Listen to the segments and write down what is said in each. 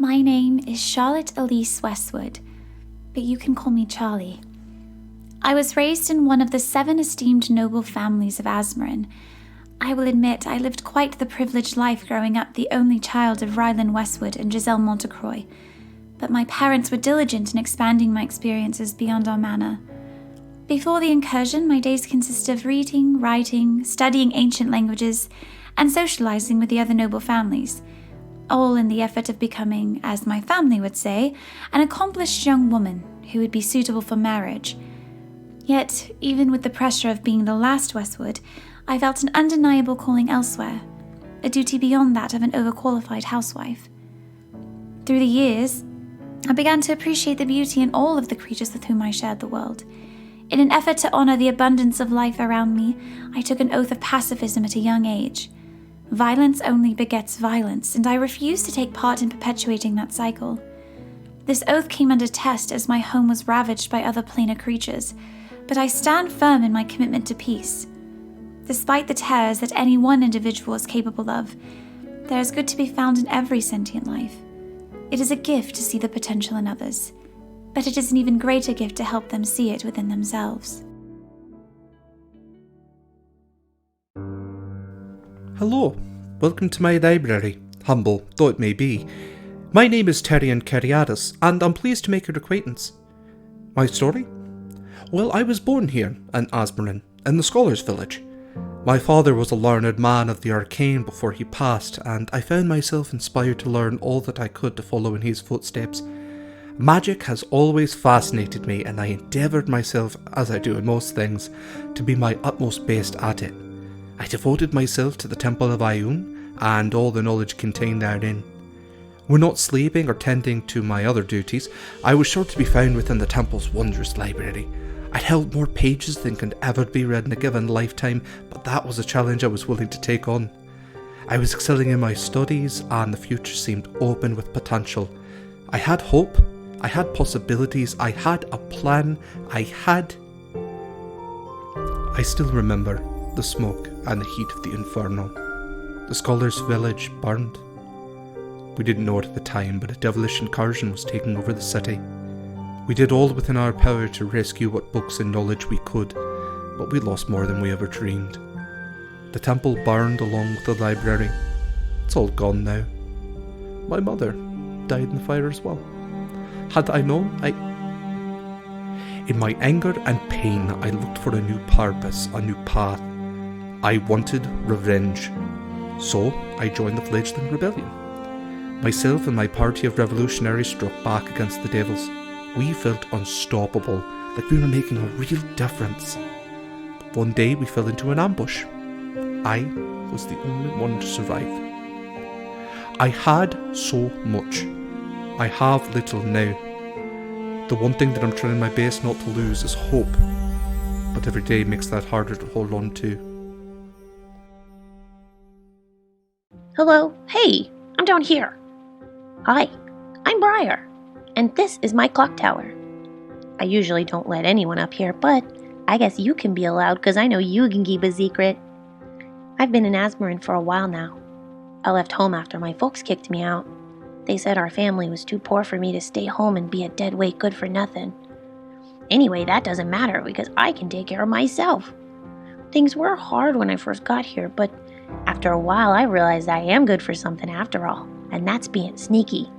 My name is Charlotte Elise Westwood, but you can call me Charlie. I was raised in one of the 7 esteemed noble families of Azmarin. I will admit I lived quite the privileged life growing up the only child of Rylan Westwood and Giselle Montecroy, but my parents were diligent in expanding my experiences beyond our manor. Before the incursion, my days consisted of reading, writing, studying ancient languages, and socializing with the other noble families, all in the effort of becoming, as my family would say, an accomplished young woman who would be suitable for marriage. Yet, even with the pressure of being the last Westwood, I felt an undeniable calling elsewhere, a duty beyond that of an overqualified housewife. Through the years, I began to appreciate the beauty in all of the creatures with whom I shared the world. In an effort to honor the abundance of life around me, I took an oath of pacifism at a young age. Violence only begets violence, and I refused to take part in perpetuating that cycle. This oath came under test as my home was ravaged by other planar creatures, but I stand firm in my commitment to peace. Despite the terrors that any one individual is capable of, there is good to be found in every sentient life. It is a gift to see the potential in others, but it is an even greater gift to help them see it within themselves. Hello, welcome to my library, humble though it may be. My name is Tyrion Cariadis, and I'm pleased to make your acquaintance. My story? Well, I was born here in Azmarin, in the Scholars' Village. My father was a learned man of the arcane before he passed, and I found myself inspired to learn all that I could to follow in his footsteps. Magic has always fascinated me, and I endeavoured myself, as I do in most things, to be my utmost best at it. I devoted myself to the Temple of Ioun and all the knowledge contained therein. When not sleeping or tending to my other duties, I was sure to be found within the temple's wondrous library. I'd held more pages than could ever be read in a given lifetime, but that was a challenge I was willing to take on. I was excelling in my studies, and the future seemed open with potential. I had hope, I had possibilities, I had a plan, I still remember the smoke and the heat of the inferno. The Scholars' Village burned. We didn't know it at the time, but a devilish incursion was taking over the city. We did all within our power to rescue what books and knowledge we could, but we lost more than we ever dreamed. The temple burned along with the library. It's all gone now. My mother died in the fire as well. Had I known, In my anger and pain, I looked for a new purpose, a new path. I wanted revenge. So I joined the fledgling rebellion. Myself and my party of revolutionaries struck back against the devils. We felt unstoppable, like we were making a real difference. But one day we fell into an ambush. I was the only one to survive. I had so much. I have little now. The one thing that I'm trying my best not to lose is hope, but every day makes that harder to hold on to. Hello, hey, I'm down here. Hi, I'm Briar, and this is my clock tower. I usually don't let anyone up here, but I guess you can be allowed because I know you can keep a secret. I've been in Azmarin for a while now. I left home after my folks kicked me out. They said our family was too poor for me to stay home and be a deadweight good for nothing. Anyway, that doesn't matter because I can take care of myself. Things were hard when I first got here, but after a while I realized I am good for something after all, and that's being sneaky.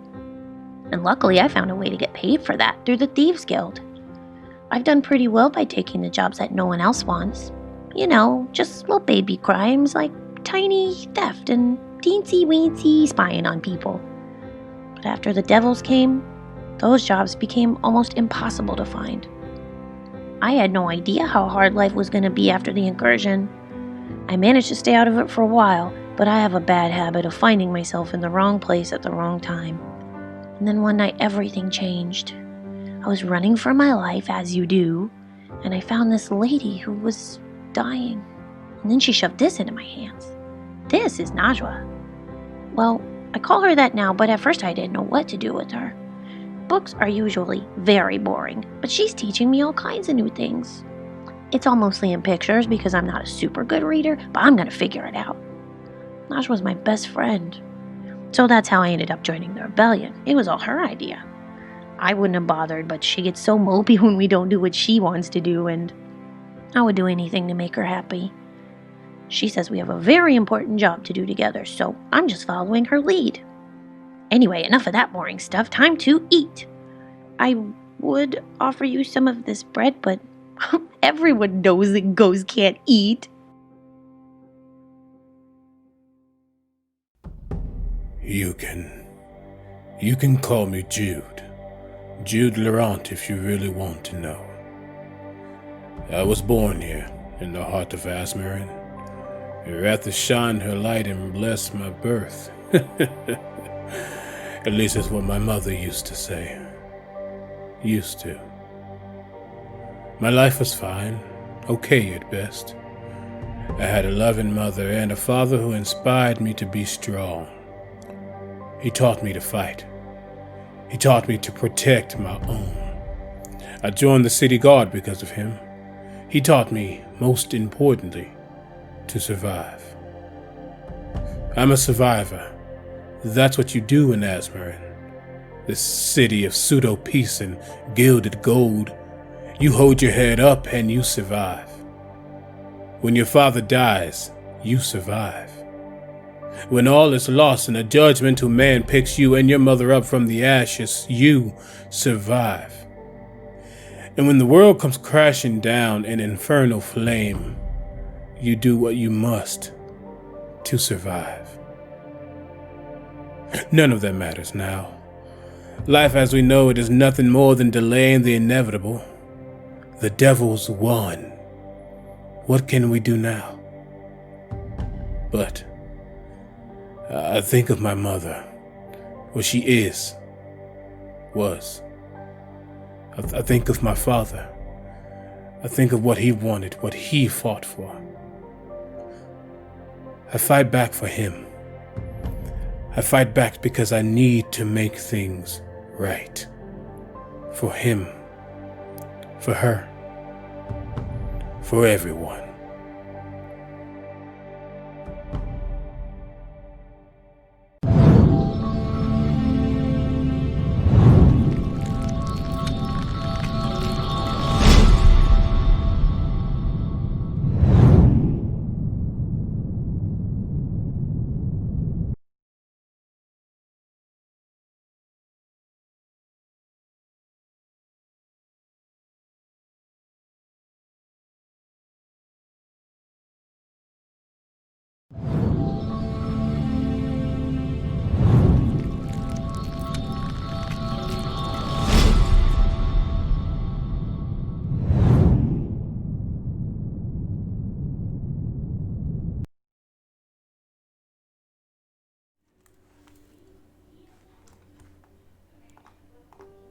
And luckily I found a way to get paid for that through the Thieves Guild. I've done pretty well by taking the jobs that no one else wants. You know, just little baby crimes like tiny theft and teensy-weensy spying on people. But after the devils came, those jobs became almost impossible to find. I had no idea how hard life was going to be after the incursion. I managed to stay out of it for a while, but I have a bad habit of finding myself in the wrong place at the wrong time. And then one night everything changed. I was running for my life, as you do, and I found this lady who was dying. And then she shoved this into my hands. This is Najwa. Well, I call her that now, but at first I didn't know what to do with her. Books are usually very boring, but she's teaching me all kinds of new things. It's all mostly in pictures because I'm not a super good reader, but I'm gonna figure it out. Najwa's my best friend. So that's how I ended up joining the rebellion. It was all her idea. I wouldn't have bothered, but she gets so mopey when we don't do what she wants to do, and I would do anything to make her happy. She says we have a very important job to do together, so I'm just following her lead. Anyway, enough of that boring stuff. Time to eat. I would offer you some of this bread, but everyone knows that ghosts can't eat. You can call me Jude. Jude Laurent if you really want to know. I was born here, in the heart of Azmarin. Your wrath has shined her light and blessed my birth. At least that's what my mother used to say. Used to. My life was fine, okay at best. I had a loving mother and a father who inspired me to be strong. He taught me to fight. He taught me to protect my own. I joined the city guard because of him. He taught me, most importantly, to survive. I'm a survivor. That's what you do in Azmarin. This city of pseudo-peace and gilded gold. You hold your head up and you survive. When your father dies, you survive. When all is lost and a judgmental man picks you and your mother up from the ashes, you survive. And when the world comes crashing down in infernal flame, you do what you must to survive. None of that matters now. Life as we know it is nothing more than delaying the inevitable. The devil's won. What can we do now? But I think of my mother, what she is, was. I think of my father. I think of what he wanted, what he fought for. I fight back for him. I fight back because I need to make things right. For him. For her. For everyone.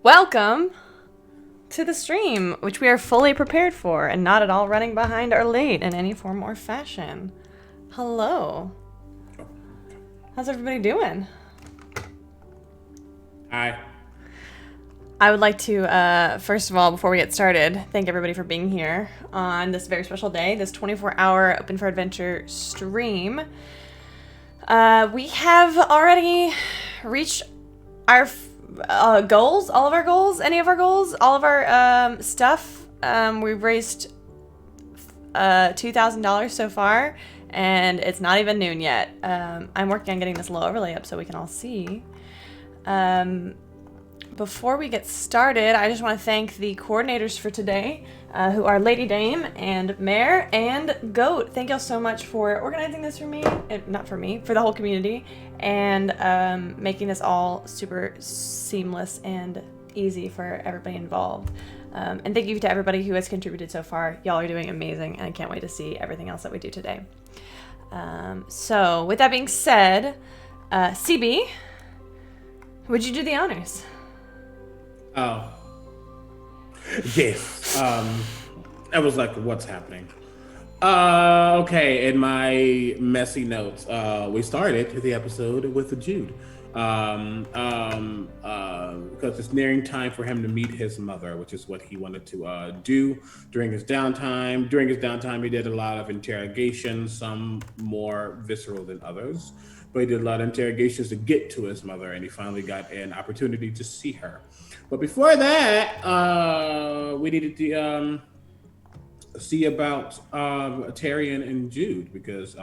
Welcome to the stream, which we are fully prepared for and not at all running behind or late in any form or fashion. Hello. How's everybody doing? Hi. I would like to, first of all, before we get started, thank everybody for being here on this very special day, this 24-hour Open for Adventure stream. We have already reached our goals, all of our goals, any of our goals, all of our stuff. We've raised $2,000 so far, and it's not even noon yet. I'm working on getting this little overlay up so we can all see. Before we get started, I just want to thank the coordinators for today, who are Lady Dame and Mare and Goat. Thank y'all so much for organizing this for me, not for me, for the whole community, and making this all super seamless and easy for everybody involved. And thank you to everybody who has contributed so far. Y'all are doing amazing, and I can't wait to see everything else that we do today. So with that being said, CB, would you do the honors? Oh. Yes. I was like, what's happening? Okay, in my messy notes, we started the episode with Jude. Because it's nearing time for him to meet his mother, which is what he wanted to do during his downtime. During his downtime, he did a lot of interrogation, some more visceral than others. but he did a lot of interrogations to get to his mother, and he finally got an opportunity to see her. But before that, we needed to see about Tyrion and Jude, because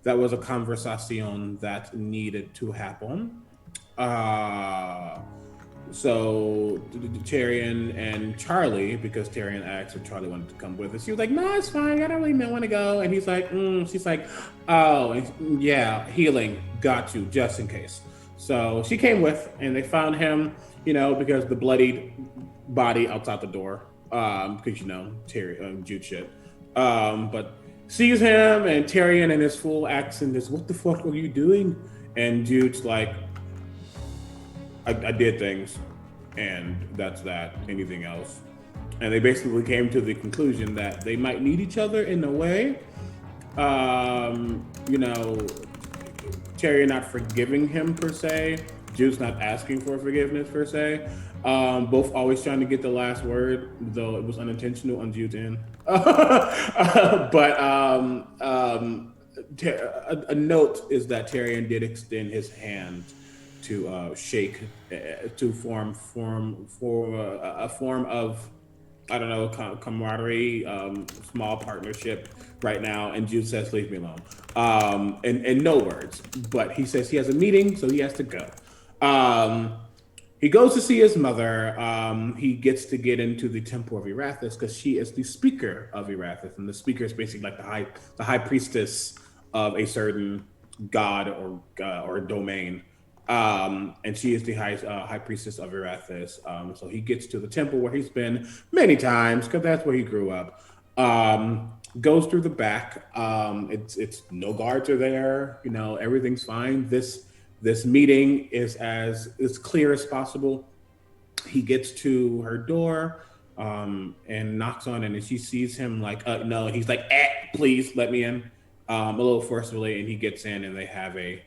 that was a conversation that needed to happen. So Tyrion and Charlie, because Tyrion asked if Charlie wanted to come with us, she was like, "No, it's fine. I don't really want to go." And he's like, She's like, "Oh, yeah, healing, got you, just in case." So she came with, and they found him, because the bloodied body outside the door, because Tyrion, Jude shit. But sees him, and Tyrion in his full accent is, "What the fuck are you doing?" And Jude's like, I did things, and that's that. Anything else? And they basically came to the conclusion that they might need each other in a way. Terry not forgiving him per se. Jude's not asking for forgiveness per se. Both always trying to get the last word, though it was unintentional on Jude's end. But a note is that Tyrion did extend his hand to shake, to form a form of, I don't know, camaraderie, small partnership right now. And Jude says, "Leave me alone." And no words, but he says he has a meeting, so he has to go. He goes to see his mother. He gets to get into the temple of Erathis because she is the speaker of Erathis, and the speaker is basically like the high priestess of a certain god or domain. And she is the high priestess of Erathis. So he gets to the temple where he's been many times because that's where he grew up. Goes through the back. It's no guards are there. Everything's fine. This meeting is as clear as possible. He gets to her door and knocks on it, and she sees him like, no. He's like, please let me in, a little forcefully, and he gets in, and they have a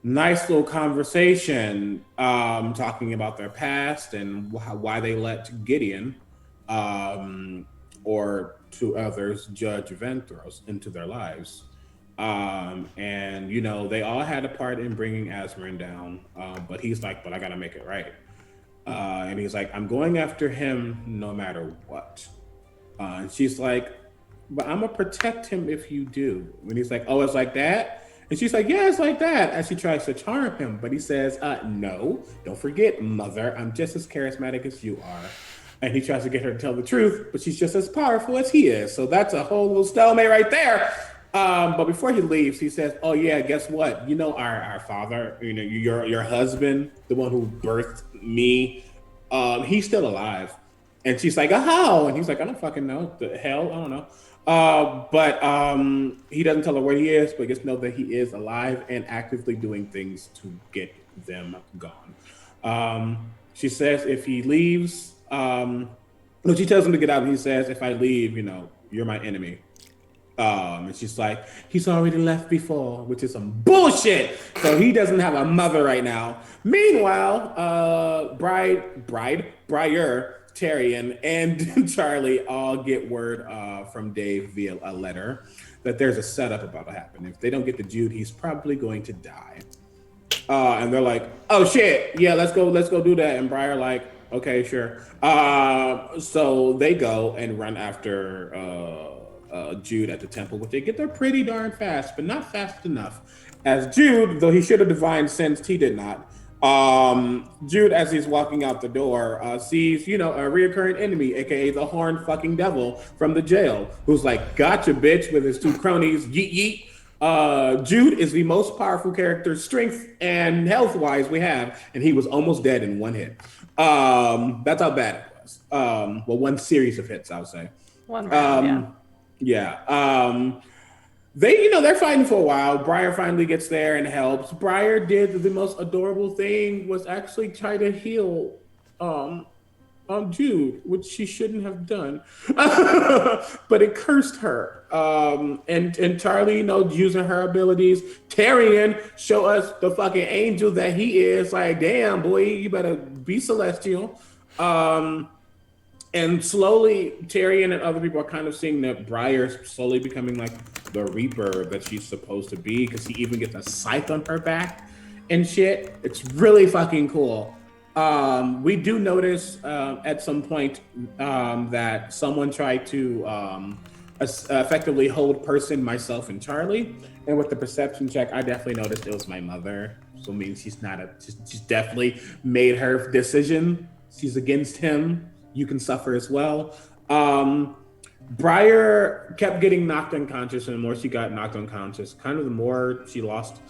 nice little conversation, talking about their past and why they let Gideon or to others Judge Venthros into their lives. And they all had a part in bringing Azmarin down, but he's like, but I gotta make it right. And he's like, I'm going after him no matter what. And she's like, but I'm gonna protect him if you do. And he's like, oh, it's like that? And she's like, yeah, it's like that, as she tries to charm him. But he says, no, don't forget, mother, I'm just as charismatic as you are. And he tries to get her to tell the truth, but she's just as powerful as he is. So that's a whole little stalemate right there. But before he leaves, he says, oh yeah, guess what? Our father, your husband, the one who birthed me, he's still alive. And she's like, how? And he's like, I don't fucking know. The hell? I don't know. But he doesn't tell her where he is, but just know that he is alive and actively doing things to get them gone. She says if he leaves, she tells him to get out, and he says, if I leave, you're my enemy. And she's like, he's already left before, which is some bullshit. So he doesn't have a mother right now. Meanwhile, Briar, Tyrion, and Charlie all get word from Dave via a letter that there's a setup about to happen. If they don't get the Jude, he's probably going to die. And they're like, oh shit, yeah, let's go do that. And Briar like, okay, sure. So they go and run after Jude at the temple, which they get there pretty darn fast, but not fast enough. As Jude, though he should have divine sensed, he did not. Jude, as he's walking out the door, sees, a reoccurring enemy, aka the horned fucking devil from the jail, who's like, gotcha, bitch, with his two cronies, yeet yeet. Jude is the most powerful character, strength and health-wise we have, and he was almost dead in one hit. That's how bad it was. One series of hits, I would say. One round, yeah. They're fighting for a while. Briar finally gets there and helps. Briar did the most adorable thing, was actually try to heal Jude, which she shouldn't have done. But it cursed her. And Charlie, using her abilities. Tyrion show us the fucking angel that he is. Like, damn, boy, you better be celestial. And slowly, Tyrion and other people are kind of seeing that Briar's slowly becoming like the Reaper that she's supposed to be, because he even gets a scythe on her back and shit. It's really fucking cool. We do notice at some point that someone tried to effectively hold person myself and Charlie, and with the perception check, I definitely noticed it was my mother. So it means she's not a. She's definitely made her decision. She's against him. You can suffer as well. Briar kept getting knocked unconscious, and the more she got knocked unconscious, kind of the more she lost,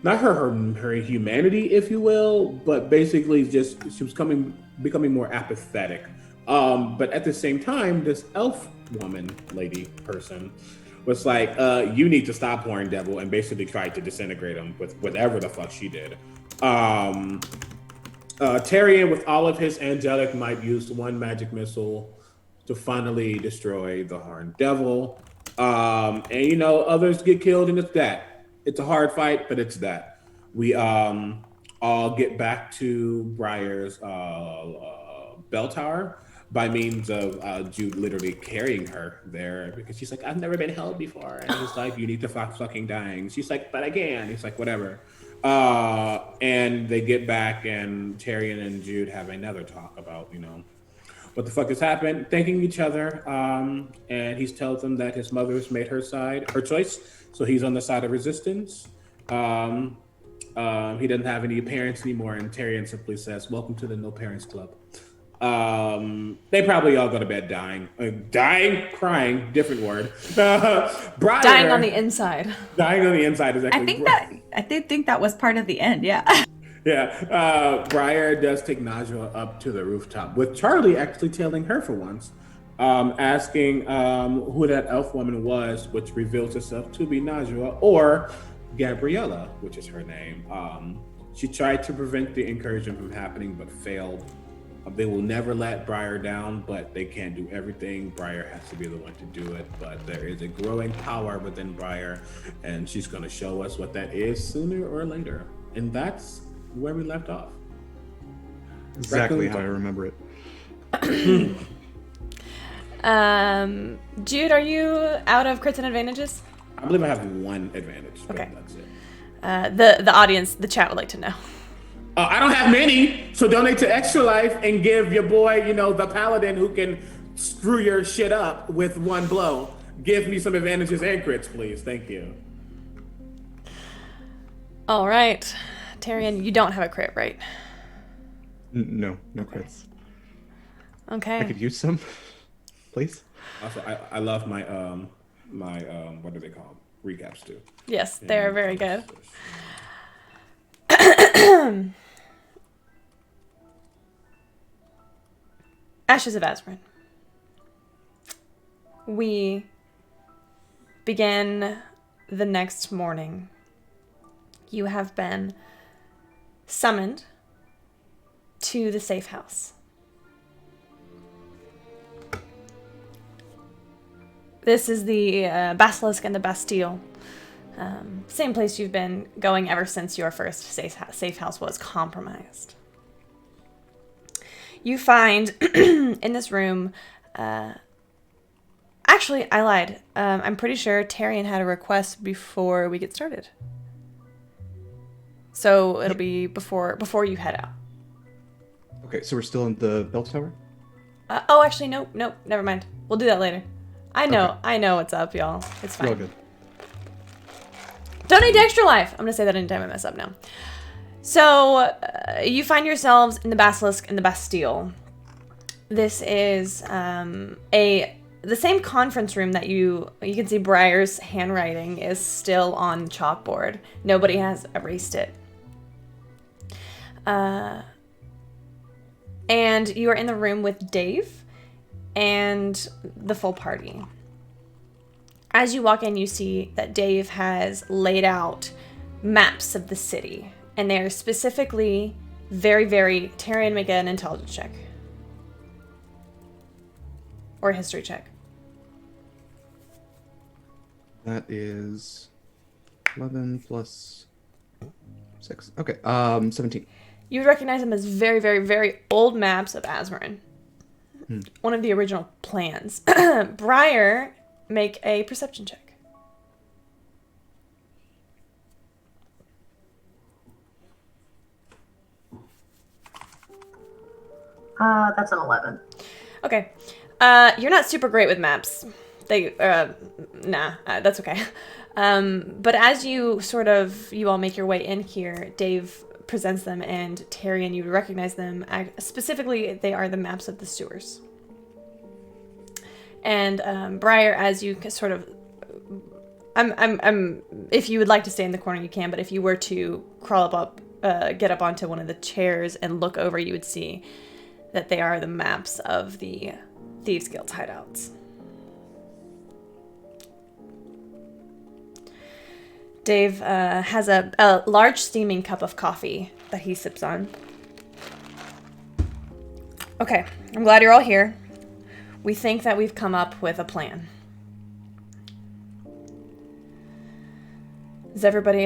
not her humanity, if you will, but basically just she was becoming more apathetic. But at the same time, this elf woman, lady person, was like, "You need to stop Horn Devil," and basically tried to disintegrate him with whatever the fuck she did. Tyrion, with all of his angelic might, used one magic missile to finally destroy the Horned Devil. And others get killed, and it's that. It's a hard fight, but it's that. We all get back to Briar's bell tower by means of Jude literally carrying her there, because she's like, "I've never been held before," and he's like, "You need to stop fucking dying." She's like, "But I can." He's like, "Whatever." And they get back, and Tyrion and Jude have another talk about, what the fuck has happened, thanking each other. And he tells them that his mother's made her choice, so he's on the side of resistance. He doesn't have any parents anymore, and Tyrion simply says, "Welcome to the No Parents Club." They probably all go to bed dying, crying, different word. Briar, Dying on the inside. Dying on the inside is actually. I did think that was part of the end. Yeah. Yeah. Briar does take Najwa up to the rooftop, with Charlie actually tailing her for once, asking who that elf woman was, which reveals herself to be Najwa, or Gabriella, which is her name. She tried to prevent the incursion from happening, but failed. They will never let Briar down, but they can't do everything. Briar has to be the one to do it, but there is a growing power within Briar, and she's going to show us what that is sooner or later. And that's where we left off. Exactly how I remember it. Jude, are you out of crits and advantages? I believe I have one advantage. Okay. That's it. The audience, the chat would like to know. I don't have many, so donate to Extra Life and give your boy, the paladin who can screw your shit up with one blow. Give me some advantages and crits, please. Thank you. All right. Tyrion, you don't have a crit, right? No crits. Okay. I could use some, please. Also, I love my what do they call them? Recaps too. Yes, they're very good. Ashes of Azmarin. We begin the next morning. You have been summoned to the safe house. This is the Basilisk and the Bastille. Same place you've been going ever since your first safe house was compromised. You find in this room, actually, I lied. I'm pretty sure Tyrion had a request before we get started. So it'll be before you head out. Okay, so we're still in the bell tower? Actually, nope, never mind. We'll do that later. I know what's up, y'all. It's fine. Real good. Donate to Extra Life. I'm going to say that anytime I mess up now. So, you find yourselves in the Basilisk and the Bastille. This is the same conference room that you can see Briar's handwriting is still on chalkboard. Nobody has erased it. And you are in the room with Dave and the full party. As you walk in, you see that Dave has laid out maps of the city. And they are specifically very, very... Tyrion, make an intelligence check. Or a history check. That is 11 plus 6. Okay, 17. You would recognize them as very, very, very old maps of Azmarin. one of the original plans. Briar, make a perception check. That's an 11. Okay. You're not super great with maps. That's okay. But as you all make your way in here, Dave presents them, and Terry and you recognize them. Specifically, they are the maps of the sewers. And Briar, as you sort of, if you would like to stay in the corner, you can. But if you were to crawl up, get up onto one of the chairs and look over, you would see that they are the maps of the Thieves Guild's hideouts. Dave has a large steaming cup of coffee that he sips on. Okay, I'm glad you're all here. We think that we've come up with a plan. Is everybody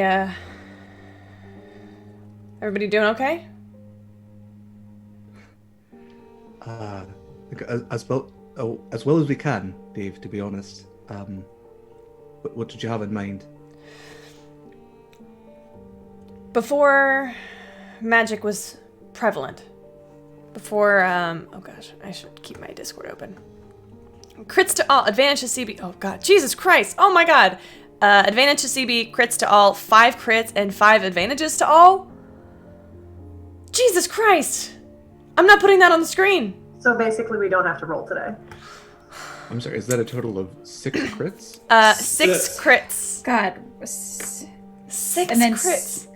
doing okay? As well as we can, Dave, to be honest. What did you have in mind? Before magic was prevalent, before, oh gosh, I should keep my Discord open. Crits to all, advantage to CB, oh god, Jesus Christ, oh my god. Advantage to CB, crits to all, 5 crits and 5 advantages to all? Jesus Christ! I'm not putting that on the screen. So basically, we don't have to roll today. I'm sorry, is that a total of 6 crits? 6 crits. God. 6 And then crits.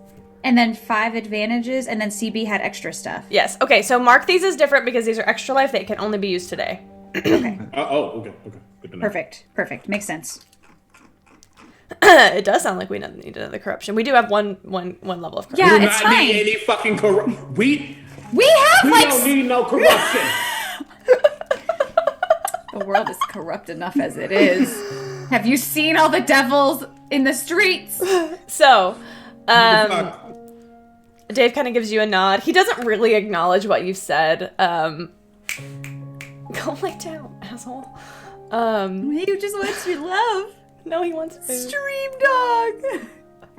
And then 5 advantages, and then CB had extra stuff. Yes, okay, so mark these as different because these are extra life. They can only be used today. Okay. Okay. Good to know. Perfect. Makes sense. It does sound like we need another corruption. We do have one level of corruption. Yeah, We do it's not fine. need any fucking corruption. We have don't need no corruption. The world is corrupt enough as it is. Have you seen all the devils in the streets? So, Dave kind of gives you a nod. He doesn't really acknowledge what you've said. Go lay down, asshole. He just wants your love. No, he wants food. Stream dog.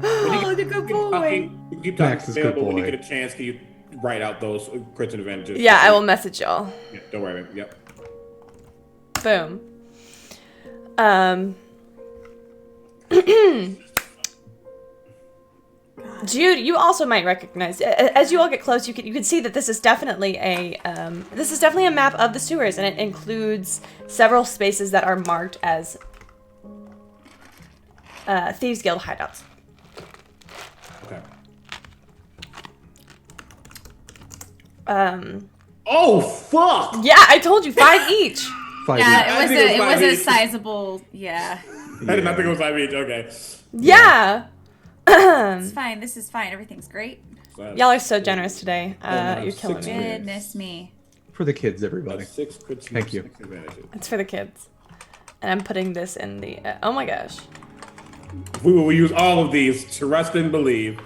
Oh, the good boy. Keep Max is talking, good but when you boy. get a chance, can you write out those crits and advantages? Yeah, I will message y'all. Yeah, don't worry about it. Yep. Boom. Jude, you also might recognize, as you all get close, you can see that this is definitely a map of the sewers, and it includes several spaces that are marked as Thieves Guild hideouts. Okay. Oh fuck! Yeah, I told you 5 each. 5 Yeah, each. it was a each. sizable. Yeah, I did not think it was 5 each. Okay. Yeah. it's fine. This is fine. Everything's great. Y'all are so generous today. no, You're killing 6 me. minutes. Goodness me. For the kids, everybody. That's 6 crits. Thank you. 6 advantages. It's for the kids. And I'm putting this in the, oh my gosh. We will use all of these. Trust and believe.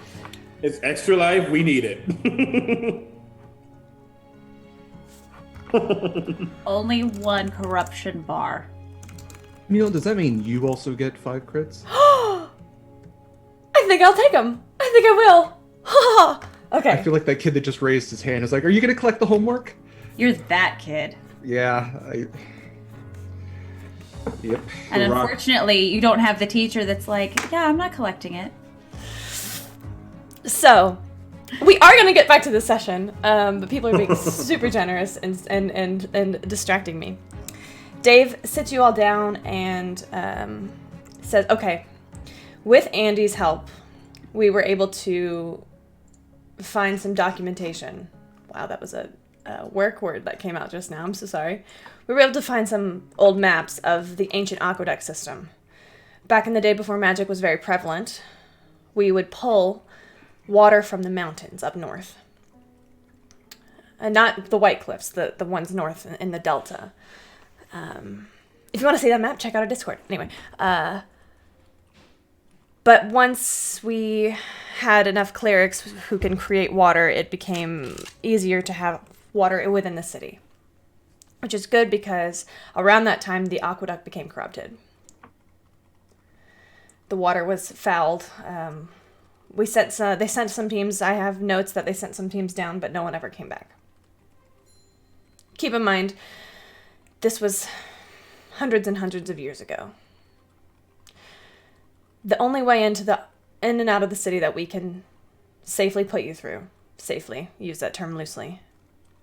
It's extra life. We need it. Only 1 corruption bar. Neil, does that mean you also get 5 crits? I think I'll take them. I think I will. Okay. I feel like that kid that just raised his hand is like, are you going to collect the homework? You're that kid. Yeah. Yep. And Rock. unfortunately, you don't have the teacher that's like, yeah, I'm not collecting it. So, we are going to get back to the session, but people are being super generous and distracting me. Dave sits you all down and says, okay, with Andy's help, we were able to find some documentation. Wow, that was a work word that came out just now. I'm so sorry. We were able to find some old maps of the ancient aqueduct system. Back in the day before magic was very prevalent, we would pull water from the mountains up north. And not the White Cliffs, the ones north in the Delta. If you want to see that map, check out our Discord. Anyway, but once we had enough clerics who can create water, it became easier to have water within the city. which is good because around that time the aqueduct became corrupted. The water was fouled. They sent some teams. I have notes that they sent some teams down, but no one ever came back. Keep in mind, this was hundreds and hundreds of years ago. The only way in and out of the city that we can safely put you through, safely, use that term loosely,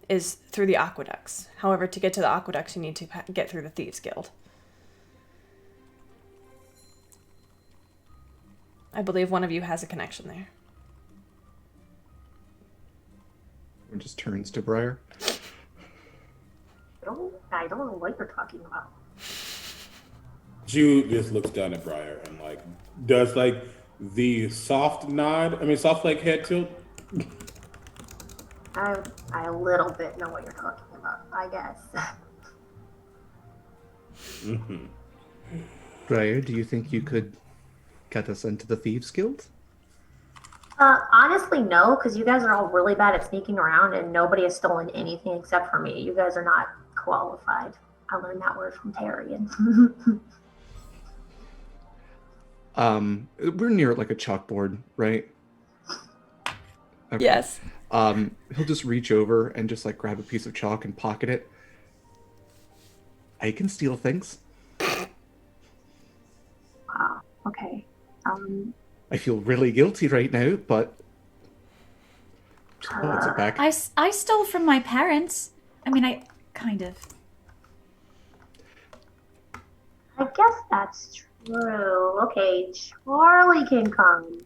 is through the aqueducts. However, to get to the aqueducts, you need to get through the Thieves Guild. I believe one of you has a connection there. It just turns to Briar. I don't know what you're talking about. Jude just looks down at Briar and like does like the soft like head tilt. I a little bit know what you're talking about, I guess. Mm-hmm. Briar, do you think you could get us into the Thieves Guild? Honestly, no, because you guys are all really bad at sneaking around and nobody has stolen anything except for me. You guys are not qualified. I learned that word from Tarian. We're near like a chalkboard, right? Okay. Yes. He'll just reach over and just like grab a piece of chalk and pocket it. I can steal things. Wow. Okay. I feel really guilty right now, but what's it back? I stole from my parents. I mean, I kind of. I guess that's true. Okay, Charlie can come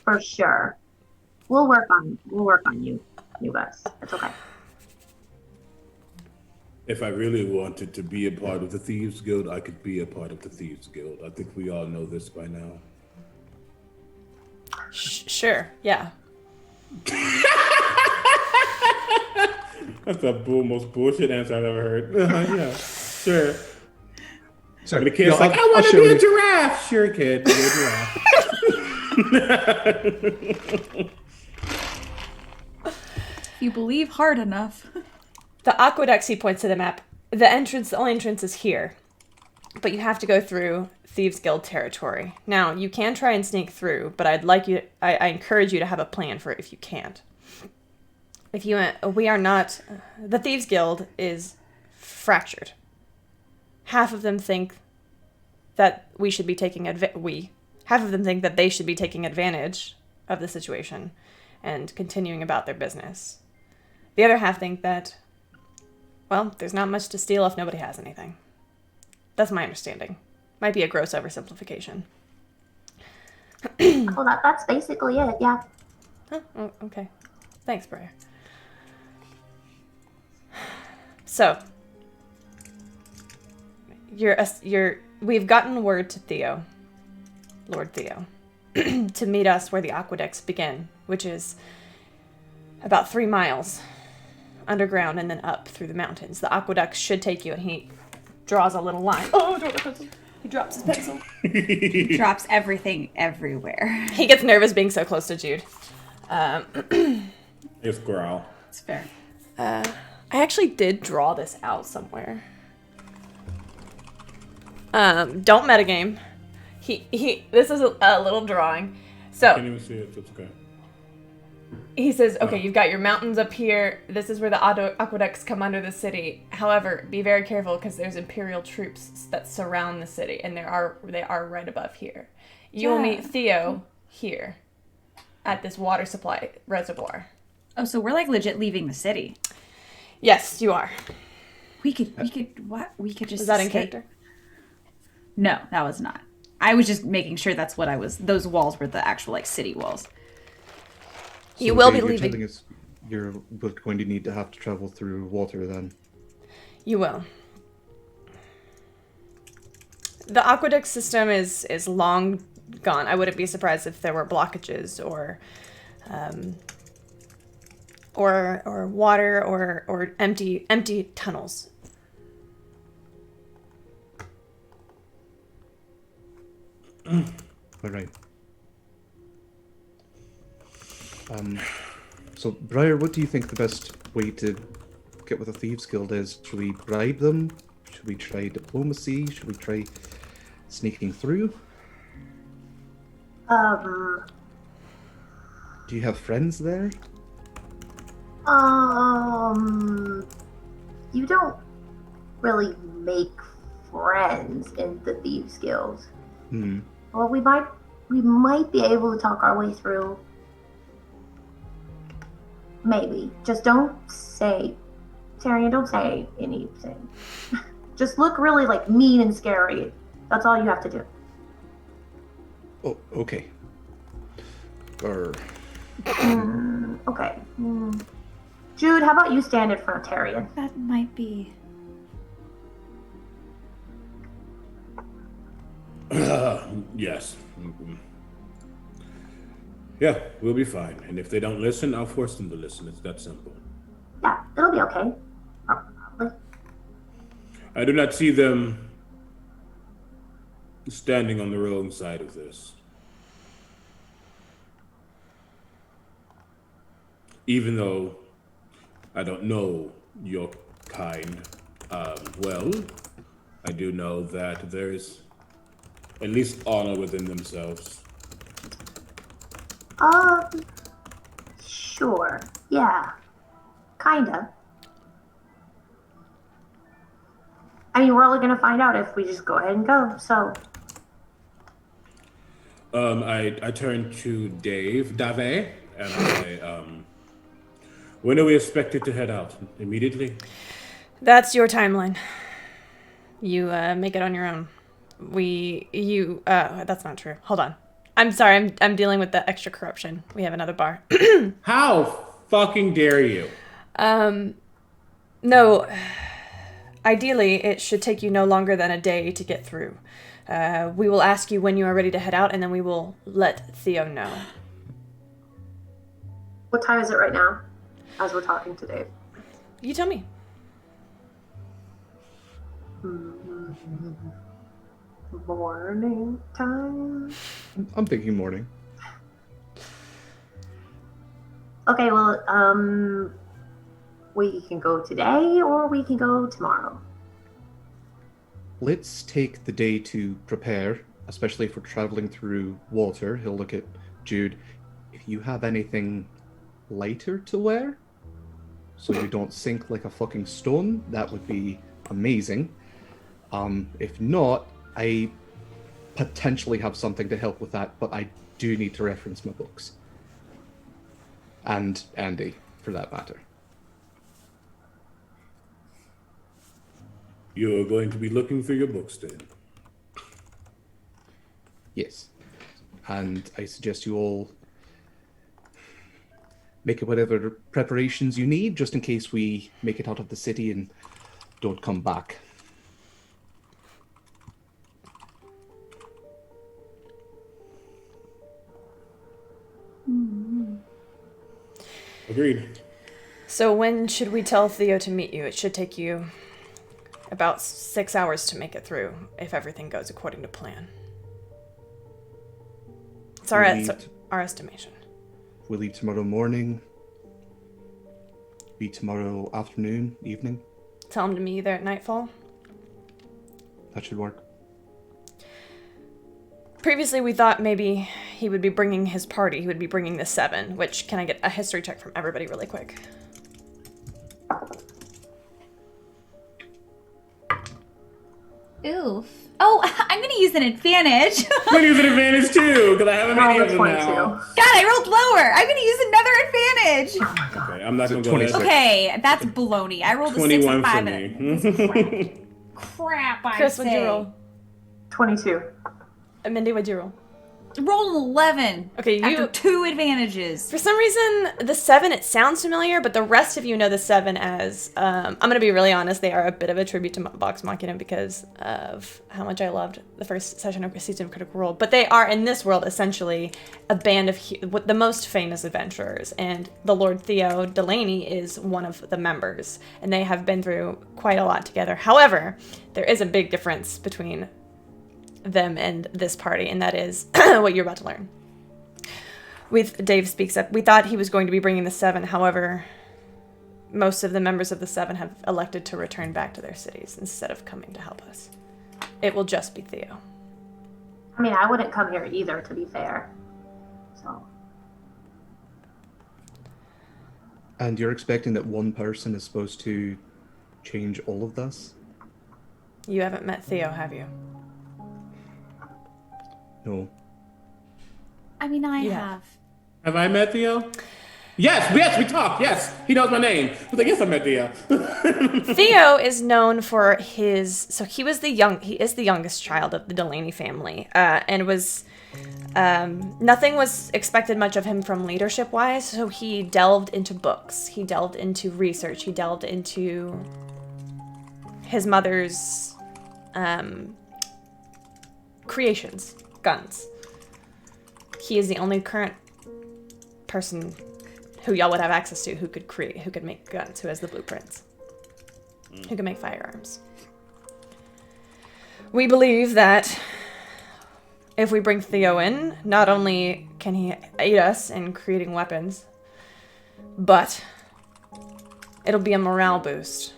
for sure. We'll work on you guys. It's okay. If I really wanted to be a part of the Thieves Guild, I could be a part of the Thieves Guild. I think we all know this by now. Sure, yeah. That's the most bullshit answer I've ever heard. Yeah, sure. Sorry, the kid's like, I want to be a giraffe. Sure, kid, be a giraffe. If you believe hard enough. The aqueducts, he points to the map. The only entrance is here. But you have to go through Thieves Guild territory. Now, you can try and sneak through, but I encourage you to have a plan for it if you can't. The Thieves Guild is fractured. Half of them think that we should be taking half of them think that they should be taking advantage of the situation and continuing about their business. The other half think that, well, there's not much to steal if nobody has anything. That's my understanding. Might be a gross oversimplification. Well, that's basically it, yeah. Oh, okay. Thanks, Briar. So, we've gotten word to Theo, Lord Theo, to meet us where the aqueducts begin, which is about 3 miles underground and then up through the mountains. The aqueducts should take you, and he draws a little line. Oh, he drops his pencil. He drops everything everywhere. He gets nervous being so close to Jude. Just growl. It's fair. I actually did draw this out somewhere. Don't metagame. This is a little drawing. So I can't even see it, so it's okay. He says, okay, you've got your mountains up here. This is where the aqueducts come under the city. However, be very careful because there's Imperial troops that surround the city, and they are right above here. You will meet Theo here at this water supply reservoir. Oh, so we're like legit leaving the city. Yes, you are. We could just Is that in escape. character? No, that was not. I was just making sure that's what I was. Those walls were the actual like city walls. So You will be you're leaving. telling us you're going to have to travel through water then. You will. The aqueduct system is long gone. I wouldn't be surprised if there were blockages or water or empty tunnels. All right. So, Briar, what do you think the best way to work out what the Thieves Guild is. Should we bribe them? Should we try diplomacy? Should we try sneaking through? Do you have friends there? You don't really make friends in the Thieves Guild. Well, we might be able to talk our way through. Maybe. Just don't say, Tyrion, don't say anything. Just look really like mean and scary. That's all you have to do. Oh, okay. Or Okay. Jude, how about you stand in front of Tyrion? That might be. Yes. Yeah, we'll be fine. And if they don't listen, I'll force them to listen. It's that simple. Yeah, it'll be okay. Probably. I do not see them standing on the wrong side of this. Even though I don't know your kind well, I do know that there's at least honor within themselves. Sure. Yeah. Kinda. I mean, we're only gonna find out if we just go ahead and go, so. I turn to Dave, and I when are we expected to head out? Immediately? That's your timeline. You make it on your own. That's not true. Hold on. I'm sorry, I'm dealing with the extra corruption. We have another bar. How fucking dare you? No. Ideally, it should take you no longer than a day to get through. We will ask you when you are ready to head out, and then we will let Theo know. What time is it right now? As we're talking to Dave. You tell me. Morning time? I'm thinking morning. Okay, well, we can go today or we can go tomorrow. Let's take the day to prepare, especially if we're traveling through water. He'll look at Jude. If you have anything lighter to wear, so you don't sink like a fucking stone, that would be amazing. If not, I potentially have something to help with that, but I do need to reference my books. And Andy, for that matter. You're going to be looking through your books then? Yes. And I suggest you all make whatever preparations you need, just in case we make it out of the city and don't come back. Agreed. So when should we tell Theo to meet you? It should take you about 6 hours to make it through, if everything goes according to plan. It's our estimation. We leave tomorrow morning. Be tomorrow afternoon, evening. Tell him to meet you there at nightfall. That should work. Previously, we thought maybe he would be bringing his party. He would be bringing the 7, which, can I get a history check from everybody really quick? Oof. Oh, I'm going to use an advantage. I'm going to use an advantage too, because I have a many of them 22. now. God, I rolled lower. I'm going to use another advantage. Oh my god. Okay, I'm not going to go 26. there. Okay, that's baloney. I rolled a 6 21 and 5. for And me. crap, I Chris, say. what'd you roll? 22. Mindy, what'd you roll? Roll an 11. Okay, After 2 advantages. For some reason, the 7, it sounds familiar, but the rest of you know the 7 as, I'm going to be really honest, they are a bit of a tribute to Vox Machina because of how much I loved the first season of Critical Role. But they are, in this world, essentially a band of the most famous adventurers, and the Lord Theo Delaney is one of the members, and they have been through quite a lot together. However, there is a big difference between them and this party, and that is what you're about to learn. Dave speaks up. We thought he was going to be bringing the 7, however, most of the members of the Seven have elected to return back to their cities instead of coming to help us. It will just be Theo. I mean, I wouldn't come here either, to be fair. So. And you're expecting that one person is supposed to change all of this? You haven't met Theo, have you? No. I mean, I Yeah. have. Have I met Theo? Yes, we talked. Yes, he knows my name. I was like, yes, I met Theo. Theo is known for he is the youngest child of the Delaney family, and was, nothing was expected much of him from leadership-wise, so he delved into books, he delved into research, he delved into his mother's, creations, guns. He is the only current person who y'all would have access to who could make guns, who has the blueprints, who can make firearms. We believe that if we bring Theo in, not only can he aid us in creating weapons, but it'll be a morale boost,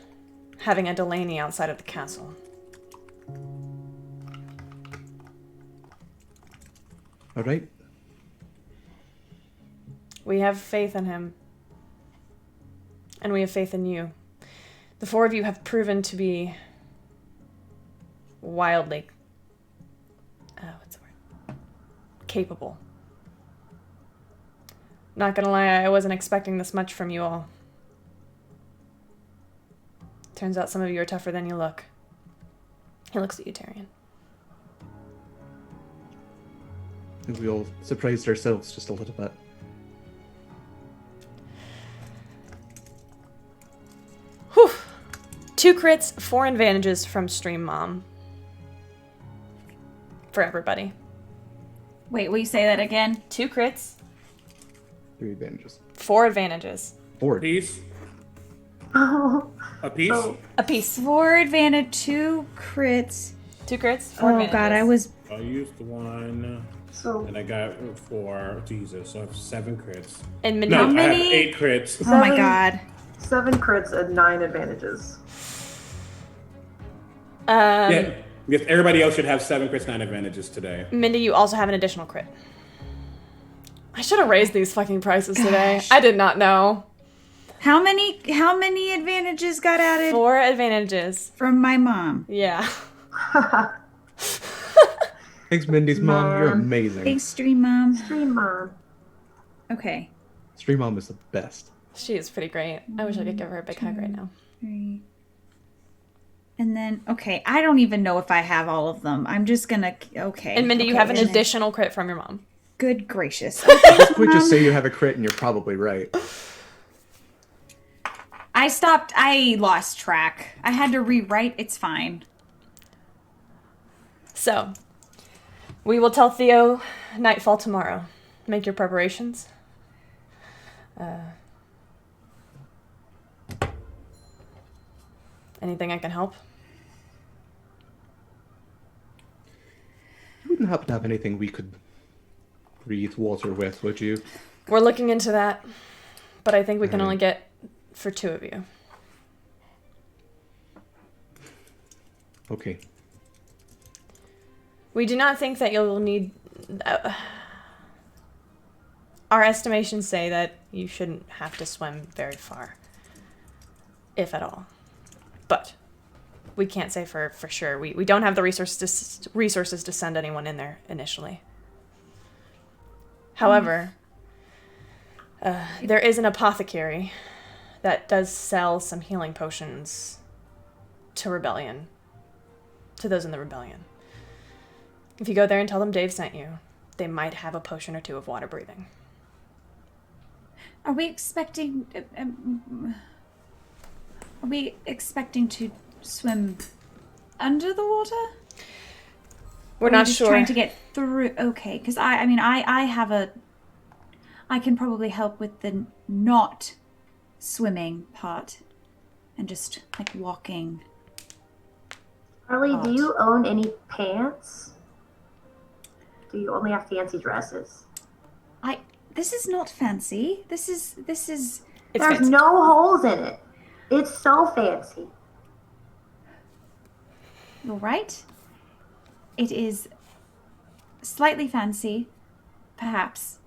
having a Delaney outside of the castle. All right. We have faith in him. And we have faith in you. The four of you have proven to be wildly, capable. Not gonna lie, I wasn't expecting this much from you all. Turns out some of you are tougher than you look. He looks at you, Tyrion. I think we all surprised ourselves just a little bit. Whew. 2 crits, 4 advantages from Stream Mom. For everybody. Wait, will you say that again? 2 crits, 3 advantages. 4 advantages. 4. Piece. A piece. So, A piece. 4 advantage, 2 crits. 2 crits, 4 Oh advantages. god, I was... I used the one, so and I got 4. Jesus, so I have 7 crits. And Mindy, No, How I have many? 8 crits. Oh my 7 god. 7 crits and 9 advantages. Yeah, yes, everybody else should have 7 crits, 9 advantages today. Mindy, you also have an additional crit. I should have raised these fucking prices today. Gosh. I did not know. How many advantages got added 4 advantages. from my mom? Yeah. Thanks, Mindy's mom. You're Man. amazing. Thanks, Stream Mom. Stream Mom. Okay. Stream mom is the best. She is pretty great. I wish I could give her a big hug right now. 3. And then, okay, I don't even know if I have all of them. I'm just gonna, okay. And Mindy, you okay, have an and then- additional crit from your mom. Good gracious. At this point, just say you have a crit and you're probably right. I lost track. I had to rewrite. It's fine. So, we will tell Theo nightfall tomorrow. Make your preparations. Anything I can help? You wouldn't happen to have anything we could breathe water with, would you? We're looking into that, but I think we can only get for 2 of you. Okay. We do not think that you'll need... our estimations say that you shouldn't have to swim very far, if at all. But we can't say for sure. We don't have the resources to send anyone in there initially. However, there is an apothecary that does sell some healing potions to those in the rebellion. If you go there and tell them Dave sent you, they might have a potion or 2 of water breathing. Are we expecting... Are we expecting to swim under the water? We're Or not just sure. trying to get through. Okay, because I can probably help with the not swimming part, and just like walking. Charlie, do you own any pants? Do you only have fancy dresses? This is not fancy. This is It's There's fancy. no holes in it. It's so fancy. You're right. It is slightly fancy, perhaps.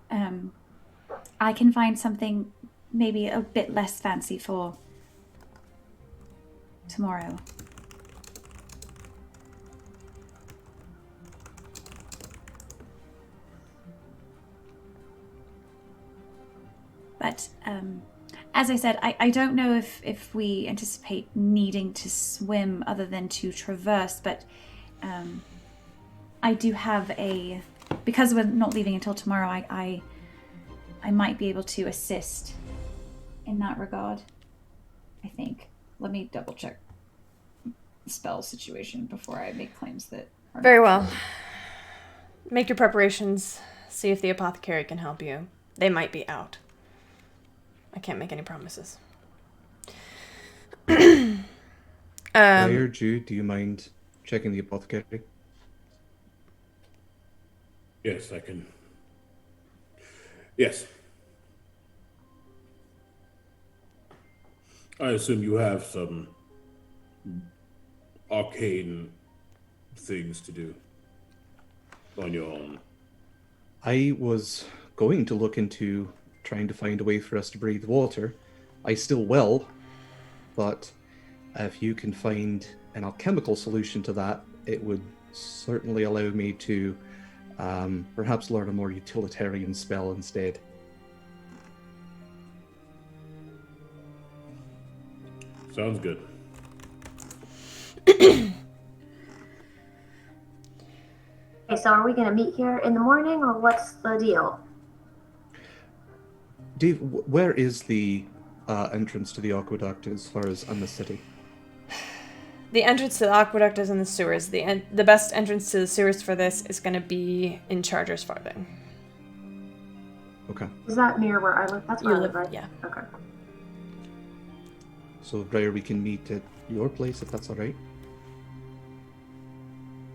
I can find something maybe a bit less fancy for tomorrow. But as I said, I don't know if we anticipate needing to swim other than to traverse, but I do have because we're not leaving until tomorrow, I might be able to assist in that regard, I think. Let me double check the spell situation before I make claims that are Very not well. true. Make your preparations. See if the apothecary can help you. They might be out. I can't make any promises. Briar, Jude, do you mind checking the apothecary? Yes, I can. Yes. I assume you have some arcane things to do on your own. I was going to look into trying to find a way for us to breathe water. I still will, but if you can find an alchemical solution to that, it would certainly allow me to perhaps learn a more utilitarian spell instead. Sounds good. Okay, so are we going to meet here in the morning, or what's the deal? Dave, where is the entrance to the aqueduct as far as in the city? The entrance to the aqueduct is in the sewers. The best entrance to the sewers for this is going to be in Charger's Farthing. Okay. Is that near where I live? That's where You I live, live- right? yeah. Okay. So, Briar, we can meet at your place if that's all right.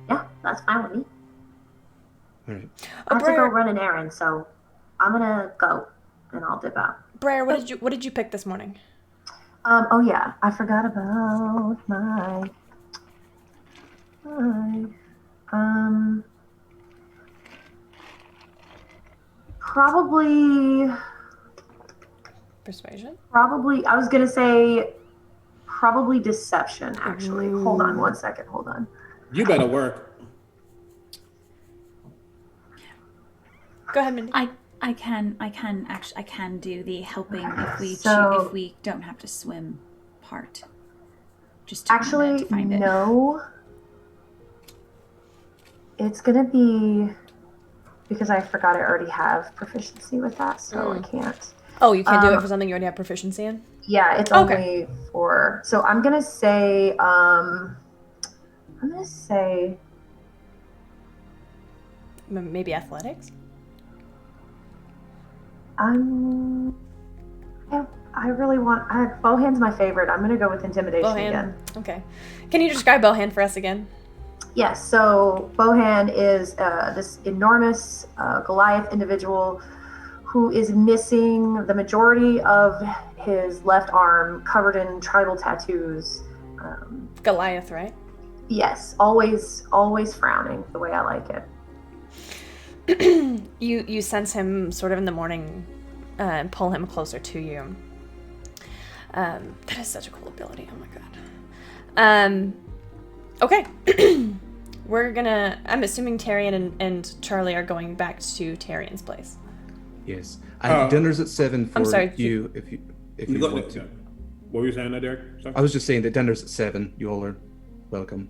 Yeah, that's fine with me. All right. I have to go Briar, run an errand, so I'm gonna go and I'll dip out. Briar, what did you pick this morning? Oh yeah, I forgot about my probably Persuasion? I was gonna say probably deception, actually. Hold on one second, hold on. You better work. Go ahead, Mindy. I can do the helping if So- we don't have to swim part. Just take a minute Actually, to find it. no. It's gonna be because I forgot I already have proficiency with that, so I can't. Oh, you can't do it for something you already have proficiency in? Yeah, it's Okay. only for. So I'm gonna say. Maybe athletics? I really want. Bowhand's my favorite. I'm gonna go with intimidation Bowhand. again. Okay. Can you describe Bowhand for us again? Yes. So Bohan is this enormous Goliath individual who is missing the majority of his left arm, covered in tribal tattoos. Goliath, right? Yes, always frowning the way I like it. You sense him sort of in the morning and pull him closer to you. That is such a cool ability. Oh my god. Okay. I'm assuming Tyrion and Charlie are going back to Tyrion's place. Yes. And dinner's at 7 for sorry, you if you want to. What were you saying there, Derek? Sorry? I was just saying that dinner's at 7. You all are welcome.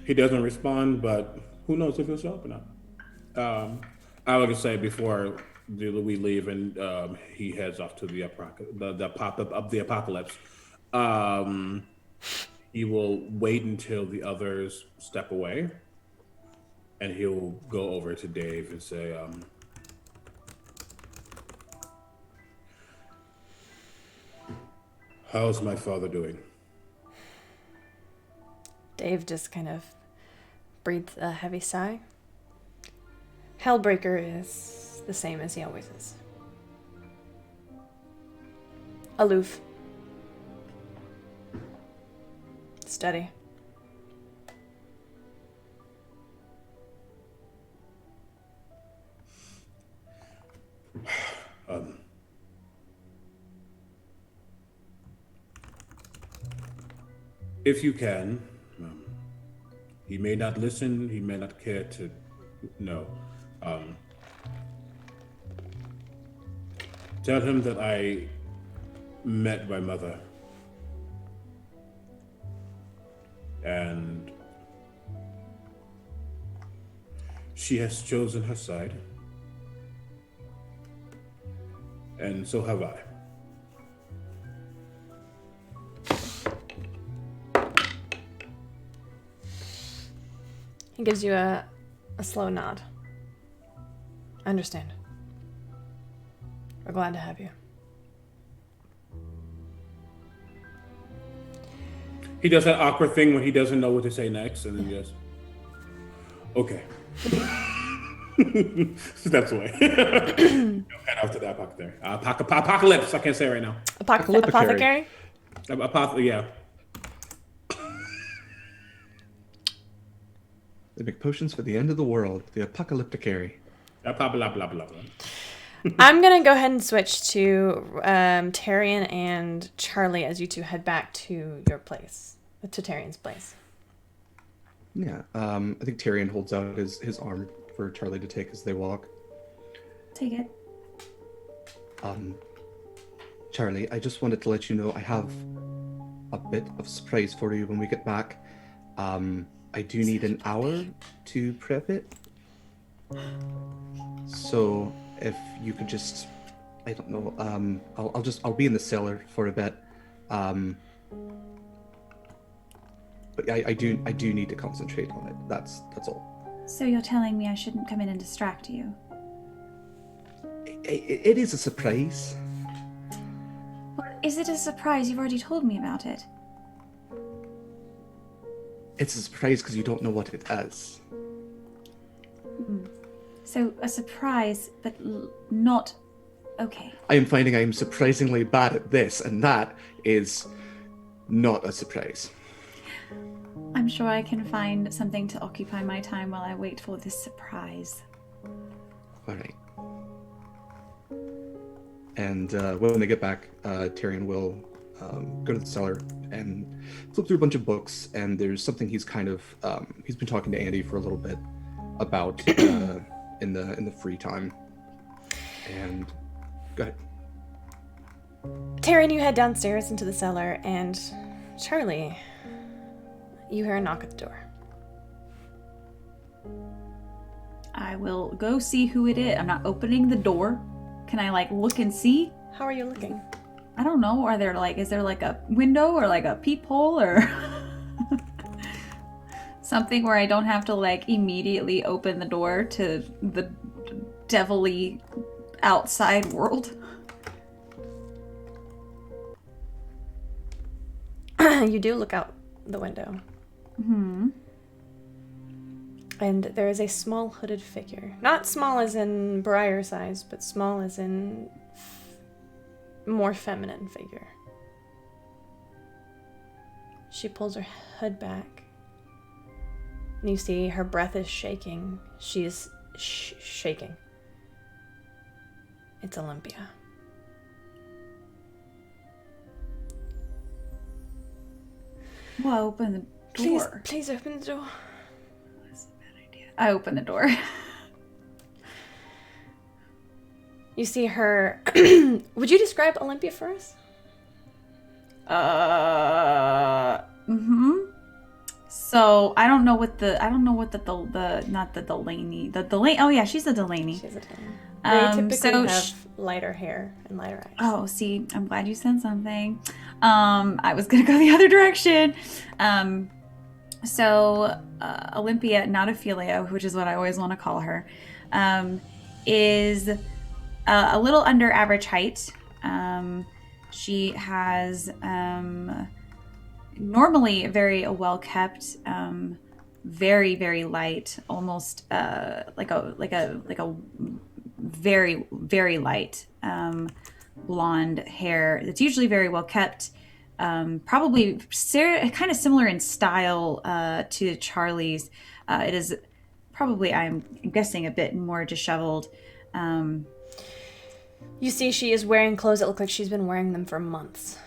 He doesn't respond, but who knows if he'll show up or not. I would just say before we leave and he heads off to the pop-up of the apocalypse, he will wait until the others step away, and he'll go over to Dave and say, how's my father doing? Dave just kind of breathes a heavy sigh. Hellbreaker is the same as he always is. Aloof. Steady. If you can, he may not listen, he may not care to know. Tell him that I met my mother. And she has chosen her side. And so have I. He gives you a slow nod. I understand. We're glad to have you. He does that awkward thing when he doesn't know what to say next, and then just, okay. Steps away. Head off to the apothecary. Apocalypse. I can't say it right now. Apothecary? Yeah. They make potions for the end of the world. The apocalypticary. Blah, blah, blah, blah. I'm going to go ahead and switch to Tyrion and Charlie as you two head back to your place, to Tyrion's place. Yeah, I think Tyrion holds out his arm for Charlie to take as they walk. Take it. Charlie, I just wanted to let you know I have a bit of surprise for you when we get back. I do need an hour to prep it. So if you could just, I don't know, I'll be in the cellar for a bit. But I do need to concentrate on it. That's all. So you're telling me I shouldn't come in and distract you? It is a surprise. Well, is it a surprise? You've already told me about it. It's a surprise because you don't know what it is. So a surprise, but not okay. I am finding I am surprisingly bad at this, and that is not a surprise. I'm sure I can find something to occupy my time while I wait for this surprise. All right. And when they get back, Tyrion will go to the cellar and flip through a bunch of books, and there's something he's kind of he's been talking to Andy for a little bit about in the free time. And go ahead. Tyrion, you head downstairs into the cellar, and Charlie, you hear a knock at the door. I will go see who it is. I'm not opening the door. Can I look and see? How are you looking? I don't know. Is there a window or a peephole or something where I don't have to immediately open the door to the devilly outside world? You do look out the window. Hmm. And there is a small hooded figure. Not small as in Briar size, but small as in more feminine figure. She pulls her hood back. And you see her breath is shaking. She's shaking. It's Olympia. Well, open the door. Please open the door. That's a bad idea. I open the door. You see her. Would you describe Olympia for us? So I don't know what the Delaney. Oh yeah, she's a Delaney. She's a Delaney. They typically have so lighter hair and lighter eyes. Oh, see, I'm glad you said something. I was gonna go the other direction. So Olympia, not Ophelia, which is what I always want to call her, is a little under average height. She has normally very well kept, very very light, almost like a very very light blonde hair that's usually very well kept. Probably kind of similar in style to Charlie's. It is probably, I'm guessing, a bit more disheveled. You see, she is wearing clothes that look like she's been wearing them for months.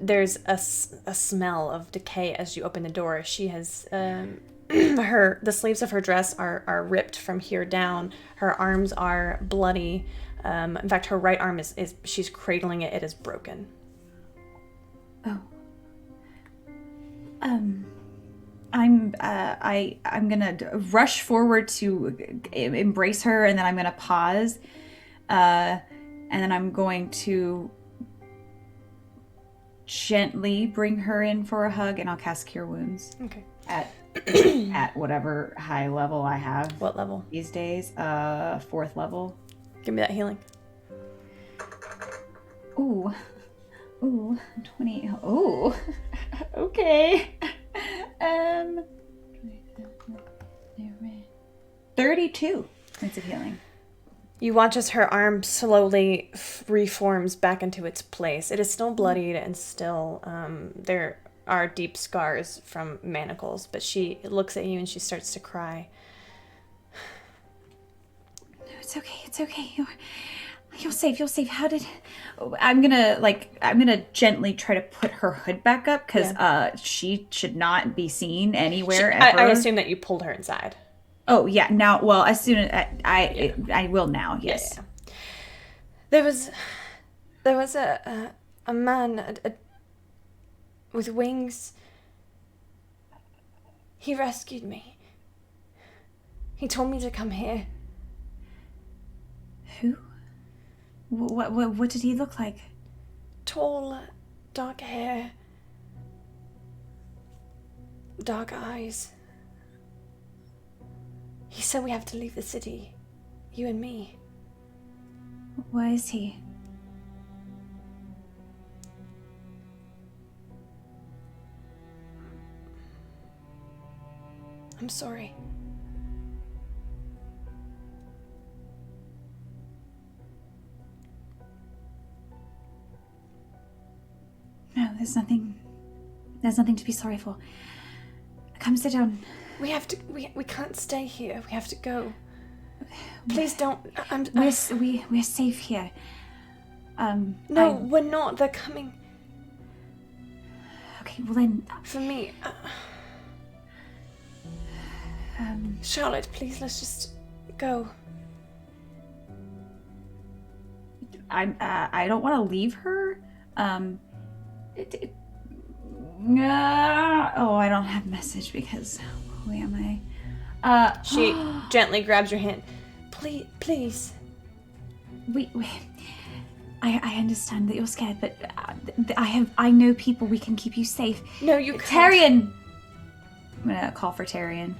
There's a smell of decay as you open the door. She has the sleeves of her dress are ripped from here down. Her arms are bloody. In fact, her right arm is she's cradling it. It is broken. Oh. I'm gonna rush forward to embrace her, and then I'm gonna pause, and then I'm going to gently bring her in for a hug, and I'll cast Cure Wounds. Okay. At whatever high level I have. What level? These days, 4th level. Give me that healing. Ooh, 20. Ooh, okay. 32 points of healing. You watch as her arm slowly reforms back into its place. It is still bloodied and still there are deep scars from manacles, but she looks at you and she starts to cry. No, it's okay. You're safe. How did... I'm gonna gently try to put her hood back up, because she should not be seen anywhere ever. I assume that you pulled her inside. Oh, yeah. Now, well, as soon as I will now, yes. Yeah. There was a man with wings. He rescued me. He told me to come here. Who? What did he look like? Tall, dark hair, dark eyes. He said we have to leave the city, you and me. Where is he? I'm sorry. No, there's nothing to be sorry for. Come sit down. We have to. We can't stay here. We have to go. Please don't. We're safe here. No, we're not. They're coming. Okay, well then. For me. Charlotte, please, let's just go. I don't want to leave her. I don't have message because who am I? She gently grabs your hand. Please. I understand that you're scared, but I know people. We can keep you safe. No, you can't. Tyrion. I'm gonna call for Tyrion.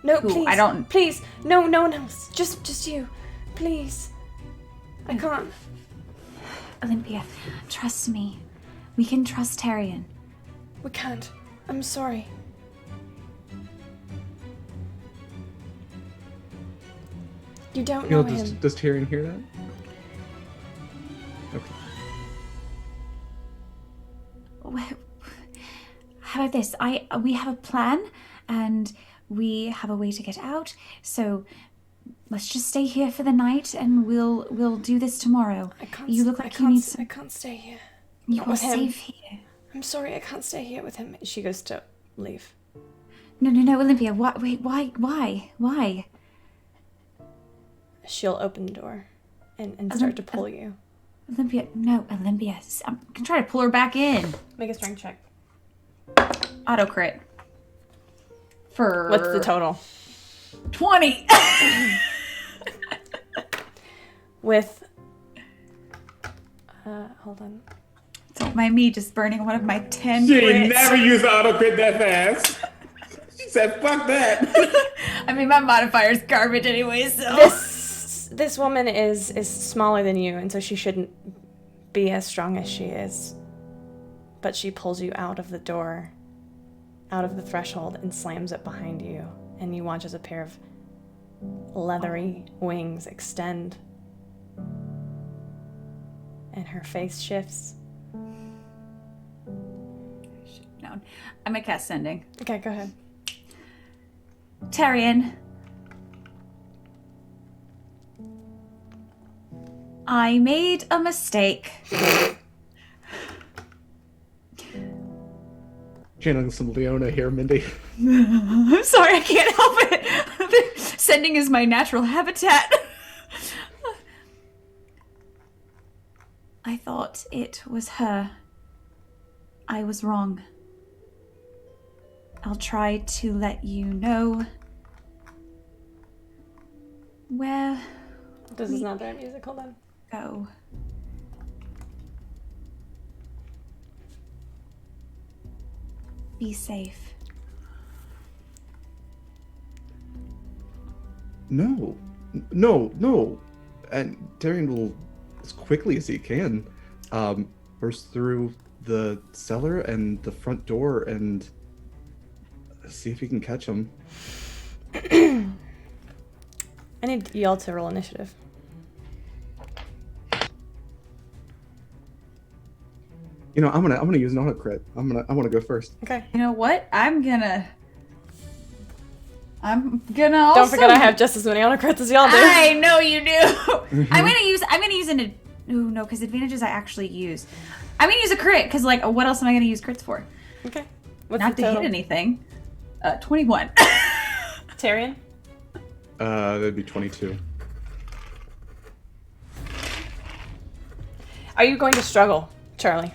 No, Who, please. I don't. Please, no one else. Just you. Please. I can't. Olympia, trust me. We can trust Tyrion. We can't. I'm sorry. You don't know him. Does Tyrion hear that? Okay. How about this? We have a plan, and we have a way to get out. So let's just stay here for the night, and we'll do this tomorrow. You look like you need some... I can't stay here. You are safe here. I'm sorry, I can't stay here with him. She goes to leave. No, Olympia. Why? She'll open the door and start to pull you. Olympia. I'm gonna try to pull her back in. Make a strength check. Auto crit. For... What's the total? 20! With... hold on. Don't mind me just burning one of my 10 She crits. never used auto crit that fast. She said, fuck that. I mean, my modifier's garbage anyway, so... This woman is smaller than you, and so she shouldn't be as strong as she is. But she pulls you out of the door, out of the threshold, and slams it behind you. And you watch as a pair of leathery wings extend and her face shifts. No, I'm gonna cast Sending. Okay, go ahead. Tyrion, I made a mistake. Channeling some Leona here, Mindy. I'm sorry, I can't help it. Sending is my natural habitat. I thought it was her. I was wrong. I'll try to let you know where This is not their music, hold on. go. Be safe. No. And Tyrion will, as quickly as he can, burst through the cellar and the front door and see if he can catch him. I need y'all to roll initiative. You know, I'm gonna use an auto crit. I'm gonna go first. Okay. You know what? I'm gonna also... Don't forget I have just as many autocrits as y'all do. I know you do. I'm gonna use an... No, because advantages I actually use. I'm gonna use a crit, because, like, what else am I gonna use crits for? Okay. What's Not the to total? hit anything. 21. Tyrion? That'd be 22. Are you going to struggle, Charlie?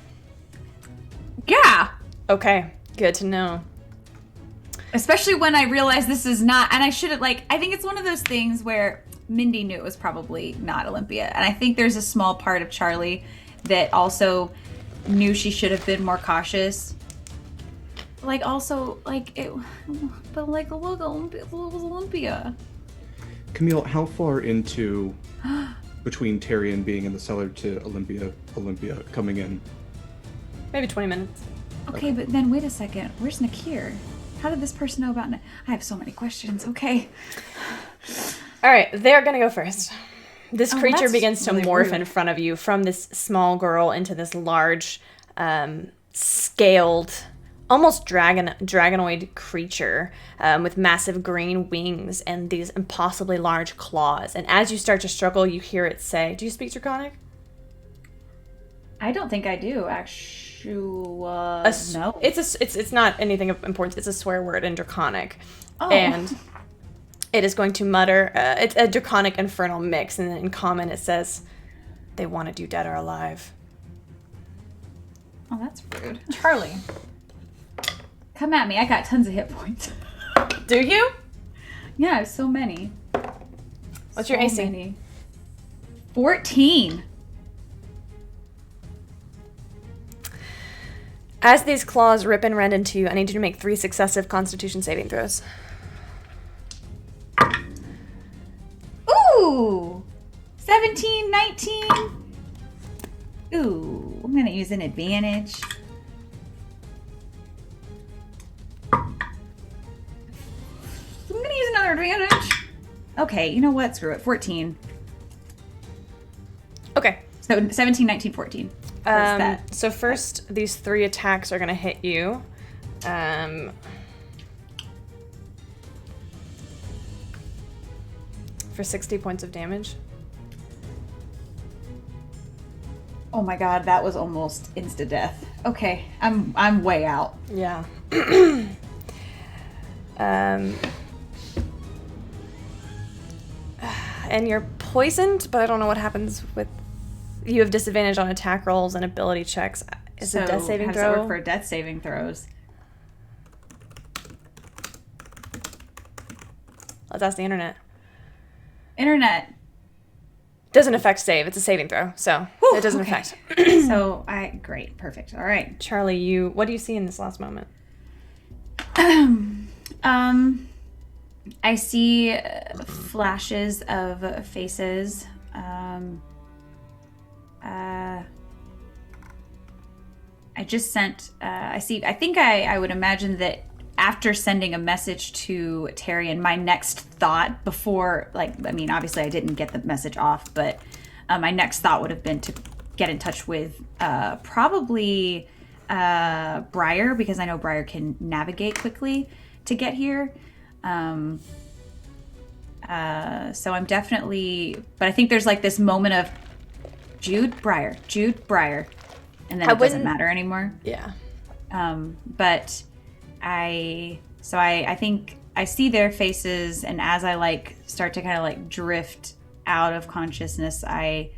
Yeah! Okay, good to know. Especially when I realize this is not... And I should have, like... I think it's one of those things where Mindy knew it was probably not Olympia. And I think there's a small part of Charlie that also knew she should have been more cautious. Like, also, like, it... But, like, look, it was Olympia. Camille, how far into between Tyrion being in the cellar to Olympia coming in? Maybe 20 minutes. Okay, but then wait a second. Where's Nakir? How did this person know about... I have so many questions. Okay. All right, they're going to go first. This creature that's begins to really morph rude. in front of you from this small girl into this large, scaled, almost dragonoid creature with massive green wings and these impossibly large claws. And as you start to struggle, you hear it say, do you speak Draconic? I don't think I do, actually. No. It's not anything of importance. It's a swear word in Draconic. Oh. And it is going to mutter, it's a Draconic Infernal mix, and in common it says, they wanted you dead or alive. Oh, that's rude. Charlie. Come at me. I got tons of hit points. Do you? Yeah, I have so many. What's your AC? Many. 14. As these claws rip and rend into you, I need you to make 3 successive Constitution saving throws. Ooh! 17, 19. Ooh, I'm going to use an advantage. I'm going to use another advantage. Okay, you know what? Screw it. 14. Okay. So 17, 19, 14. What's that? So first, these 3 attacks are going to hit you. For 60 points of damage. Oh my god, that was almost insta-death. Okay, I'm way out. Yeah. And you're poisoned, but I don't know what happens with... You have disadvantage on attack rolls and ability checks. Is it death saving how does that throw? work for death saving throws? Let's ask the internet. Internet. Doesn't affect save. It's a saving throw, so Whew, it doesn't okay. affect. Great, perfect. All right. Charlie, what do you see in this last moment? I see flashes of faces. I just sent. I think I would imagine that after sending a message to Tyrion, my next thought before, obviously I didn't get the message off, but my next thought would have been to get in touch with probably Briar, because I know Briar can navigate quickly to get here. So I'm definitely, but I think there's like this moment of Jude, Briar, and then it doesn't matter anymore. Yeah. But I think I see their faces, and as I like start to kind of like drift out of consciousness, I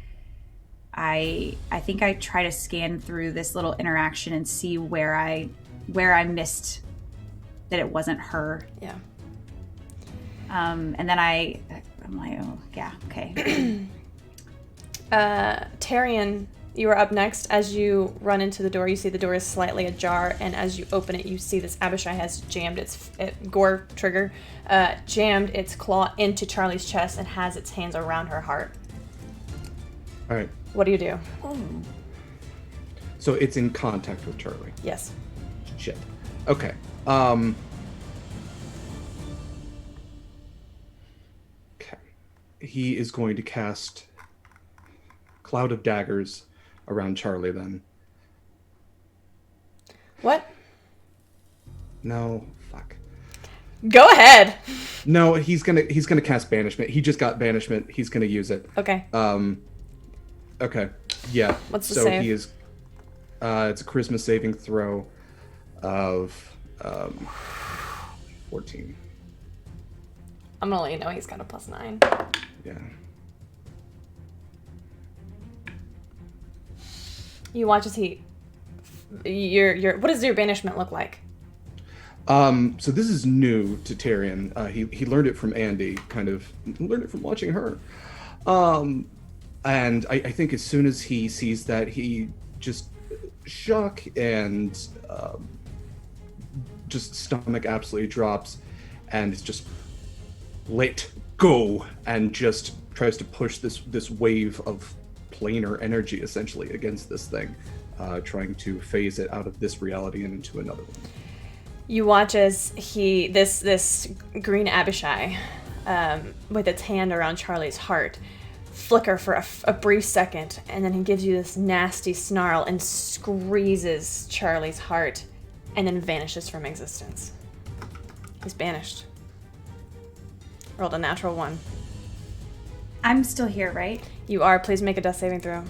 think I try to scan through this little interaction and see where I missed that it wasn't her. Yeah. And then I'm like, oh yeah, okay. Tyrion, you are up next. As you run into the door, you see the door is slightly ajar, and as you open it, you see this Abishai has jammed its gore trigger, jammed its claw into Charlie's chest and has its hands around her heart. All right. What do you do? So it's in contact with Charlie. Yes. Shit. Okay. Okay. He is going to cast Cloud of Daggers around Charlie then. What? No, fuck. Go ahead. No, he's gonna cast Banishment. He just got Banishment. He's gonna use it. Okay. Okay. Yeah. What's the so save? he is. It's a Charisma saving throw of 14. I'm gonna let you know he's got a +9. Yeah. You watch as he. What does your banishment look like? So this is new to Tyrion. He learned it from Andy, kind of learned it from watching her. And I think as soon as he sees that, he just shock and just stomach absolutely drops, and is just let go, and just tries to push this wave of planar energy essentially against this thing, trying to phase it out of this reality and into another one. You watch as this green Abishai, with its hand around Charlie's heart, flicker for a brief second, and then he gives you this nasty snarl and squeezes Charlie's heart, and then vanishes from existence. He's banished. Rolled a natural 1. I'm still here, right? You are. Please make a death saving throw.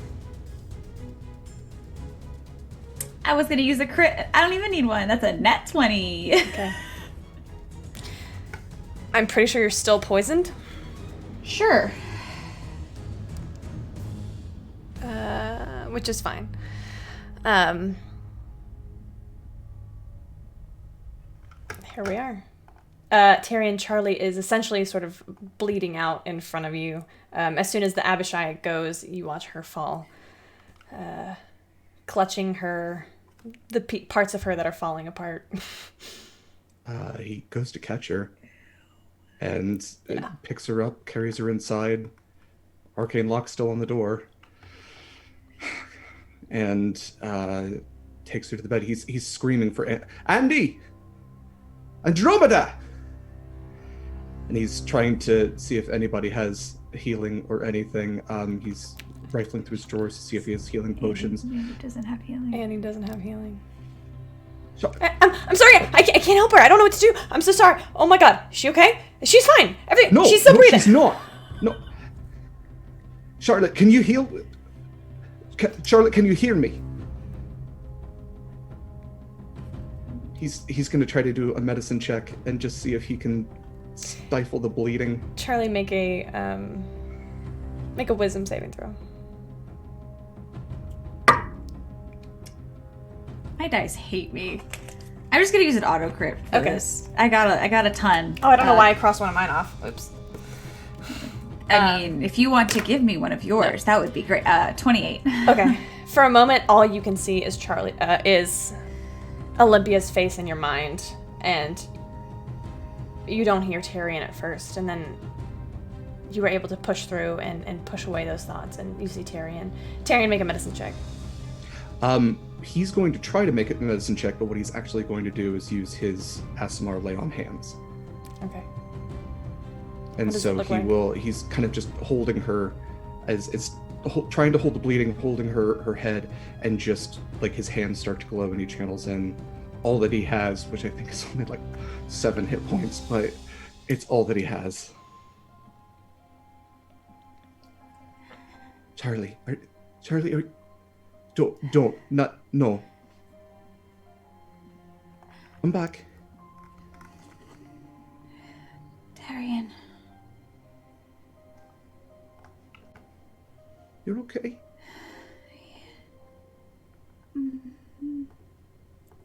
I was gonna use a crit. I don't even need one. That's a nat 20. Okay. I'm pretty sure you're still poisoned. Sure. Which is fine. Here we are. Tyrion, Charlie is essentially sort of bleeding out in front of you. As soon as the Abishai goes, you watch her fall, clutching the parts of her that are falling apart. He goes to catch her, and picks her up, carries her inside. Arcane lock still on the door, and takes her to the bed. He's screaming for Andy, Andromeda, and he's trying to see if anybody has healing or anything. He's rifling through his drawers to see if he has healing potions. Andy doesn't have healing. Annie doesn't have healing. So, I'm sorry. I can't help her. I don't know what to do. I'm so sorry. Oh my god. Is she okay? She's fine. She's still breathing. She's not. No. Charlotte, can you heal? Charlotte, can you hear me? He's going to try to do a medicine check and just see if he can stifle the bleeding. Charlie, make a wisdom saving throw. My dice hate me. I'm just gonna use an auto crit for this. I got a ton. Oh, I don't know why I crossed one of mine off. Oops. I mean, if you want to give me one of yours, that would be great. 28. Okay. For a moment, all you can see is is Olympia's face in your mind, and you don't hear Tyrion at first, and then you were able to push through and push away those thoughts, and you see Tyrion. Tyrion, make a medicine check. He's going to try to make a medicine check, but what he's actually going to do is use his Azmarin lay on hands. Okay. And so he's kind of just holding her as trying to hold the bleeding, holding her head, and just like his hands start to glow and he channels in all that he has, which I think is only like 7 hit points, but it's all that he has. Charlie, no. I'm back. Darian. You're okay?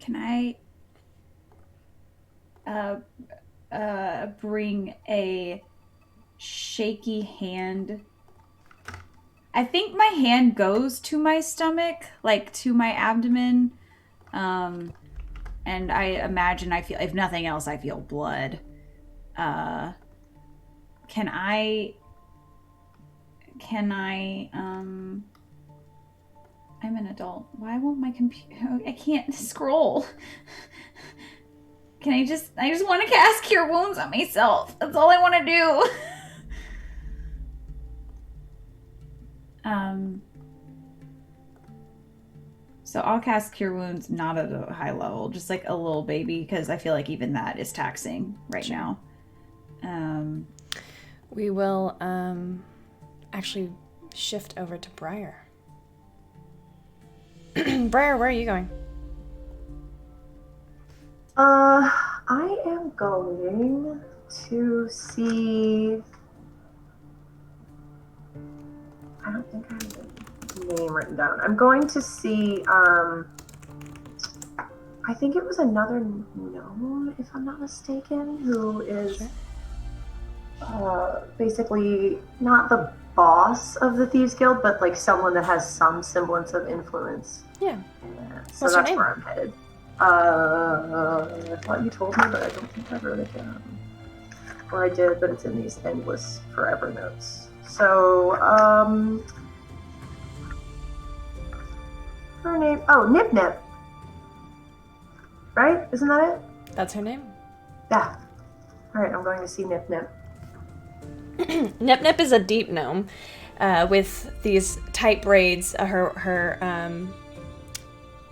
Can I bring a shaky hand? I think my hand goes to my stomach, like to my abdomen. And I imagine I feel, if nothing else, I feel blood. Can I, I'm an adult. Why won't my computer, I can't scroll. I just want to cast Cure Wounds on myself. That's all I want to do. So I'll cast Cure Wounds not at a high level, just like a little baby, because I feel like even that is taxing right now. We will actually shift over to Briar. Briar, where are you going? I am going to see. I don't think I have a name written down. I'm going to see. I think it was another gnome, if I'm not mistaken, who is basically not the boss of the Thieves Guild, but like someone that has some semblance of influence. Yeah. So What's her that's name? where I'm headed. I thought you told me, but I don't think I wrote it down. Or I did, but it's in these endless forever notes. So, her name, Nip Nip. Right? Isn't that it? That's her name? Yeah. Alright, I'm going to see Nip Nip. Nip Nip is a deep gnome with these tight braids. Her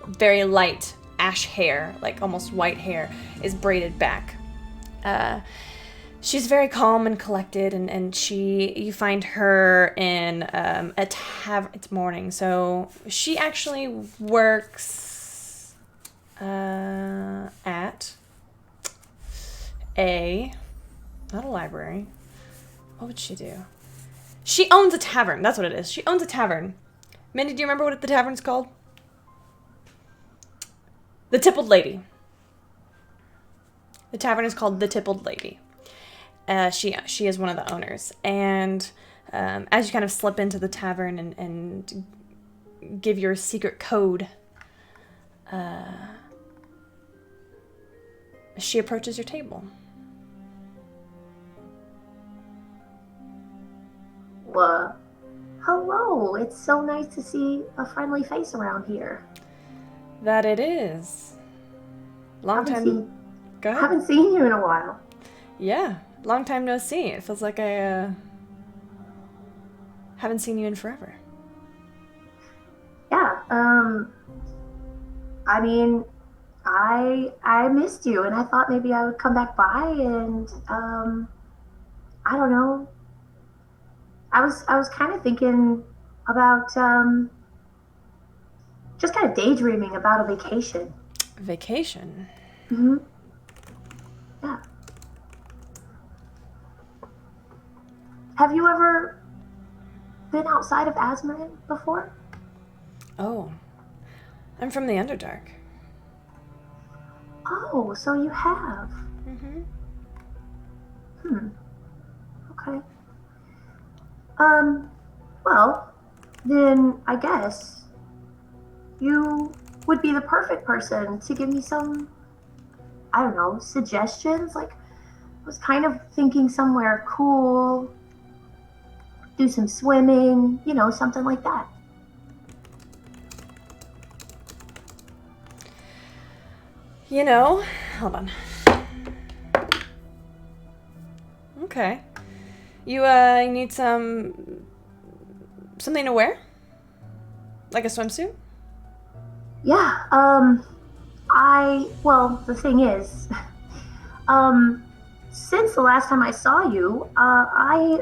very light ash hair, like almost white hair, is braided back. She's very calm and collected, and you find her in a tavern. It's morning, so she actually works at not a library. What would she do? She owns a tavern. That's what it is. She owns a tavern. Mindy, do you remember what the tavern's called? The Tippled Lady. The tavern is called The Tippled Lady. She is one of the owners. And as you kind of slip into the tavern and give your secret code, she approaches your table. Well, hello. It's so nice to see a friendly face around here. That it is. Long time. Go ahead. Haven't seen you in a while. Yeah, long time no see. It feels like I haven't seen you in forever. Yeah. I mean, I missed you, and I thought maybe I would come back by, and I don't know. I was kind of thinking about just kind of daydreaming about a vacation. Vacation? Mm-hmm. Yeah. Have you ever been outside of Azmarin before? Oh. I'm from the Underdark. Oh, so you have. Mm-hmm. Okay. Well, then I guess you would be the perfect person to give me some, I don't know, suggestions. Like, I was kind of thinking somewhere cool, do some swimming, something like that. Hold on. Okay. You need some something to wear? Like a swimsuit? Yeah, well, the thing is, since the last time I saw you, I've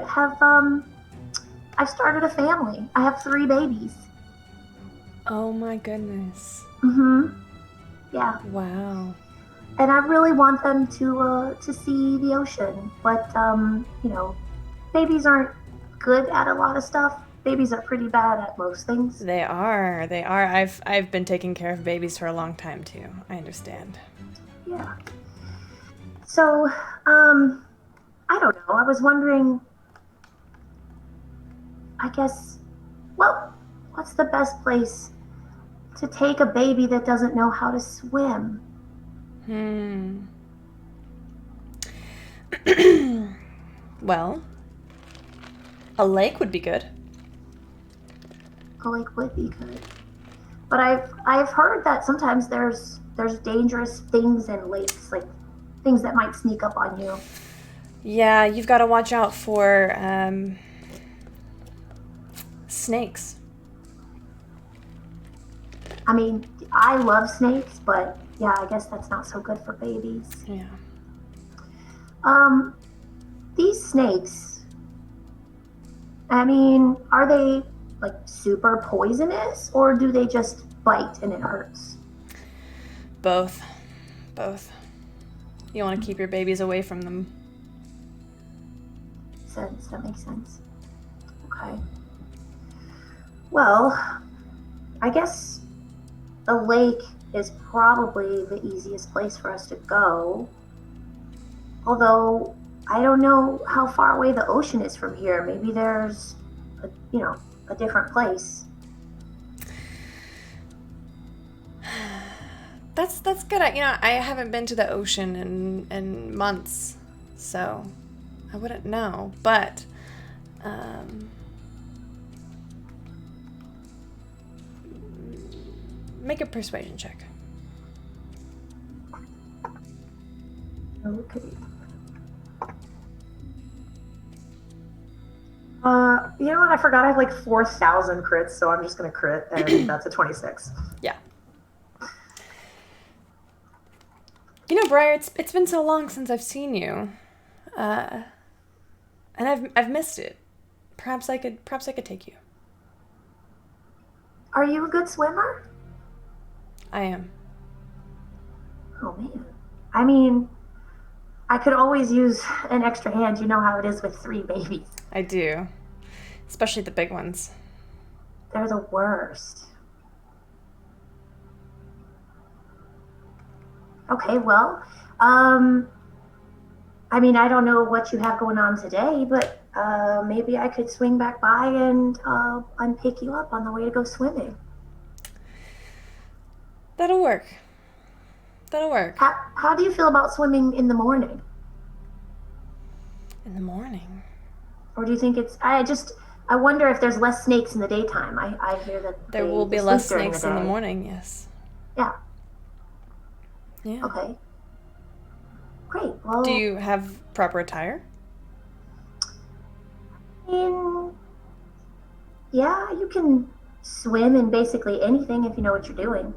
started a family. I have 3 babies. Oh my goodness. Mm-hmm. Yeah. Wow. And I really want them to see the ocean. But, babies aren't good at a lot of stuff. Babies are pretty bad at most things. They are. I've been taking care of babies for a long time too. I understand. Yeah. So, I don't know. I was wondering, I guess, well, what's the best place to take a baby that doesn't know how to swim? Well, a lake would be good. A lake would be good. But I've heard that sometimes there's dangerous things in lakes, like things that might sneak up on you. Yeah, you've got to watch out for snakes. I mean, I love snakes, but yeah, I guess that's not so good for babies. Yeah. These snakes, I mean, are they like super poisonous or do they just bite and it hurts? Both. You want to keep your babies away from them. That makes sense. Okay. Well, I guess a lake is probably the easiest place for us to go. Although I don't know how far away the ocean is from here. Maybe there's a different place. That's good. I haven't been to the ocean in months, so I wouldn't know. But make a persuasion check. Okay. You know what? I forgot I have like 4,000 crits, so I'm just gonna crit, and that's a 26. Yeah. Briar, it's been so long since I've seen you, and I've missed it. Perhaps I could take you. Are you a good swimmer? I am. Oh man. I mean, I could always use an extra hand. You know how it is with 3 babies. I do, especially the big ones. They're the worst. Okay, well, I mean, I don't know what you have going on today, but maybe I could swing back by and pick you up on the way to go swimming. That'll work. How do you feel about swimming in the morning? In the morning? Or do you think I wonder if there's less snakes in the daytime. I hear that There will be less snakes in the morning, yes. Yeah. Yeah. Okay. Great. Well, do you have proper attire? Yeah, you can swim in basically anything if you know what you're doing.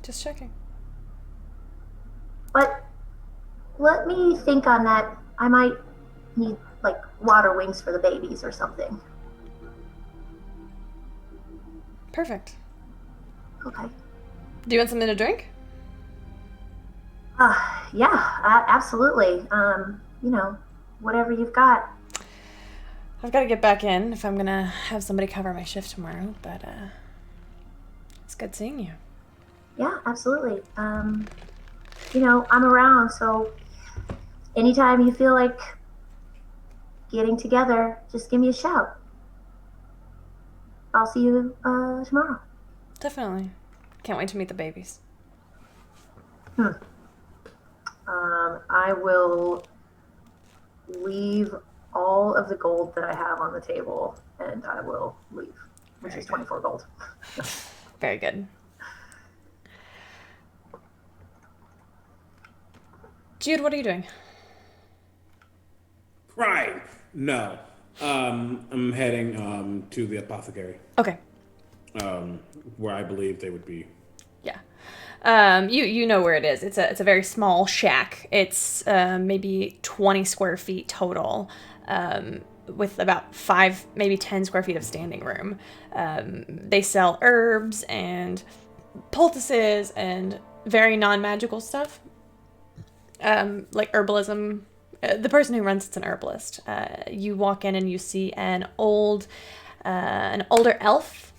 Just checking. But let me think on that. I might need like water wings for the babies or something. Perfect. Okay. Do you want something to drink? Yeah, absolutely. Whatever you've got. I've got to get back in if I'm gonna have somebody cover my shift tomorrow, but it's good seeing you. Yeah, absolutely. I'm around, so anytime you feel like getting together, just give me a shout. I'll see you tomorrow. Definitely. Can't wait to meet the babies. I will leave all of the gold that I have on the table, and I will leave, which is 24 gold. Very good. Jude, what are you doing? Right. No. I'm heading to the apothecary, Okay. where I believe they would be. Yeah. You know where it is. It's a very small shack. It's maybe 20 square feet total, with about 5, maybe 10 square feet of standing room. They sell herbs and poultices and very non-magical stuff, like herbalism. The person who runs it's an herbalist. You walk in and you see an older elf.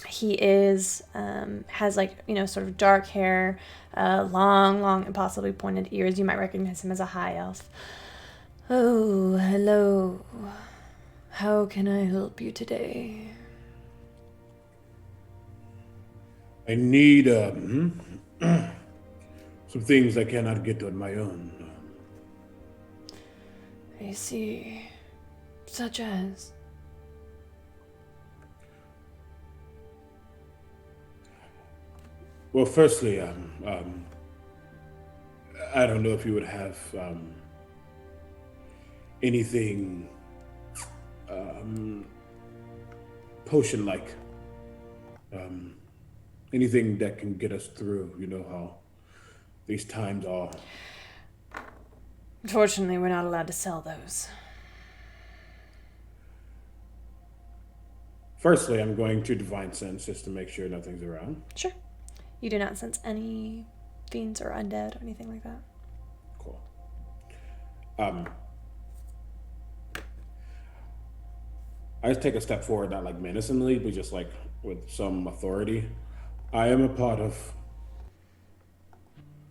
He is has like, you know, sort of dark hair, long, impossibly pointed ears. You might recognize him as a high elf. Oh, hello. How can I help you today? I need some things I cannot get on my own. I see. Such as? Well, firstly, I don't know if you would have anything potion-like, anything that can get us through. You know how these times are. Unfortunately, we're not allowed to sell those. Firstly, I'm going to Divine Sense just to make sure nothing's around. Sure. You do not sense any fiends or undead or anything like that. Cool. I just take a step forward, not like menacingly, but just like with some authority. I am a part of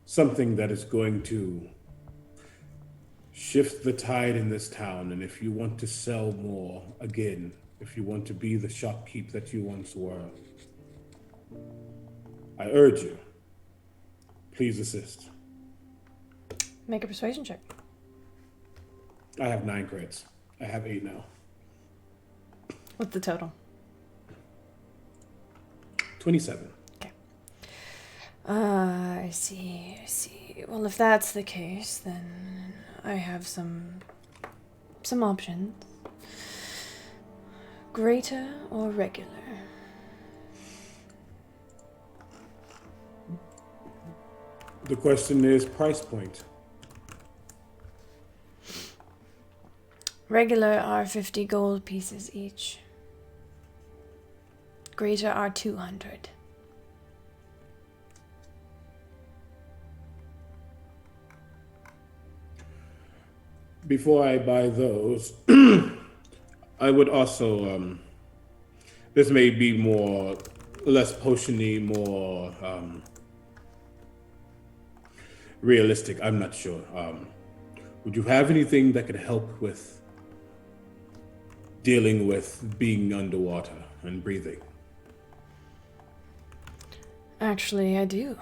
something that is going to shift the tide in this town, and if you want to sell more, again, if you want to be the shopkeep that you once were, I urge you, please assist. Make a persuasion check. I have 9 crits. I have 8 now. What's the total? 27. Okay. I see. Well, if that's the case, then I have some options. Greater or regular? The question is price point. Regular are 50 gold pieces each. Greater are 200. Before I buy those, I would also, this may be less potion-y, more realistic, I'm not sure. Would you have anything that could help with dealing with being underwater and breathing? Actually, I do.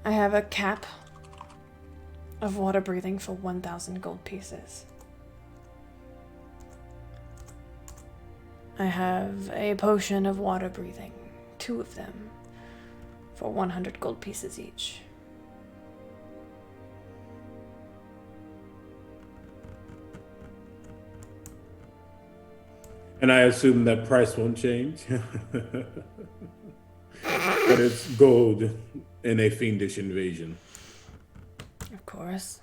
I have a cap of water breathing for 1,000 gold pieces. I have a potion of water breathing, 2 of them, for 100 gold pieces each. And I assume that price won't change. But it's gold in a fiendish invasion. Of course.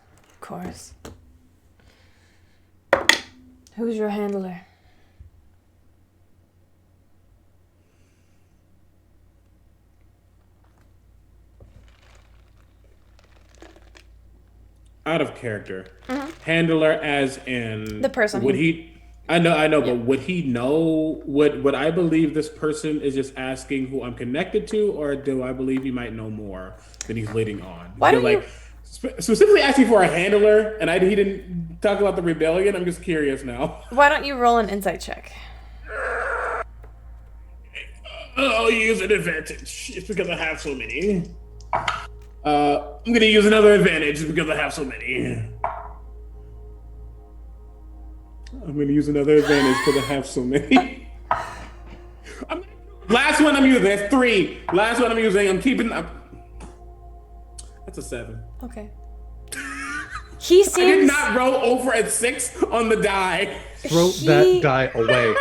Who's your handler? Out of character. Handler as in The person would who- he I know, Yeah. but would he know would I believe this person is just asking who I'm connected to, or do I believe he might know more than he's leading on? Why don't like specifically asking for a handler, and he didn't talk about the rebellion? I'm just curious now. Why don't you roll an insight check? I'll use an advantage. It's because I have so many. I'm gonna use another advantage because I have so many. I'm gonna use another advantage because I have so many. Last one I'm using. There's 3. Last one I'm using. I'm keeping. That's a 7. Okay. He I did seems. not roll over at 6 on the die. Throw that die away.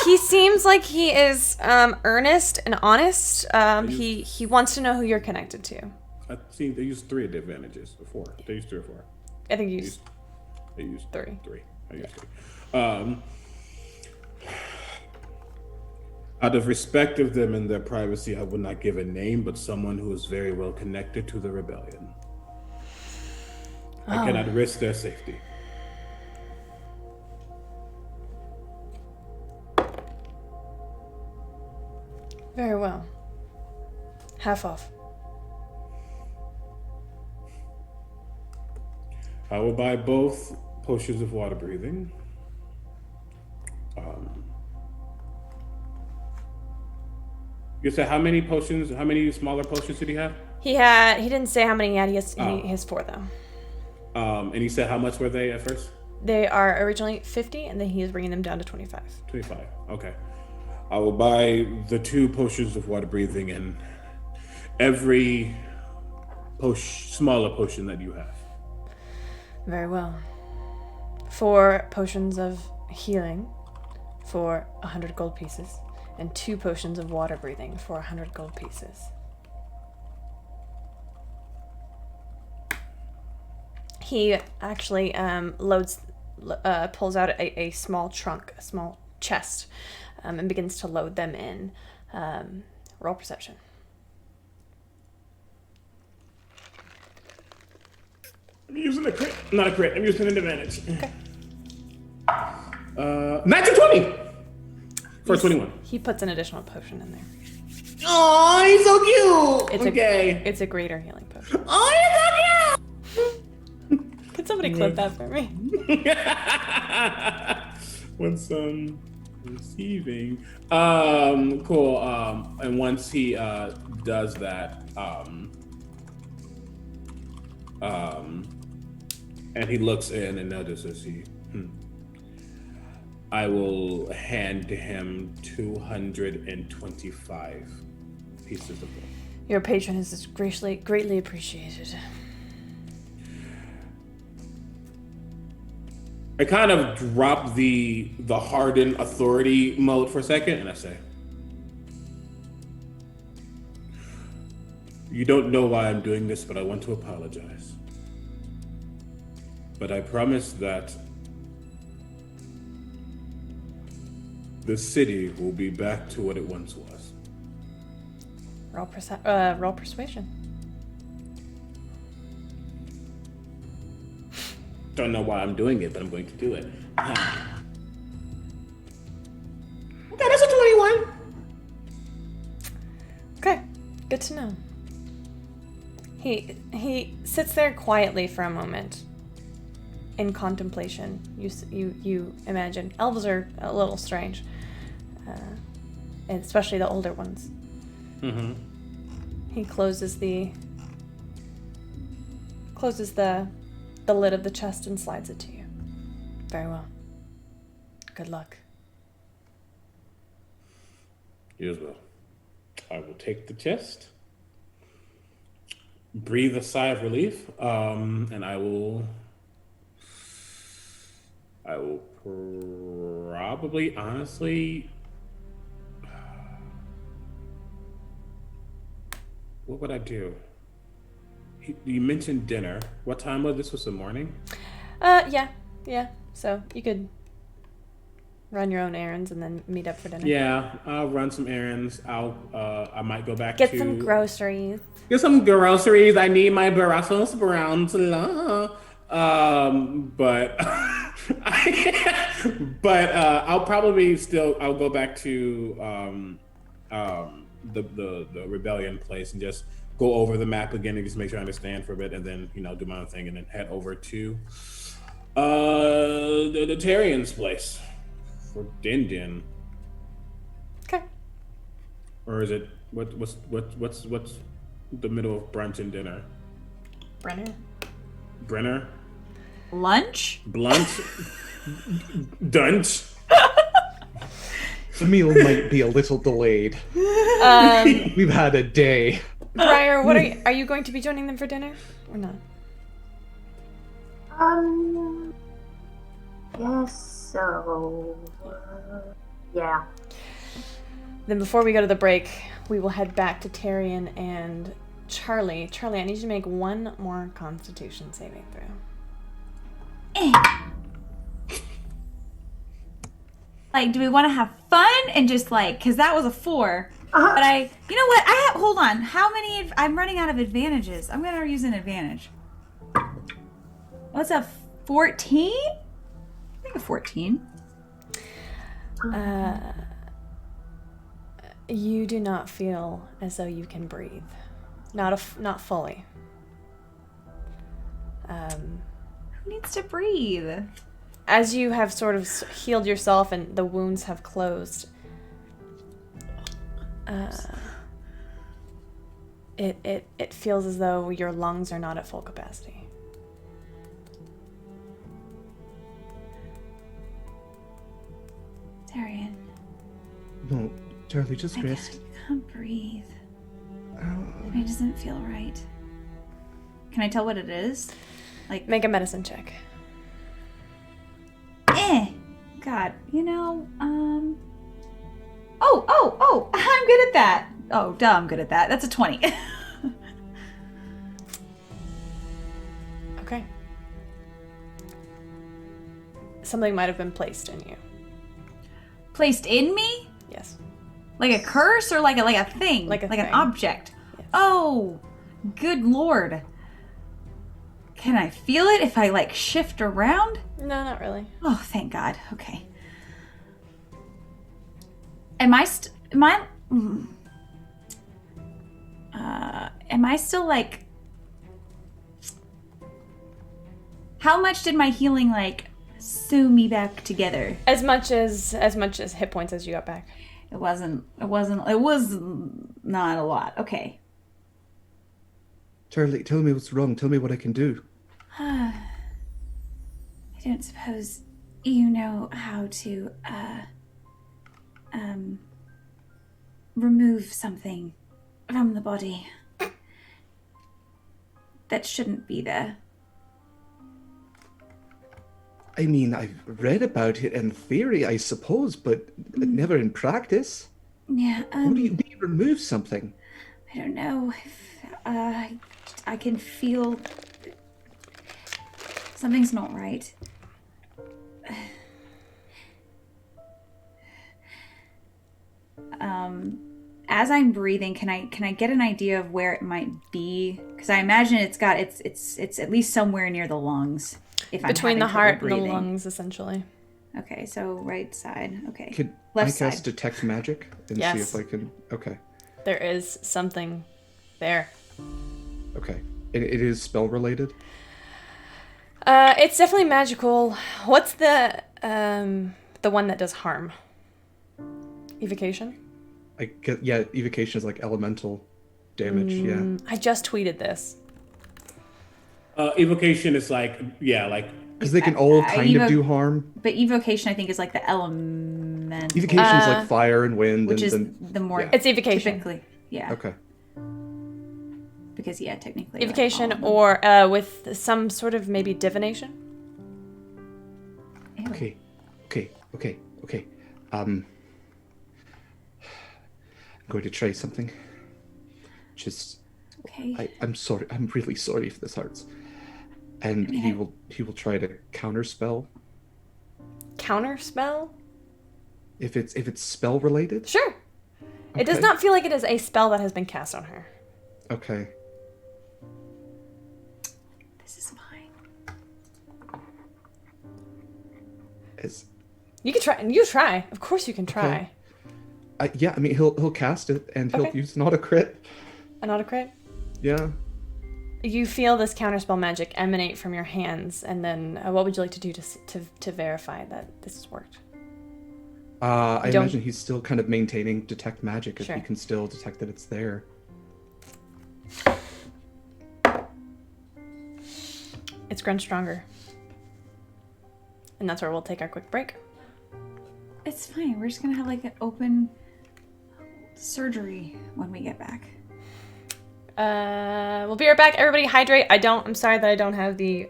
He seems like he is earnest and honest. He wants to know who you're connected to. I think they used 3 of the advantages before. They used 3 or 4. I think you used They used 3. 3. I used 3. Out of respect of them and their privacy, I would not give a name, but someone who is very well connected to the rebellion. I cannot risk their safety. Very well. Half off. I will buy both potions of water breathing. You said how many potions? How many smaller potions did he have? He didn't say how many he had. He has 4 though. And he said how much were they at first? They are originally 50, and then he is bringing them down to 25. 25. Okay. I will buy the 2 potions of water breathing and every smaller potion that you have. Very well. 4 potions of healing for 100 gold pieces, and 2 potions of water breathing for 100 gold pieces. He actually pulls out a small trunk, a small chest, and begins to load them in. Roll perception. I'm using a crit. Not a crit. I'm using an advantage. Okay. Natural 20! First 21. He puts an additional potion in there. Oh, he's so cute! It's a greater healing potion. Oh, he's so cute! Could somebody clip that for me? Once receiving. Cool. And once he does that, and he looks in and notices I will hand him 225 pieces of gold. Your patronage is greatly appreciated. I kind of drop the hardened authority mode for a second, and I say, "You don't know why I'm doing this, but I want to apologize. But I promise that the city will be back to what it once was." Roll persuasion. Don't know why I'm doing it, but I'm going to do it. Okay, that's a 21. Okay, good to know. He sits there quietly for a moment, in contemplation. You imagine elves are a little strange, and especially the older ones. Mm-hmm. He closes the lid of the chest and slides it to you. Very well. Good luck. You as well. I will take the chest, breathe a sigh of relief, and I will probably, honestly, what would I do? You mentioned dinner. What time was this? Was the morning? Yeah. So you could run your own errands and then meet up for dinner. Yeah, I'll run some errands. I might go back Get some groceries. Get some groceries. I need my Brussels sprouts. But I'll probably I'll go back to the rebellion place and just go over the map again and just make sure I understand for a bit, and then do my own thing, and then head over to the Tarian's place for Din. Okay. Or is it what's the middle of brunch and dinner? Brenner. Lunch? Blunt. Dunch. The meal might be a little delayed. We've had a day. Briar, are you going to be joining them for dinner or not? Yes, so. Yeah. Then before we go to the break, we will head back to Tyrion and Charlie. Charlie, I need you to make one more Constitution saving throw. Like, do we want to have fun and just like, because that was a 4. But you know what? Hold on. How many? I'm running out of advantages. I'm gonna use an advantage. What's a 14? I think a 14. You do not feel as though you can breathe. Not fully. Who needs to breathe? As you have sort of healed yourself and the wounds have closed, it feels as though your lungs are not at full capacity. Tyrion. No, Charlie, just rest. I can't breathe. It doesn't feel right. Can I tell what it is? Like, make a medicine check. God, you know, Oh, I'm good at that. Oh, duh, I'm good at that. That's a 20. Okay. Something might have been placed in you. Placed in me? Yes. Like a curse or like a thing? Like an object? Yes. Oh, good lord. Can I feel it if I like shift around? No, not really. Oh, thank God. Okay. Am I still like, how much did my healing like sew me back together? As much as hit points as you got back. It was not a lot. Okay. Charlie, tell me what's wrong. Tell me what I can do. I don't suppose you know how to, remove something from the body that shouldn't be there. I mean, I've read about it in theory, I suppose, but never in practice. Yeah, What do you mean, remove something? I don't know if, I can feel something's not right. As I'm breathing, can I get an idea of where it might be? Because I imagine it's at least somewhere near the lungs. If I'm between the having heart trouble and the breathing. lungs, essentially. Okay, so right side. Okay. Could Left I side. cast Detect Magic and see if I can... Okay. There is something there. Okay. It is spell related? It's definitely magical. What's the one that does harm? Evocation? Yeah, evocation is like elemental damage, yeah. I just tweeted this. Evocation is like, Because they can all kind of do harm. But evocation, I think, is like the element. Evocation is like fire and wind. Which and is then, the more... yeah. It's evocation. Typically, yeah. Okay. Because, yeah, technically... Evocation like, or with some sort of maybe divination? Okay. I'm going to try something. Just... Okay. I'm sorry. I'm really sorry if this hurts. And he will try to counterspell. Counterspell? If it's spell related? Sure. It does Okay. not feel like it is a spell that has been cast on her. Okay. This is fine. You can try. You try. Of course you can try. Okay. Yeah, I mean he'll cast it and he'll Okay. use not a crit. An autocrit? Yeah. You feel this counterspell magic emanate from your hands, and then what would you like to do to verify that this has worked? I Don't- imagine he's still kind of maintaining detect magic if Sure. he can still detect that it's there. It's grown stronger. And that's where we'll take our quick break. It's fine. We're just going to have like an open surgery when we get back. We'll be right back. Everybody hydrate. I'm sorry that I don't have the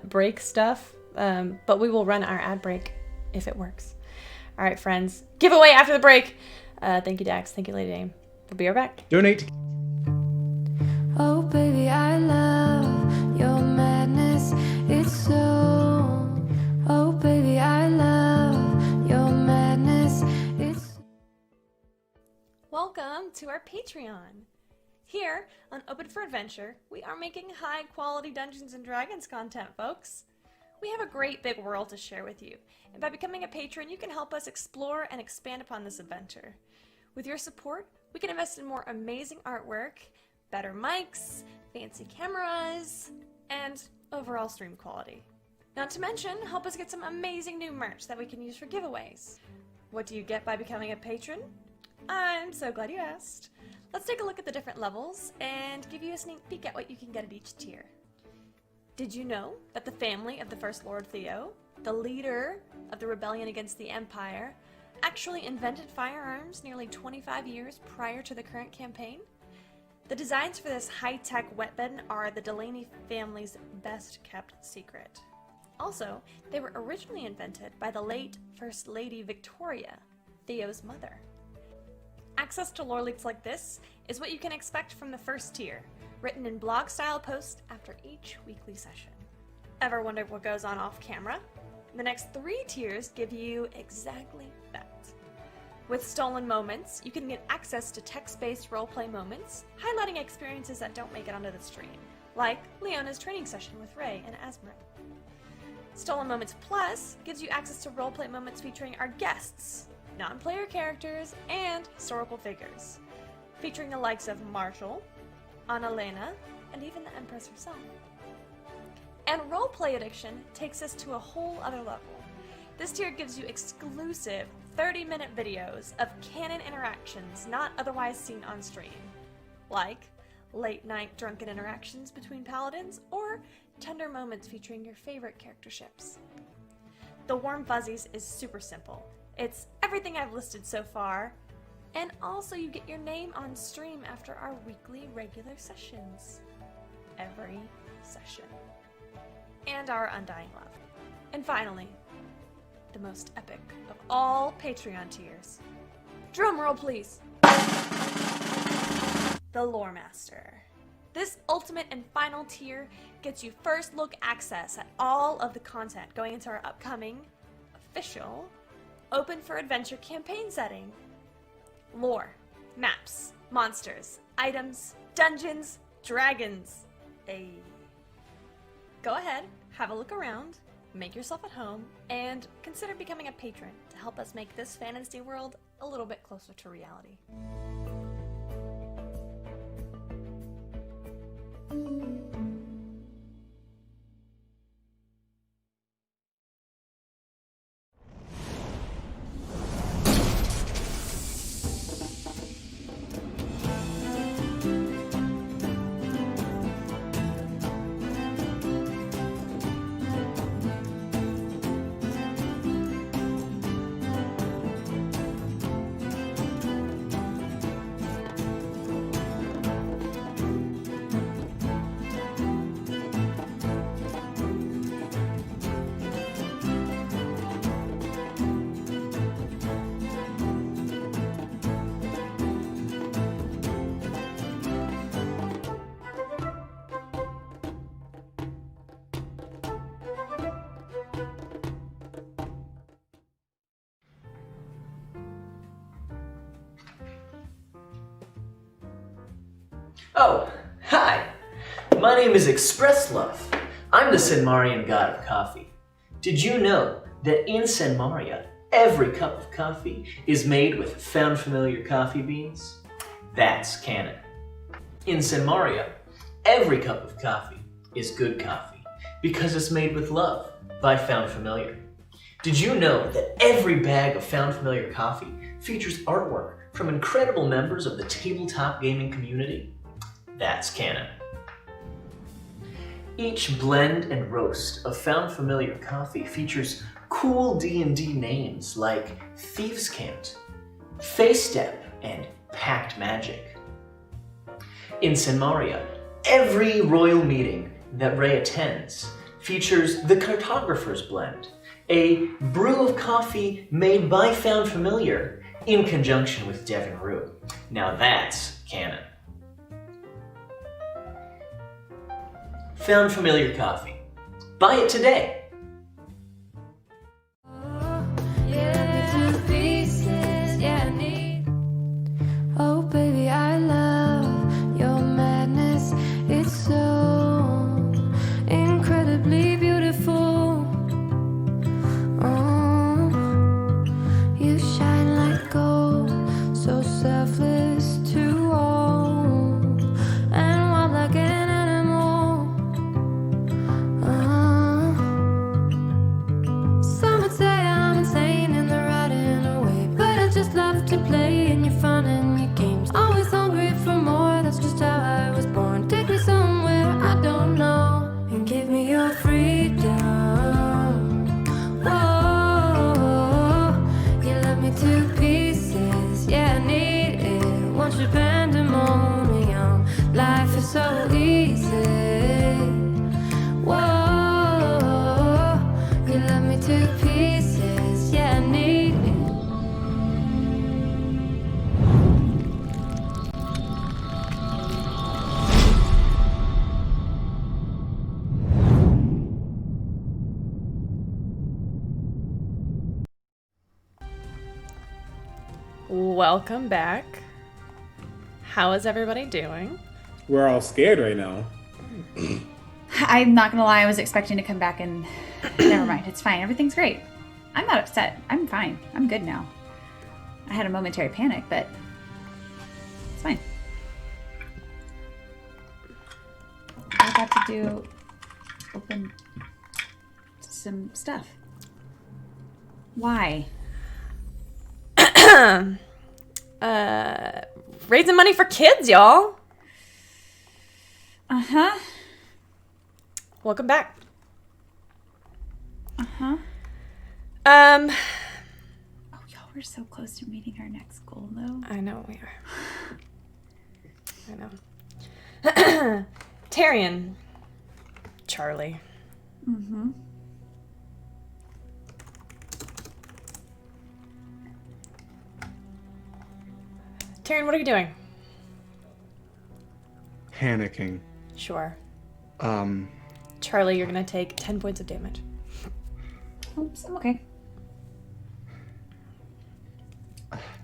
break stuff, but we will run our ad break if it works. All right, friends. Giveaway after the break. Thank you, Dax. Thank you, Lady Dame. We'll be right back. Donate. Oh baby, I love your madness. It's so. Oh baby, I love your madness. It's. Welcome to our Patreon. Here on Open for Adventure, we are making high-quality Dungeons & Dragons content, folks. We have a great big world to share with you, and by becoming a patron, you can help us explore and expand upon this adventure. With your support, we can invest in more amazing artwork, better mics, fancy cameras, and overall stream quality. Not to mention, help us get some amazing new merch that we can use for giveaways. What do you get by becoming a patron? I'm so glad you asked. Let's take a look at the different levels and give you a sneak peek at what you can get at each tier. Did you know that the family of the First Lord Theo, the leader of the rebellion against the Empire, actually invented firearms nearly 25 years prior to the current campaign? The designs for this high-tech weapon are the Delaney family's best-kept secret. Also, they were originally invented by the late First Lady Victoria, Theo's mother. Access to lore leaks like this is what you can expect from the first tier, written in blog-style posts after each weekly session. Ever wondered what goes on off-camera? The next 3 tiers give you exactly that. With Stolen Moments, you can get access to text-based roleplay moments, highlighting experiences that don't make it onto the stream, like Leona's training session with Ray and Azmarin. Stolen Moments Plus gives you access to roleplay moments featuring our guests, non-player characters, and historical figures, featuring the likes of Marshall, Annalena, and even the Empress herself. And Roleplay Addiction takes us to a whole other level. This tier gives you exclusive 30-minute videos of canon interactions not otherwise seen on stream, like late-night drunken interactions between paladins or tender moments featuring your favorite character ships. The Warm Fuzzies is super simple. It's everything I've listed so far, and also you get your name on stream after our weekly regular sessions. Every session. And our Undying Love. And finally, the most epic of all Patreon tiers. Drum roll, please. The Lore Master. This ultimate and final tier gets you first look access at all of the content going into our upcoming, official, Open for Adventure campaign setting. Lore, maps, monsters, items, dungeons, dragons. Go ahead, have a look around, make yourself at home, and consider becoming a patron to help us make this fantasy world a little bit closer to reality. Oh, hi! My name is Express Love. I'm the Sanmarian god of coffee. Did you know that in Sanmaria, every cup of coffee is made with found familiar coffee beans? That's canon. In Sanmaria, every cup of coffee is good coffee because it's made with love by Found Familiar. Did you know that every bag of Found Familiar coffee features artwork from incredible members of the tabletop gaming community? That's canon. Each blend and roast of Found Familiar coffee features cool D&D names like Thieves' Cant, Face Step, and Pact Magic. In Sanmaria, every royal meeting that Ray attends features the Cartographer's Blend, a brew of coffee made by Found Familiar in conjunction with Devon Rue. Now that's canon. Found Familiar Coffee. Buy it today. Oh baby, I love your madness. It's so incredibly beautiful. Oh, you shine like gold, so selfless to all, and wild like an animal. Some would say I'm insane in the right and away, but I just love to play in your fun and your games. Always hungry for more, that's just how I was born. Take me somewhere I don't know, and give me your freedom. Whoa, you love me to pieces, yeah, I need it. Want your pandemonium, life is so easy. Whoa, you love me to pieces, yeah, I need it. Welcome back. How is everybody doing? We're all scared right now. I'm not gonna lie, I was expecting to come back and never mind. It's fine. Everything's great. I'm not upset. I'm fine. I'm good now. I had a momentary panic, but it's fine. I got to open some stuff. Why? Raising money for kids, y'all. Uh-huh. Welcome back. Uh-huh. Oh, y'all, we're so close to meeting our next goal, though. I know we are. I know. Tyrion. Charlie. Mm-hmm. Tyrion, what are you doing? Panicking. Sure. Um, Charlie, you're gonna take 10 points of damage. Oops, I'm okay.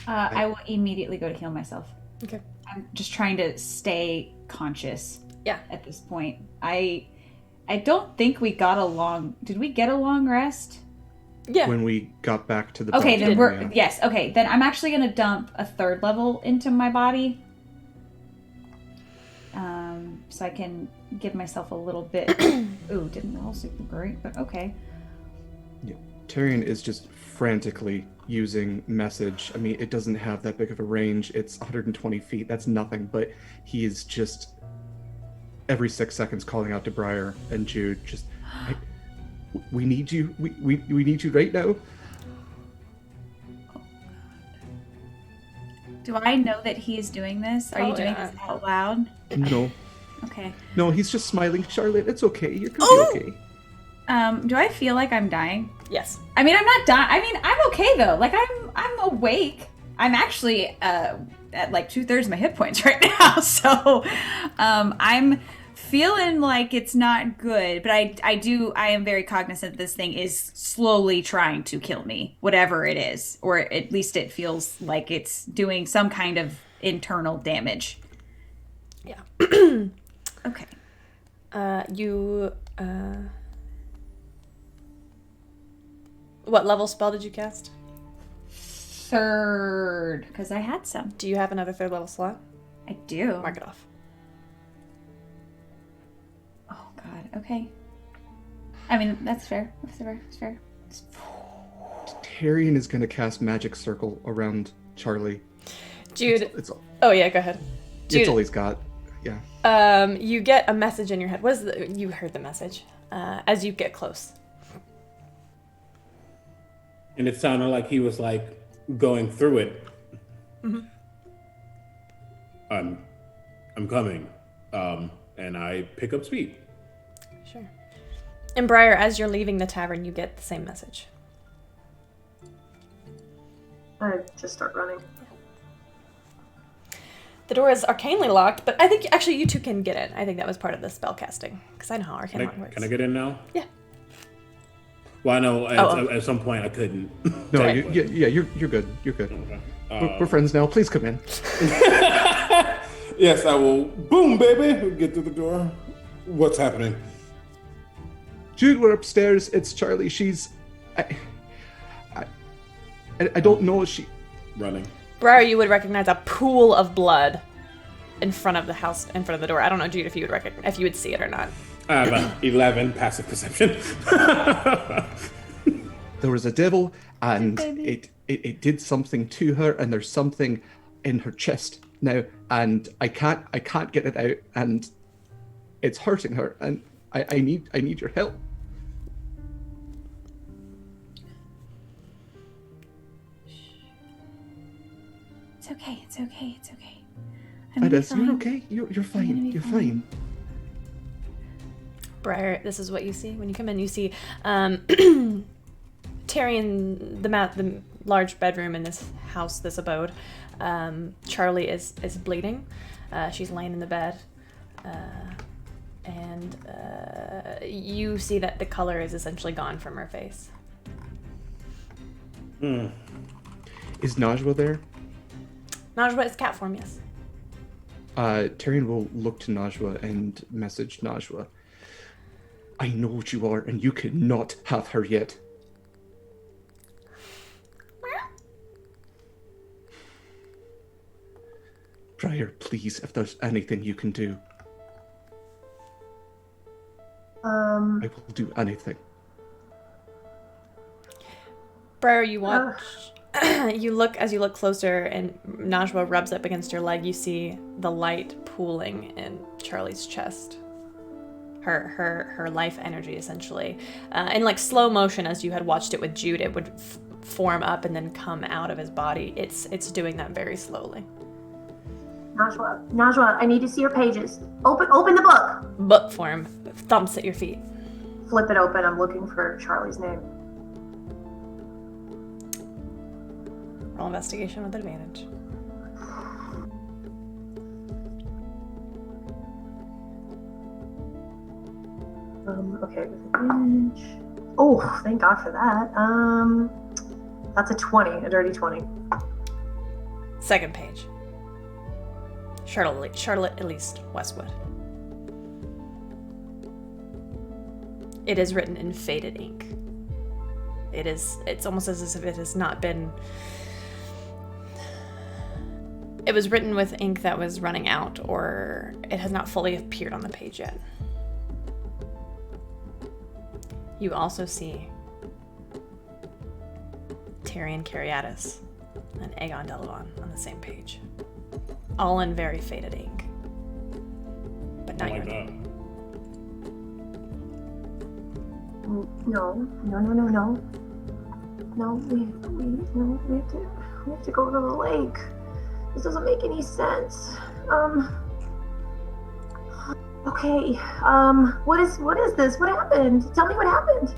I will immediately go to heal myself. Okay. I'm just trying to stay conscious. Yeah. At this point, I don't think we got a long. Did we get a long rest? Yeah. when we got back to the Okay, Belgian then area. yes. Okay, then I'm actually gonna dump a third level into my body, so I can give myself a little bit. Ooh, didn't roll super great, but okay. Yeah. Tyrion is just frantically using message. I mean, it doesn't have that big of a range. It's 120 feet. That's nothing, but he is just every 6 seconds calling out to Briar and Jude. Just, we need you. We need you right now. Do I know that he is doing this? Are you doing this out loud? No. Okay. No, he's just smiling. Charlotte, it's okay. You're gonna be okay. Do I feel like I'm dying? Yes. I mean, I'm not dying. I mean, I'm okay though. Like, I'm awake. I'm actually at like 2/3 of my hit points right now. So, I'm feeling like it's not good. But I am very cognizant that this thing is slowly trying to kill me, whatever it is, or at least it feels like it's doing some kind of internal damage. Yeah. Okay. What level spell did you cast? 3rd, because I had some. Do you have another 3rd level slot? I do. Mark it off. Oh God. Okay. I mean, that's fair. That's fair. Tyrion is gonna cast Magic Circle around Charlie. Jude. It's oh yeah, go ahead. Jude. It's all he's got. Yeah. You get a message in your head. You heard the message as you get close. And it sounded like he was like going through it. Mm-hmm. I'm coming. And I pick up speed. Sure. And Briar, as you're leaving the tavern, you get the same message. I just start running. The door is arcanely locked, but I think actually you two can get in. I think that was part of the spell casting, because I know how arcane lock works. Can I get in now? Yeah. Well, I know at some point I couldn't. No, you're good. You're good. Okay. We're friends now. Please come in. Yes, I will. Boom, baby. Get through the door. What's happening? Jude, we're upstairs. It's Charlie. She's... I don't know. She... Running. Briar, you would recognize a pool of blood in front of the house, in front of the door. I don't know, Jude, if you would see it or not. I have an 11 passive perception. There was a devil, and it did something to her, and there's something in her chest now, and I can't get it out, and it's hurting her, and I need your help. It's okay. Idas, you're okay. You're fine. You're fine. Briar, this is what you see. When you come in, you see Terry in the large bedroom in this house, this abode. Charlie is bleeding. She's laying in the bed. And you see that the color is essentially gone from her face. Is Najwa there? Najwa is cat form, yes. Tyrion will look to Najwa and message Najwa. I know what you are, and you cannot have her yet. Briar, please, if there's anything you can do. I will do anything. Briar, you watch. As you look closer, and Najwa rubs up against your leg. You see the light pooling in Charlie's chest. Her life energy, essentially, in like slow motion, as you had watched it with Jude. It would form up and then come out of his body. It's doing that very slowly. Najwa, I need to see your pages. Open the book. Book form thumps at your feet. Flip it open. I'm looking for Charlie's name. Roll investigation with advantage. Okay, with advantage. Oh, thank God for that. That's a 20, a dirty 20. Second page. Charlotte Elise Westwood. It is written in faded ink. It's almost as if it has not been... It was written with ink that was running out, or it has not fully appeared on the page yet. You also see Tyrion Cariatis and Aegon Delavan on the same page. All in very faded ink. But not your name. No. No, we have to go to the lake. This doesn't make any sense. Okay. What is this? What happened? Tell me what happened.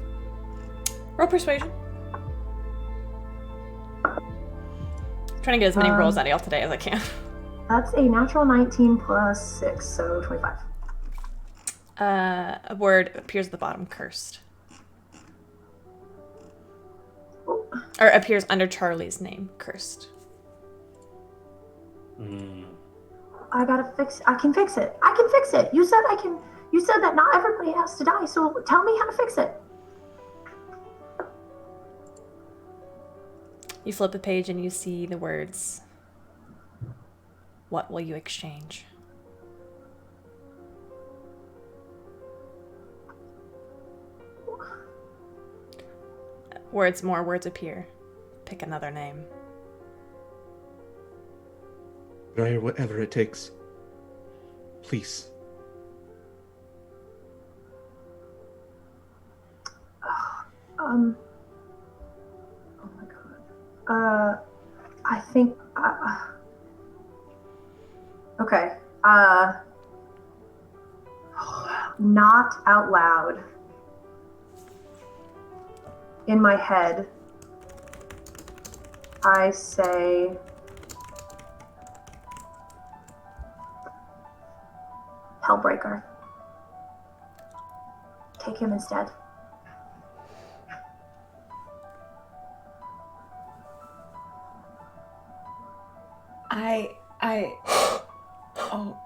Roll persuasion. Trying to get as many rolls out of y'all today as I can. That's a natural 19 plus 6, so 25. A word appears at the bottom, cursed. Oh. Or appears under Charlie's name, cursed. I can fix it. You said that not everybody has to die, so tell me how to fix it. You flip a page and you see the words, "What will you exchange?" More words appear. Pick another name. Briar, whatever it takes. Please. Oh my God. I think. Okay. Not out loud. in my head, I say, Hellbreaker. Take him instead. Oh.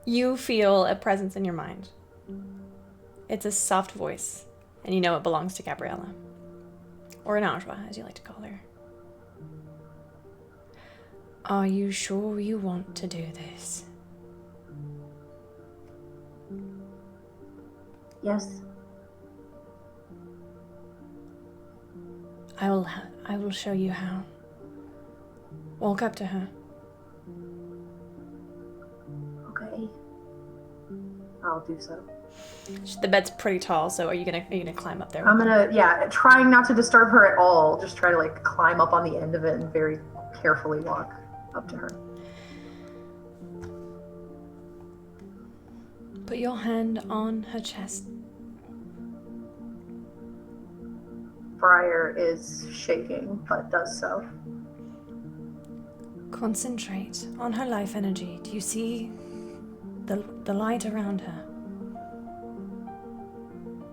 You feel a presence in your mind. It's a soft voice, and you know it belongs to Gabriella. Or Najwa, as you like to call her. Are you sure you want to do this? Yes. I will show you how. Walk up to her. Okay. I'll do so. The bed's pretty tall, so are you gonna climb up there? I'm gonna, trying not to disturb her at all. Just try to like climb up on the end of it and very carefully walk up to her. Put your hand on her chest. Briar is shaking, but does so. Concentrate on her life energy. Do you see the light around her?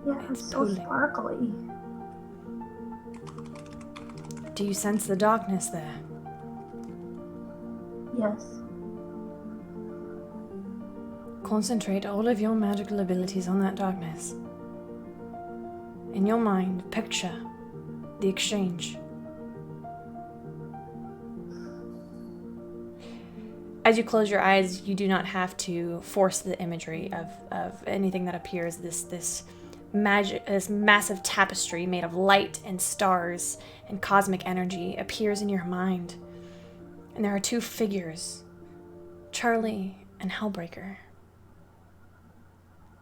Yeah, It's it's so pulling. sparkly. Do you sense the darkness there? Yes. Concentrate all of your magical abilities on that darkness. In your mind, picture the exchange. As you close your eyes, you do not have to force the imagery of anything that appears. This massive tapestry made of light and stars and cosmic energy appears in your mind. And there are two figures, Charlie and Hellbreaker.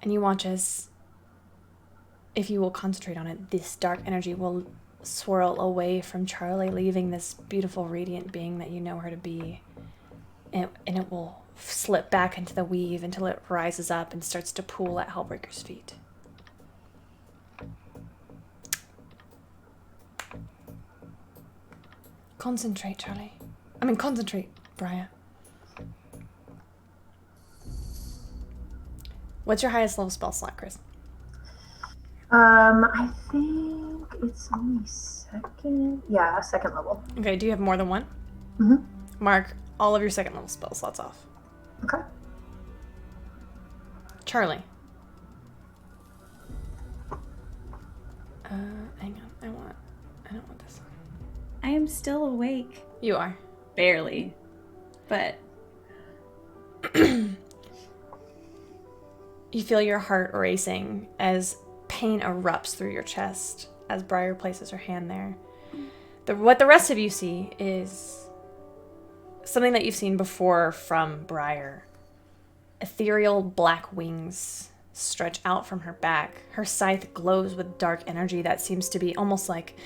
And you watch as, if you will concentrate on it, this dark energy will swirl away from Charlie, leaving this beautiful, radiant being that you know her to be. And it will slip back into the weave until it rises up and starts to pool at Hellbreaker's feet. Concentrate, Charlie. Concentrate, Briar. What's your highest level spell slot, Chris? I think it's only second. Yeah, second level. Okay, do you have more than one? Mm-hmm. Mark all of your second level spell slots off. Okay. Charlie. Hang on. I don't want this one. I am still awake. You are. Barely. But You feel your heart racing as pain erupts through your chest as Briar places her hand there. What the rest of you see is something that you've seen before from Briar. Ethereal black wings stretch out from her back. Her scythe glows with dark energy that seems to be almost like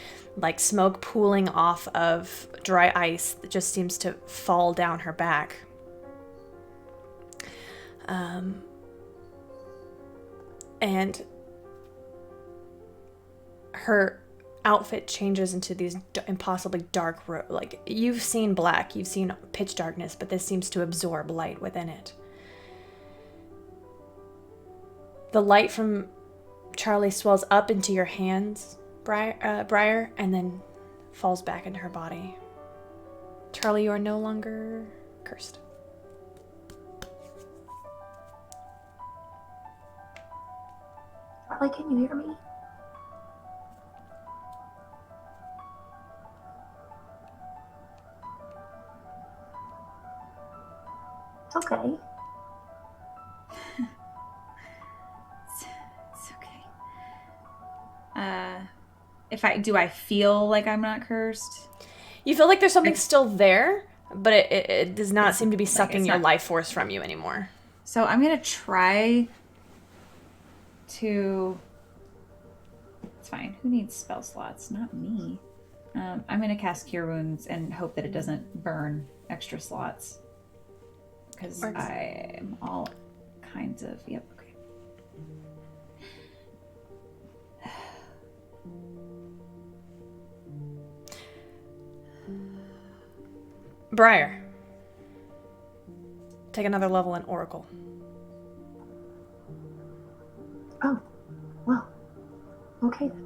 smoke pooling off of dry ice that just seems to fall down her back. And her outfit changes into these impossibly dark, you've seen black, you've seen pitch darkness, but this seems to absorb light within it. The light from Charlie swells up into your hands, Briar, and then falls back into her body. Charlie, you are no longer cursed. Charlie, can you hear me? It's okay. it's okay. Do I feel like I'm not cursed? You feel like there's something still there, but it does not seem to be sucking it's your not- life force from you anymore. So I'm gonna try to... It's fine. Who needs spell slots? Not me. I'm going to cast Cure Wounds and hope that it doesn't burn extra slots. Because I am all kinds of... Yep, okay. Briar. Take another level in Oracle. Oh, well, okay then.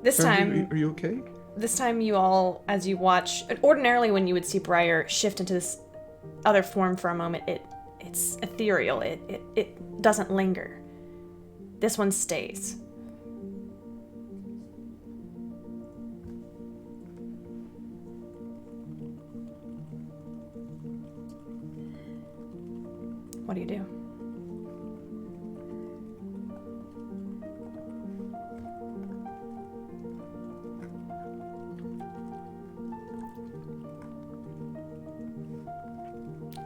This time, Are you okay? this time you all, as you watch, ordinarily when you would see Briar shift into this other form for a moment, it's ethereal. It doesn't linger. This one stays. What do you do?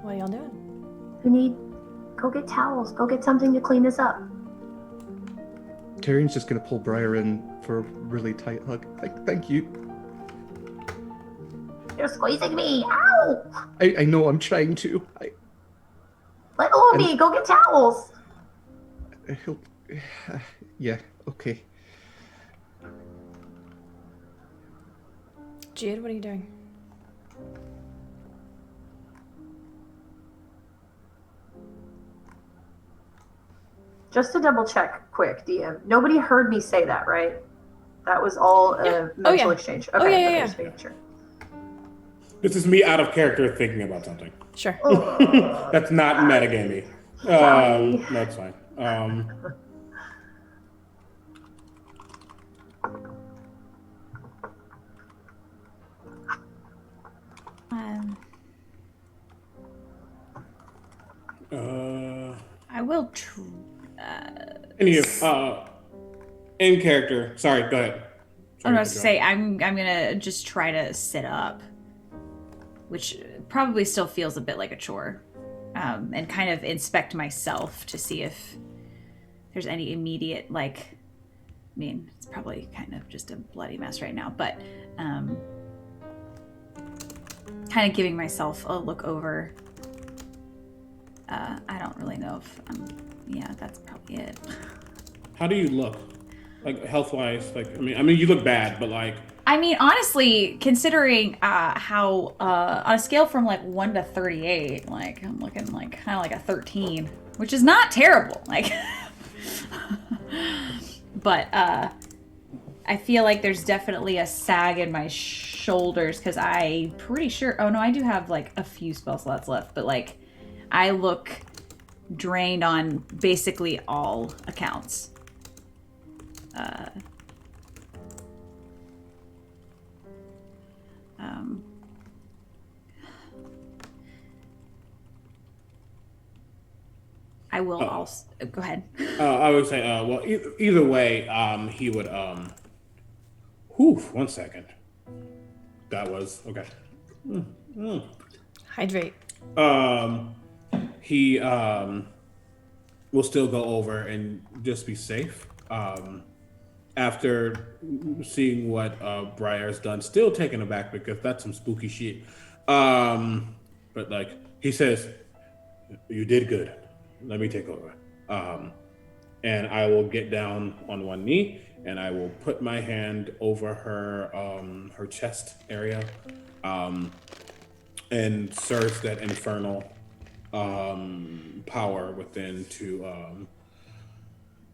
What are y'all doing? We need... Go get towels. Go get something to clean this up. Tyrion's just gonna pull Briar in for a really tight hug. Thank you. You're squeezing me. Ow! I know I'm trying to. Let go of me. Go get towels. Yeah, okay. Jude, what are you doing? Just to double check quick, DM. Nobody heard me say that, right? That was all a mental exchange. Okay, yeah. Just making sure. This is me out of character thinking about something. Sure. That's not metagaming. That's fine. I will In character. Sorry, go ahead. I was to say I'm gonna just try to sit up, which probably still feels a bit like a chore, and kind of inspect myself to see if there's any immediate I mean, it's probably kind of just a bloody mess right now, but kind of giving myself a look over. I don't really know if yeah, that's probably it. How do you look? Like health-wise? I mean, you look bad, but I mean, honestly, considering how on a scale from 1 to 38, I'm looking kind of like a 13, which is not terrible. But I feel like there's definitely a sag in my shoulders because I'm pretty sure. Oh no, I do have a few spell slots left, but I look drained on basically all accounts. I will also go ahead. I would say, well, either way, he would. Whew, 1 second. That was okay. Hydrate. He will still go over and just be safe. After seeing what Briar's done, still taken aback because that's some spooky shit. But he says, "You did good. Let me take over." And I will get down on one knee and I will put my hand over her chest area, and surge that infernal power within to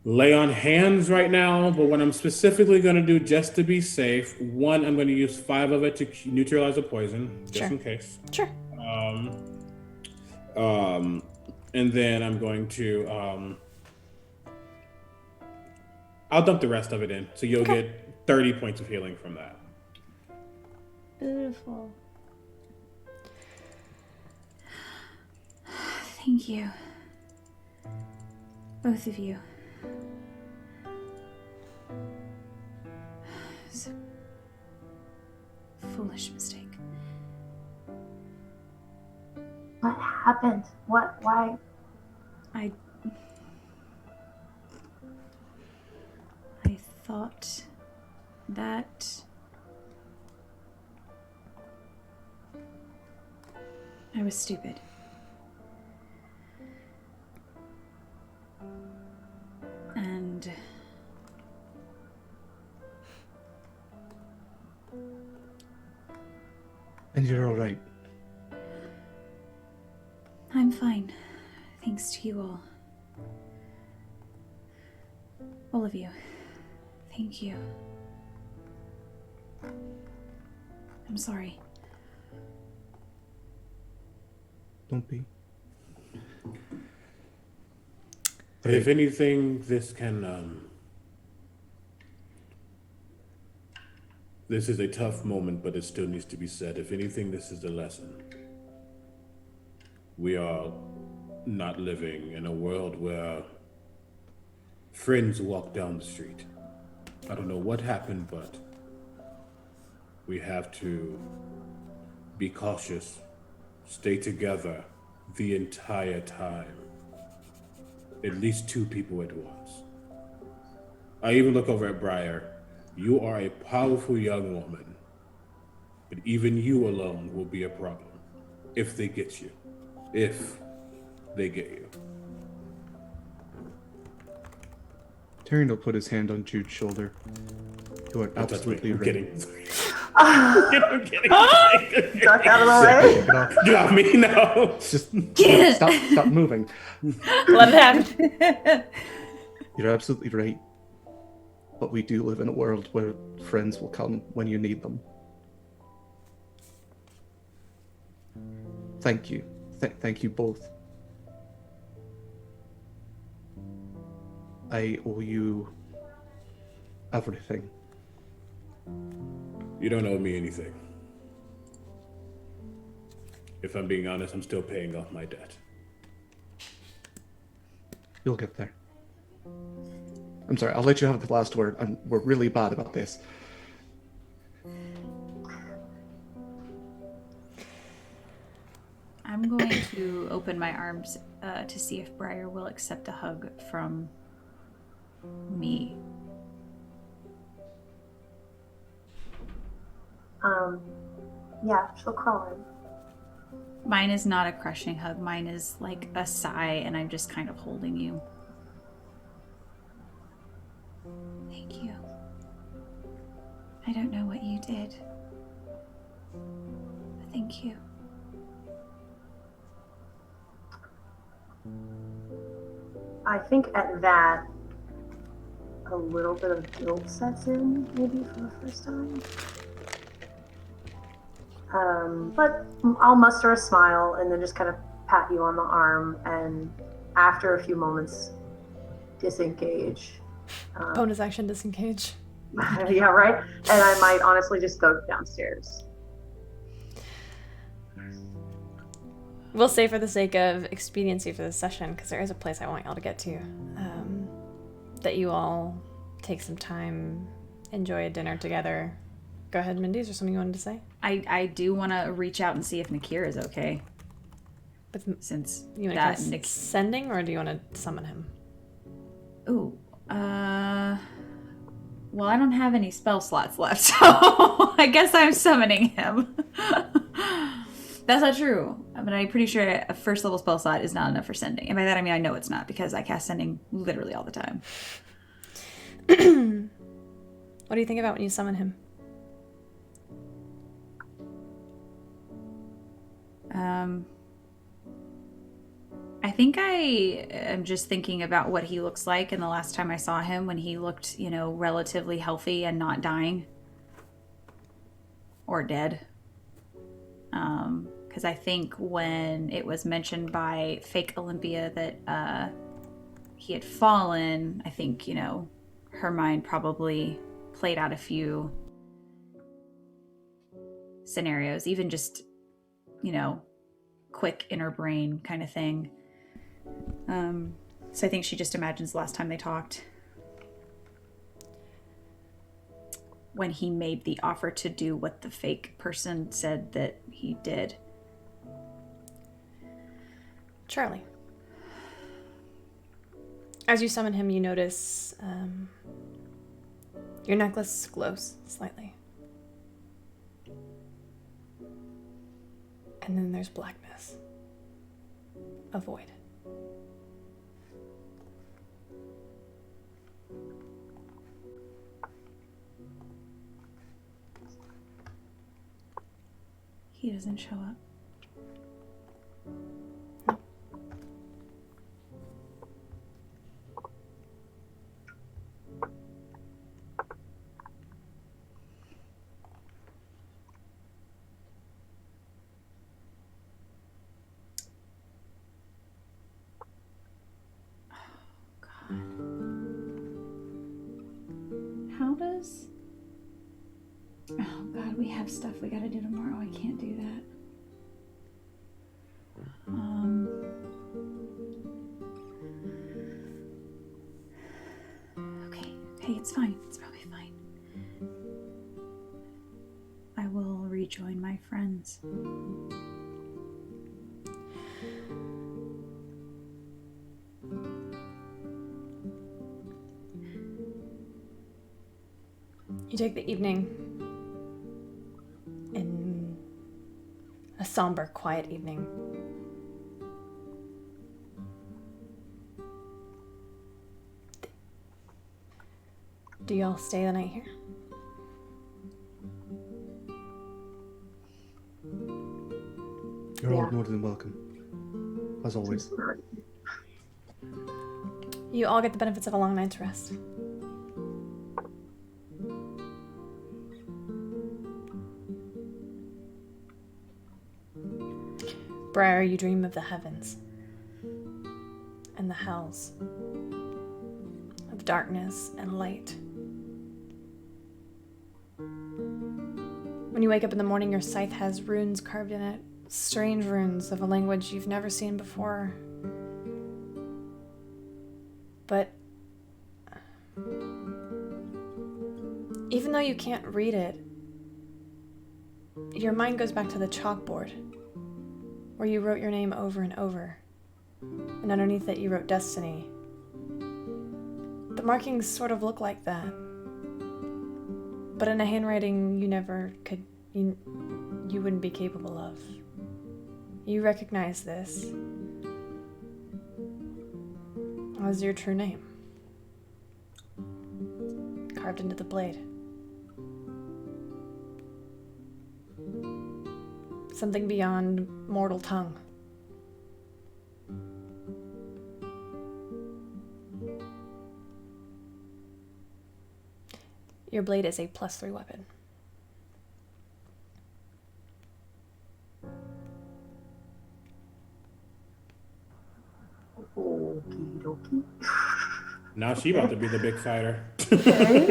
lay on hands right now. But what I'm specifically going to do, just to be safe, one, I'm going to use 5 of it to neutralize the poison, just in case. Sure. And then I'm going to I'll dump the rest of it in, so you'll get 30 points of healing from that. Beautiful. Thank you. Both of you. It's a foolish mistake. What happened? What? Why? I thought that I was stupid. And you're all right. I'm fine, thanks to you all. All of you. Thank you. I'm sorry. Don't be. If anything, this can, this is a tough moment, but it still needs to be said. If anything, this is a lesson. We are not living in a world where friends walk down the street. I don't know what happened, but we have to be cautious, stay together the entire time. At least two people at once. I even look over at Briar. You are a powerful young woman, but even you alone will be a problem if they get you. If they get you. Tyrion will put his hand on Jude's shoulder. You are absolutely I'm right. kidding. I'm kidding. Duck out of the way. Get off. Get off me now. Just stop moving. Let it happen. You're absolutely right. But we do live in a world where friends will come when you need them. Thank you. Thank you both. I owe you everything. You don't owe me anything. If I'm being honest, I'm still paying off my debt. You'll get there. I'm sorry, I'll let you have the last word. We're really bad about this. I'm going to open my arms to see if Briar will accept a hug from me. Yeah, she'll crawl in. Mine is not a crushing hug. Mine is like a sigh, and I'm just kind of holding you. Thank you. I don't know what you did, but thank you. I think at that, a little bit of guilt sets in, maybe for the first time. But I'll muster a smile and then just kind of pat you on the arm, and after a few moments, disengage. Bonus action disengage. Yeah, right? And I might honestly just go downstairs. We'll say for the sake of expediency for this session, because there is a place I want y'all to get to, that you all take some time, enjoy a dinner together. Go ahead, Mindy. Is there something you wanted to say? I do want to reach out and see if Nakir is okay. But Since you want that to sending, or do you want to summon him? Ooh, well, I don't have any spell slots left, so I guess I'm summoning him. That's not true, but I'm pretty sure a first level spell slot is not enough for sending. And by that I mean I know it's not, because I cast sending literally all the time. What do you think about when you summon him? I think I am just thinking about what he looks like, and the last time I saw him when he looked, relatively healthy and not dying. Or dead. Because I think when it was mentioned by fake Olympia that he had fallen, I think, her mind probably played out a few scenarios, even just, quick inner brain kind of thing. So I think she just imagines the last time they talked, when he made the offer to do what the fake person said that he did. Charlie. As you summon him, you notice your necklace glows slightly. And then there's blackness. A void. He doesn't show up. How does... Oh god, we have stuff we gotta do tomorrow. I can't do that. Okay, it's fine. It's probably fine. I will rejoin my friends. You take the evening in a somber, quiet evening. Do y'all stay the night here? You're all more than welcome, as always. You all get the benefits of a long night's rest. Briar, you dream of the heavens and the hells, of darkness and light. When you wake up in the morning, your scythe has runes carved in it, strange runes of a language you've never seen before. But even though you can't read it, your mind goes back to the chalkboard where you wrote your name over and over, and underneath it you wrote destiny. The markings sort of look like that, but in a handwriting you never could, you wouldn't be capable of. You recognize this as your true name, carved into the blade. Something beyond mortal tongue. Your blade is a +3 weapon. Okie dokie. Now she about to be the big fighter. Okay.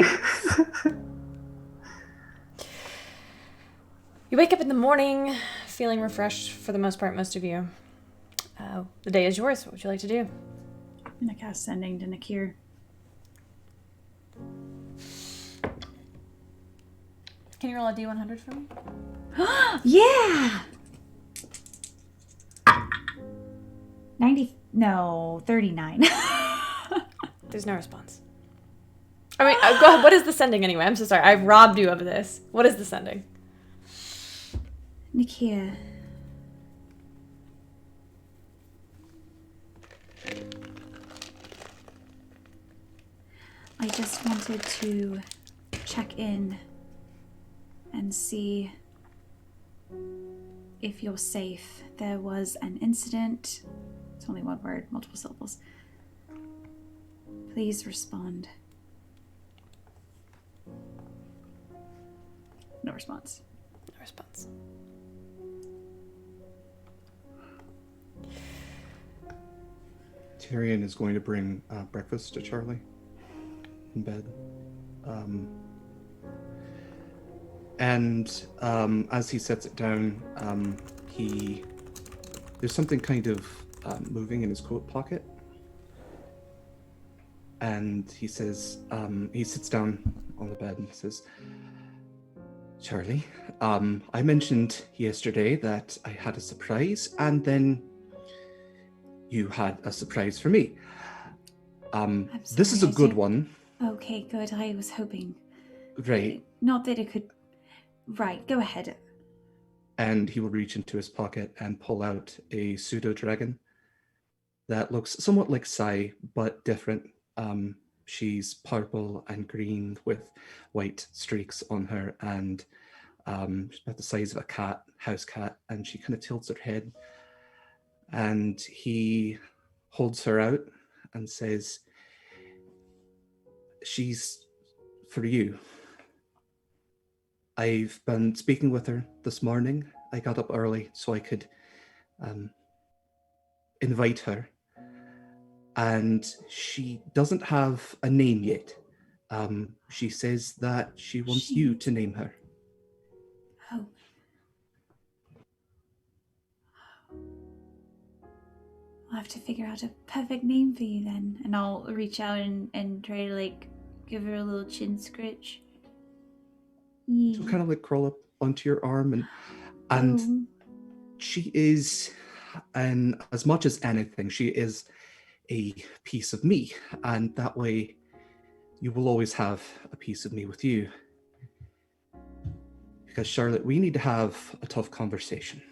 You wake up in the morning feeling refreshed for the most part, most of you. The day is yours. What would you like to do? I'm gonna cast Sending to Nakir. Can you roll a D100 for me? Yeah! 39. There's no response. I mean, go ahead. What is the sending anyway? I'm so sorry. I've robbed you of this. What is the sending? Nakia. I just wanted to check in and see if you're safe. There was an incident. It's only one word, multiple syllables. Please respond. No response. No response. Tyrion is going to bring breakfast to Charlie in bed. And as he sets it down, there's something kind of moving in his coat pocket. And he says, he sits down on the bed and says, Charlie, I mentioned yesterday that I had a surprise, and then you had a surprise for me. I'm This is a sorry, I good did- one, Okay, good. I was hoping. right? Not that it could. Right, go ahead. And he will reach into his pocket and pull out a pseudo dragon that looks somewhat like Sai, but different. She's purple and green with white streaks on her, and she's about the size of a cat, house cat, and she kind of tilts her head. And he holds her out and says, "She's for you. I've been speaking with her this morning. I got up early so I could invite her. And she doesn't have a name yet. She says that she wants you to name her." Oh. I'll have to figure out a perfect name for you then. And I'll reach out and try to, like, give her a little chin scritch. She'll kind of like crawl up onto your arm, and Oh. she is, and as much as anything, she is a piece of me, and that way you will always have a piece of me with you. Because Charlotte, we need to have a tough conversation.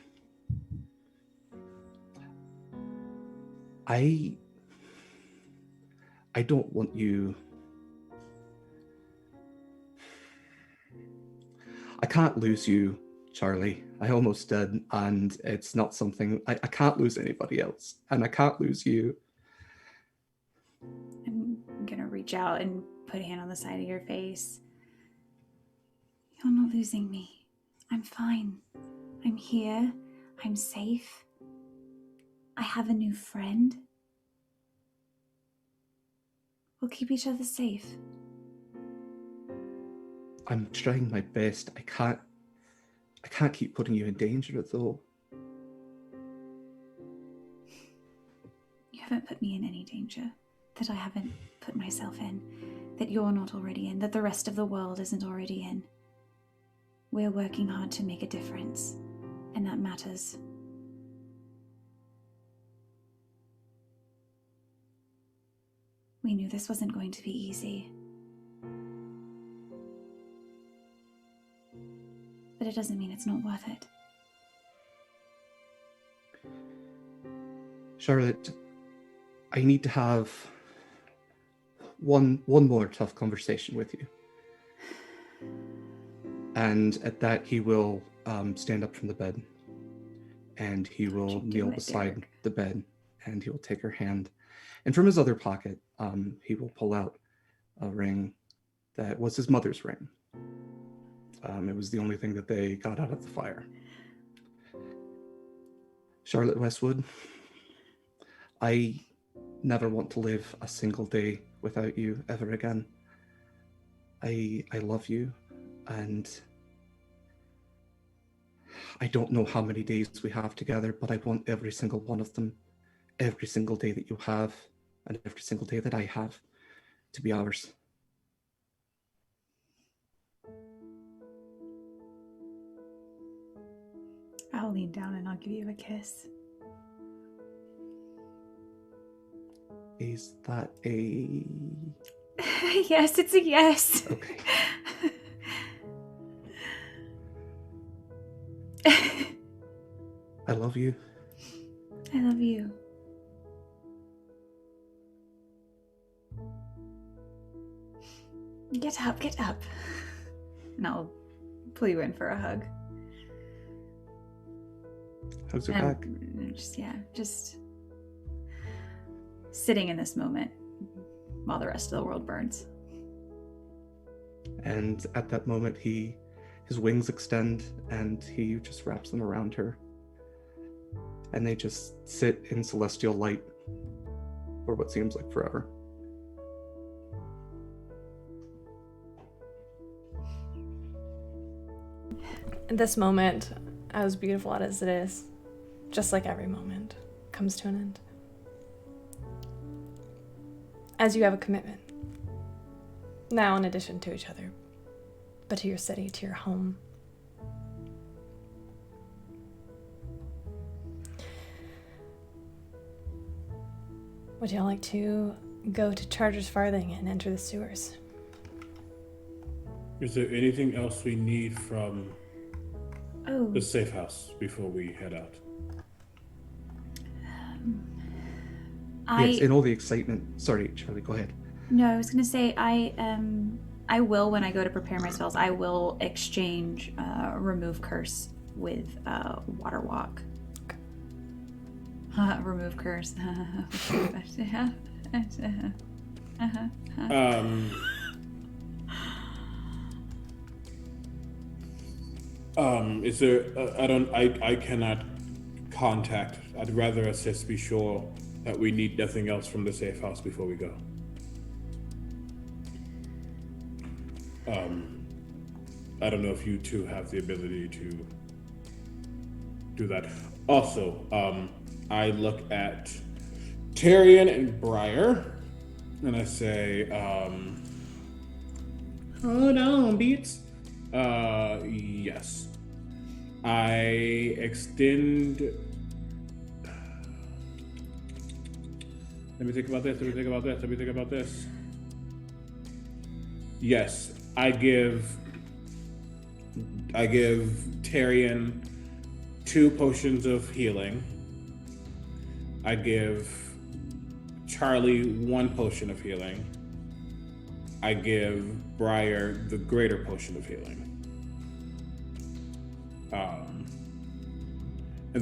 I don't want you. I can't lose you, Charlie. I almost did, and it's not something I can't lose anybody else, and I can't lose you. I'm gonna reach out and put a hand on the side of your face. You're not losing me. I'm fine. I'm here. I'm safe. I have a new friend. We'll keep each other safe. I'm trying my best. I can't keep putting you in danger, though. You haven't put me in any danger that I haven't put myself in, that you're not already in, that the rest of the world isn't already in. We're working hard to make a difference, and that matters. We knew this wasn't going to be easy. But it doesn't mean it's not worth it. Charlotte, I need to have one more tough conversation with you. And at that, he will stand up from the bed, and he will kneel beside the bed, and he will take her hand. And from his other pocket, he will pull out a ring that was his mother's ring. It was the only thing that they got out of the fire. Charlotte Westwood, I never want to live a single day without you ever again. I love you, and I don't know how many days we have together, but I want every single one of them, every single day that you have, and every single day that I have, to be ours. I'll lean down and I'll give you a kiss. Is that a... Yes, it's a yes. Okay. I love you. I love you. Get up, get up. And I'll pull you in for a hug. Hugs her back. Just sitting in this moment while the rest of the world burns. And at that moment, his wings extend and he just wraps them around her. And they just sit in celestial light for what seems like forever. This moment, as beautiful as it is, just like every moment, comes to an end. As you have a commitment. Now, in addition to each other, but to your city, to your home. Would y'all like to go to Charger's Farthing and enter the sewers? Is there anything else we need from Oh, the safe house before we head out? Yes, in all the excitement. Sorry, Charlie, go ahead. No, I was gonna say I will, when I go to prepare my spells, I will exchange remove curse with water walk. Remove curse. Is there? I cannot contact. I'd rather assist. Be sure that we need nothing else from the safe house before we go. I don't know if you two have the ability to do that. Also, I look at Tyrion and Briar, and I say, hold on, Beats. Yes. I extend... Let me think about this. Yes, I give Tyrion 2 potions of healing. I give Charlie 1 potion of healing. I give Briar the greater potion of healing. And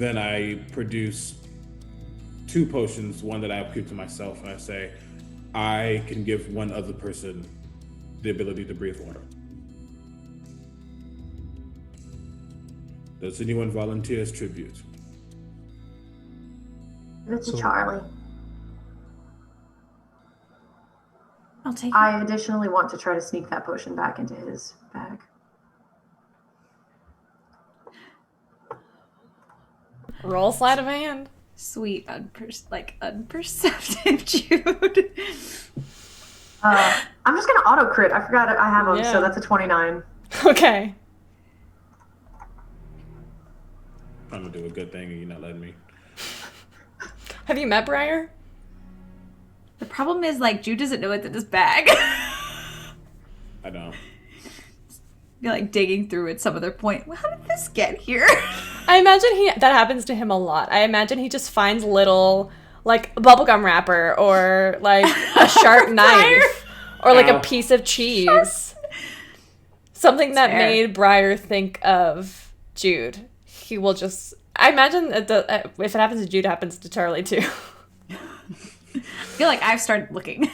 then I produce 2 potions, one that I keep to myself, and I say, I can give one other person the ability to breathe water. Does anyone volunteer as tribute? It's a Charlie. I'll take it. I additionally want to try to sneak that potion back into his bag. Roll sleight of hand. Sweet, unperceptive Jude. I'm just gonna auto crit. I forgot I have him, Yeah. so that's a 29. Okay. I'm gonna do a good thing and you're not letting me. Have you met Briar? The problem is, Jude doesn't know it's in his bag. I don't. You're digging through at some other point. Well, how did this get here? I imagine that happens to him a lot. I imagine he just finds little, a bubblegum wrapper or, a sharp knife or, a piece of cheese. Something that made Briar think of Jude. He will just... I imagine if it happens to Jude, it happens to Charlie, too. I feel like I've started looking.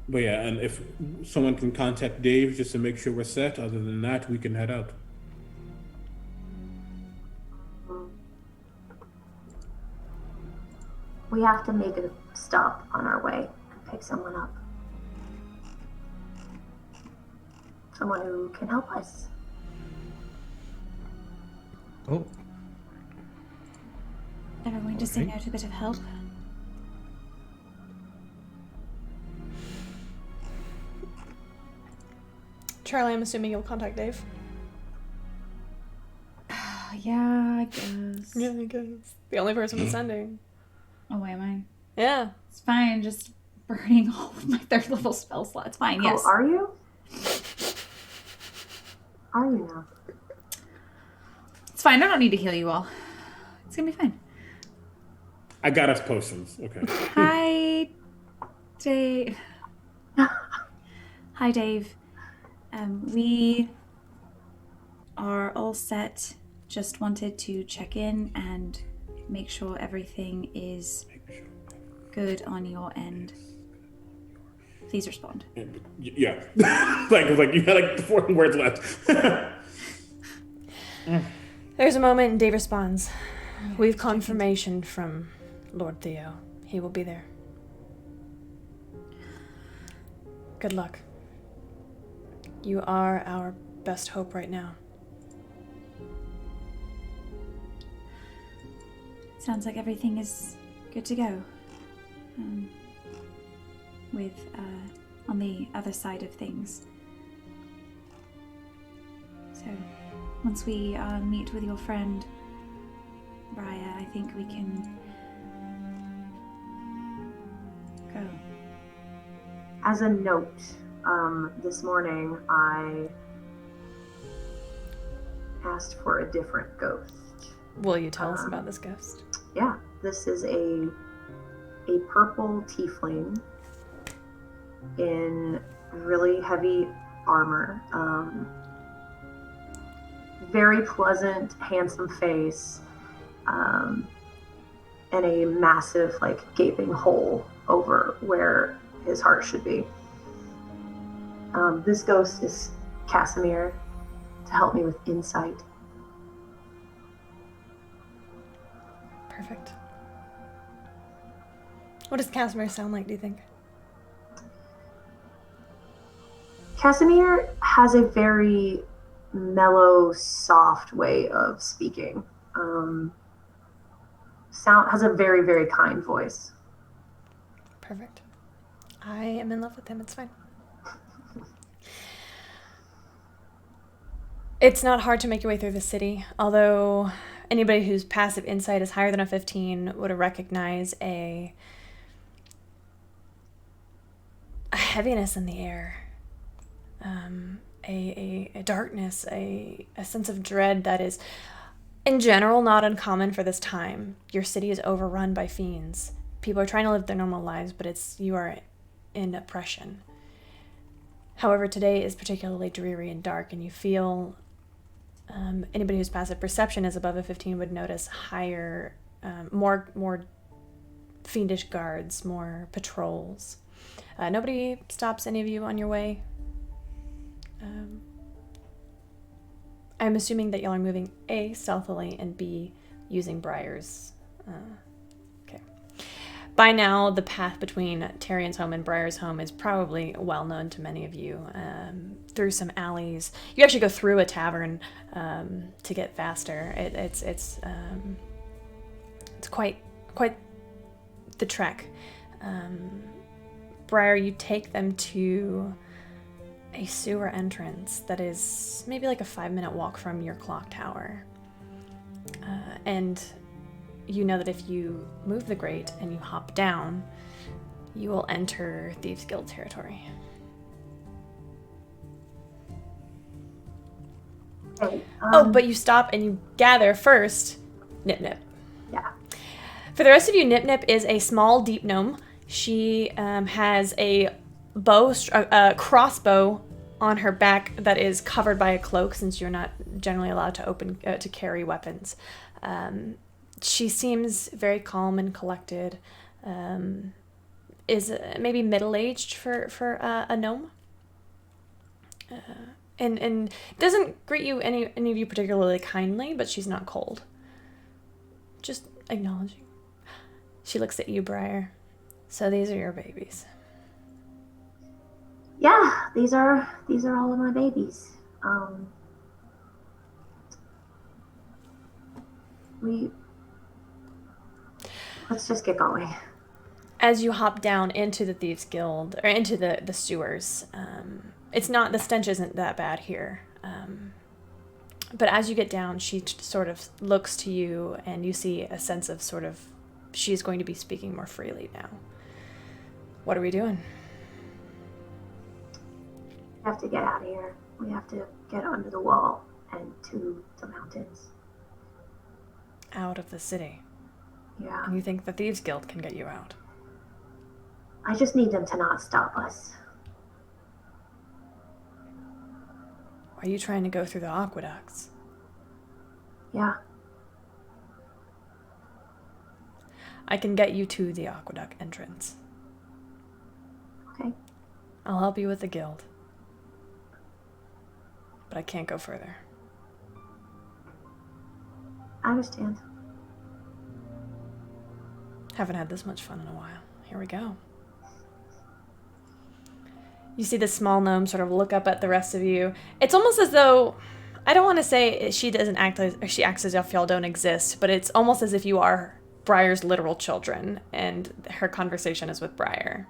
But yeah, and if someone can contact Dave just to make sure we're set, other than that, we can head out. We have to make a stop on our way and pick someone up. Someone who can help us. Oh, Never going to say no to a bit of help. Charlie, I'm assuming you'll contact Dave. Yeah, I guess. Yeah, I guess. The only person with sending. Oh, why am I? Yeah. It's fine, just burning all of my 3rd level spell slots. Fine, yes. Oh, are you? Are you now? It's fine, I don't need to heal you all. It's gonna be fine. I got us potions. Okay. Hi, Dave. Hi, Dave. We are all set. Just wanted to check in and make sure everything is good on your end. Please respond. Yeah. You had 4 words left. There's a moment and Dave responds. We've confirmation from Lord Theo. He will be there. Good luck. You are our best hope right now. Sounds like everything is good to go. With, on the other side of things. So, once we meet with your friend, Briar, I think we can go. As a note, this morning I asked for a different ghost. Will you tell us about this ghost? Yeah, this is a purple tiefling in really heavy armor. Very pleasant, handsome face, and a massive, gaping hole over where his heart should be. This ghost is Casimir to help me with insight. Perfect. What does Casimir sound like, do you think? Casimir has a very mellow, soft way of speaking. Has a very, very kind voice. Perfect. I am in love with him. It's fine. It's not hard to make your way through the city, although anybody whose passive insight is higher than a 15 would recognize a heaviness in the air, a darkness, a sense of dread that is, in general, not uncommon for this time. Your city is overrun by fiends. People are trying to live their normal lives, but you are in oppression. However, today is particularly dreary and dark, and you feel anybody whose passive perception is above a 15 would notice higher, more fiendish guards, more patrols. Nobody stops any of you on your way. I'm assuming that y'all are moving A, stealthily, and B, using Briar's. Okay. By now, the path between Tyrion's home and Briar's home is probably well known to many of you. Through some alleys, you actually go through a tavern to get faster. It's quite the trek. Briar, you take them to a sewer entrance that is maybe like a 5-minute walk from your clock tower. And you know that if you move the grate and you hop down, you will enter Thieves Guild territory. Okay, But you stop and you gather first Nip Nip. Yeah. For the rest of you, Nip Nip is a small, deep gnome. She has a crossbow on her back that is covered by a cloak, since you're not generally allowed to carry weapons. She seems very calm and collected. Is maybe middle-aged for a gnome. And doesn't greet you any of you particularly kindly, but she's not cold. Just acknowledging. She looks at you, Briar. So these are your babies. Yeah, these are all of my babies. Let's just get going. As you hop down into the Thieves Guild, or into the sewers, the stench isn't that bad here. But as you get down, she sort of looks to you, and you see a sense of sort of, she's going to be speaking more freely now. What are we doing? We have to get out of here. We have to get under the wall and to the mountains. Out of the city. Yeah. And you think the Thieves Guild can get you out? I just need them to not stop us. Are you trying to go through the aqueducts? Yeah. I can get you to the aqueduct entrance. Okay. I'll help you with the guild. But I can't go further. I understand. Haven't had this much fun in a while. Here we go. You see the small gnome sort of look up at the rest of you. It's almost as though, I don't want to say she acts as if y'all don't exist, but it's almost as if you are Briar's literal children, and her conversation is with Briar.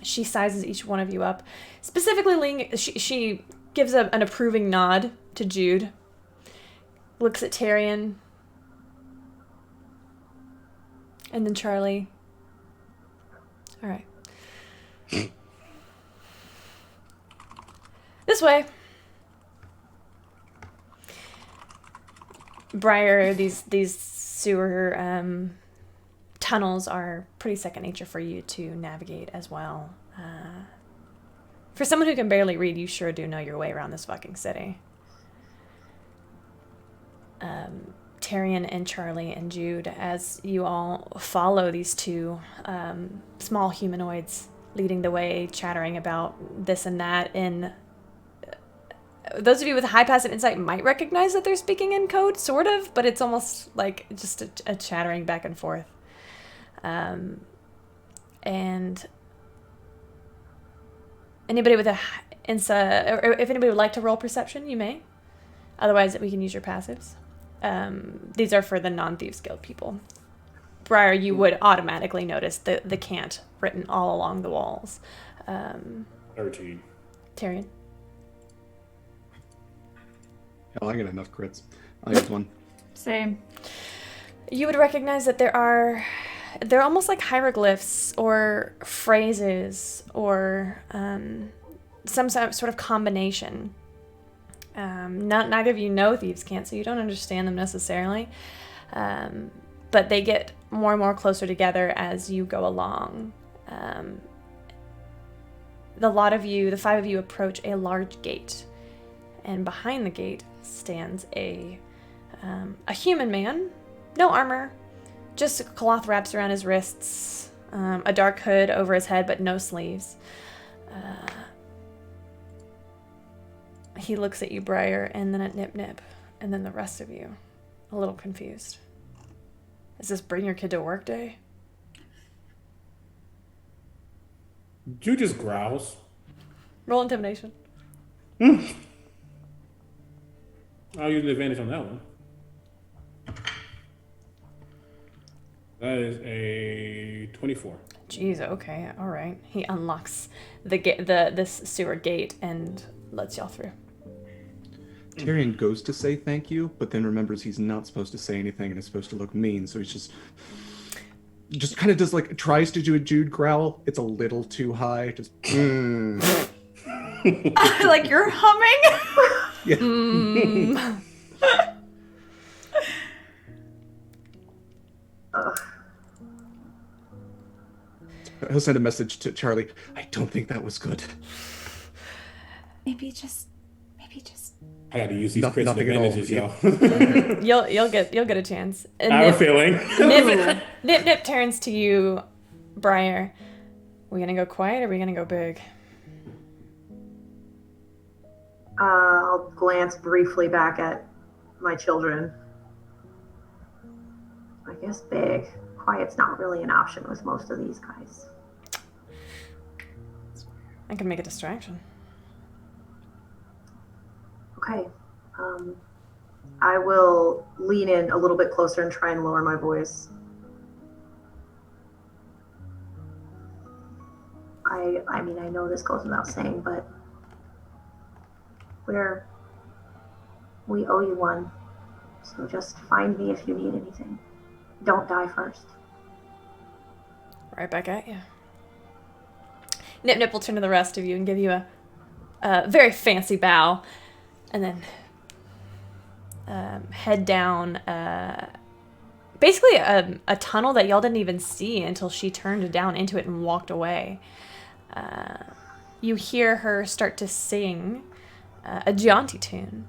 She sizes each one of you up. Specifically, she gives an approving nod to Jude. Looks at Tyrion. And then Charlie. All right. This way. Briar, these sewer tunnels are pretty second nature for you to navigate as well. For someone who can barely read, you sure do know your way around this fucking city. Tyrion and Charlie and Jude, as you all follow these two small humanoids leading the way, chattering about this and that. And those of you with high passive insight might recognize that they're speaking in code, sort of, but it's almost like just a chattering back and forth. And anybody with or if anybody would like to roll perception, you may. Otherwise, we can use your passives. These are for the non-Thieves Guild people. Briar, you would automatically notice the cant written all along the walls. 13. Tyrion. Hell, I get enough crits. I use one. Same. You would recognize that they're almost like hieroglyphs or phrases or some sort of combination. Neither of you know Thieves' Cant, so you don't understand them necessarily. But they get more and more closer together as you go along. The five of you approach a large gate. And behind the gate stands a human man. No armor. Just a cloth wraps around his wrists. A dark hood over his head, but no sleeves. He looks at you, Briar, and then at Nip Nip, and then the rest of you, a little confused. Is this bring your kid to work day? Jude just growls. Roll intimidation. I'll use an advantage on that one. That is a 24. Jeez, okay, all right. He unlocks this sewer gate and lets y'all through. Tyrion goes to say thank you, but then remembers he's not supposed to say anything and is supposed to look mean, so he's just kind of does tries to do a Jude growl. It's a little too high. Just Like you're humming. Yeah. He'll send a message to Charlie. I don't think that was good. Maybe just. I had to use these crits and Nothing at all, advantages, yeah. y'all. You'll get a chance. And I have a feeling. Nip turns to you, Briar. We gonna go quiet or we gonna go big? I'll glance briefly back at my children. I guess big. Quiet's not really an option with most of these guys. I can make a distraction. Okay. I will lean in a little bit closer and try and lower my voice. I mean, I know this goes without saying, but we owe you one. So just find me if you need anything. Don't die first. Right back at you. Nip will turn to the rest of you and give you a very fancy bow. And then head down basically a tunnel that y'all didn't even see until she turned down into it and walked away. You hear her start to sing a jaunty tune.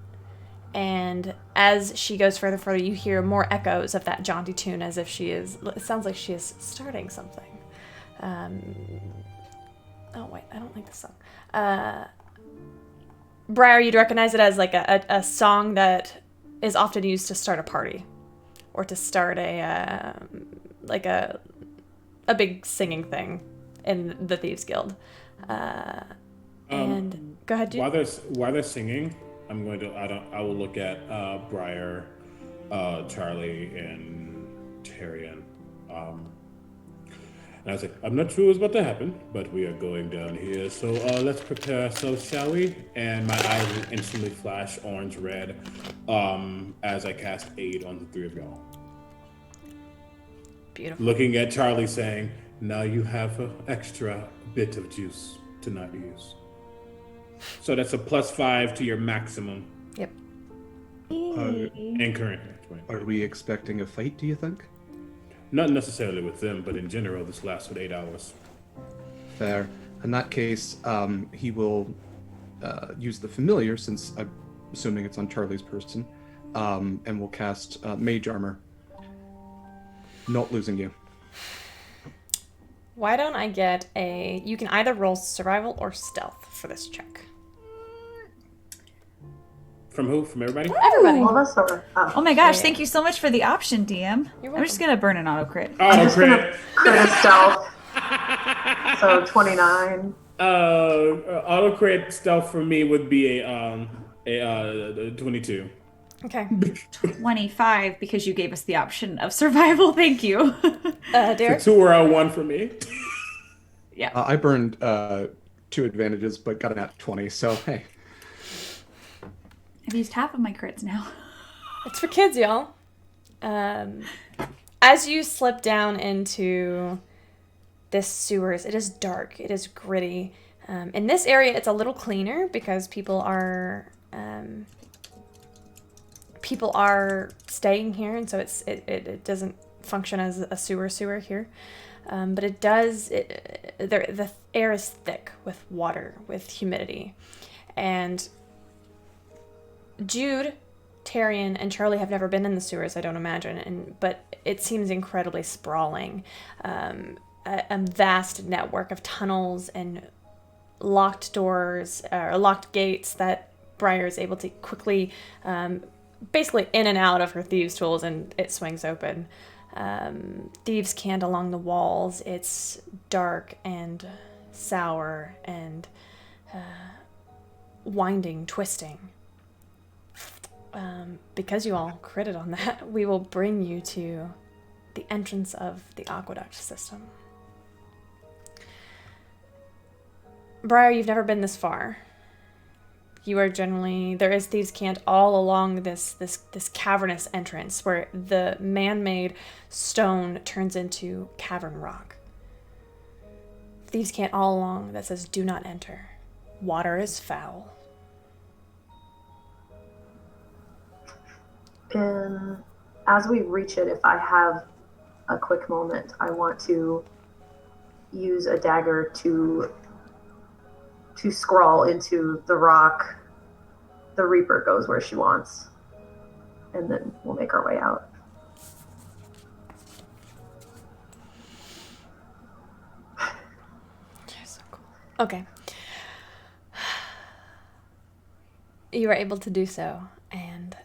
And as she goes further, you hear more echoes of that jaunty tune as if it sounds like she is starting something. Oh, wait, I don't like this song. Briar, you'd recognize it as like a song that is often used to start a party or to start a big singing thing in the Thieves Guild. And go ahead, Jude. While they're singing, I will look at Briar, Charlie, and Tyrion. And I was like, I'm not sure what's about to happen, but we are going down here. So let's prepare ourselves, shall we? And my eyes will instantly flash orange-red as I cast Aid on the three of y'all. Beautiful. Looking at Charlie saying, now you have an extra bit of juice to not use. So that's a +5 to your maximum Yep. in current hit point. Are we expecting a fight, do you think? Not necessarily with them, but in general, this lasted 8 hours. Fair. In that case, he will use the familiar, since I'm assuming it's on Charlie's person, and will cast Mage Armor. Not losing you. Why don't I get a... You can either roll survival or stealth for this check. From who? From everybody? Everybody. All of us are. Oh my gosh, thank you so much for the option, DM. You're I'm just gonna burn an auto crit. I'm just gonna crit a stealth. So 29. Auto crit stealth for me would be a 22. Okay. 25 because you gave us the option of survival. Thank you. Derek? So 2 or a 1 for me. Yeah. I burned 2 advantages, but got an at 20, so hey. I've used half of my crits now. It's for kids, y'all. As you slip down into this sewers, it is dark. It is gritty. In this area, it's a little cleaner because people are staying here, and so it doesn't function as a sewer here. But it does. The air is thick with water, with humidity, and Jude, Tyrion, and Charlie have never been in the sewers, I don't imagine, but it seems incredibly sprawling. A vast network of tunnels and locked doors, or locked gates that Briar is able to quickly, basically in and out of her thieves' tools, and it swings open. Thieves' cant along the walls. It's dark and sour and winding, twisting. Because you all critted on that, we will bring you to the entrance of the aqueduct system. Briar, you've never been this far. You are generally... There is thieves' cant all along this cavernous entrance where the man-made stone turns into cavern rock. Thieves' cant all along that says, do not enter. Water is foul. And as we reach it, if I have a quick moment, I want to use a dagger to scrawl into the rock. The Reaper goes where she wants, and then we'll make our way out. You're so cool. Okay. You are able to do so, and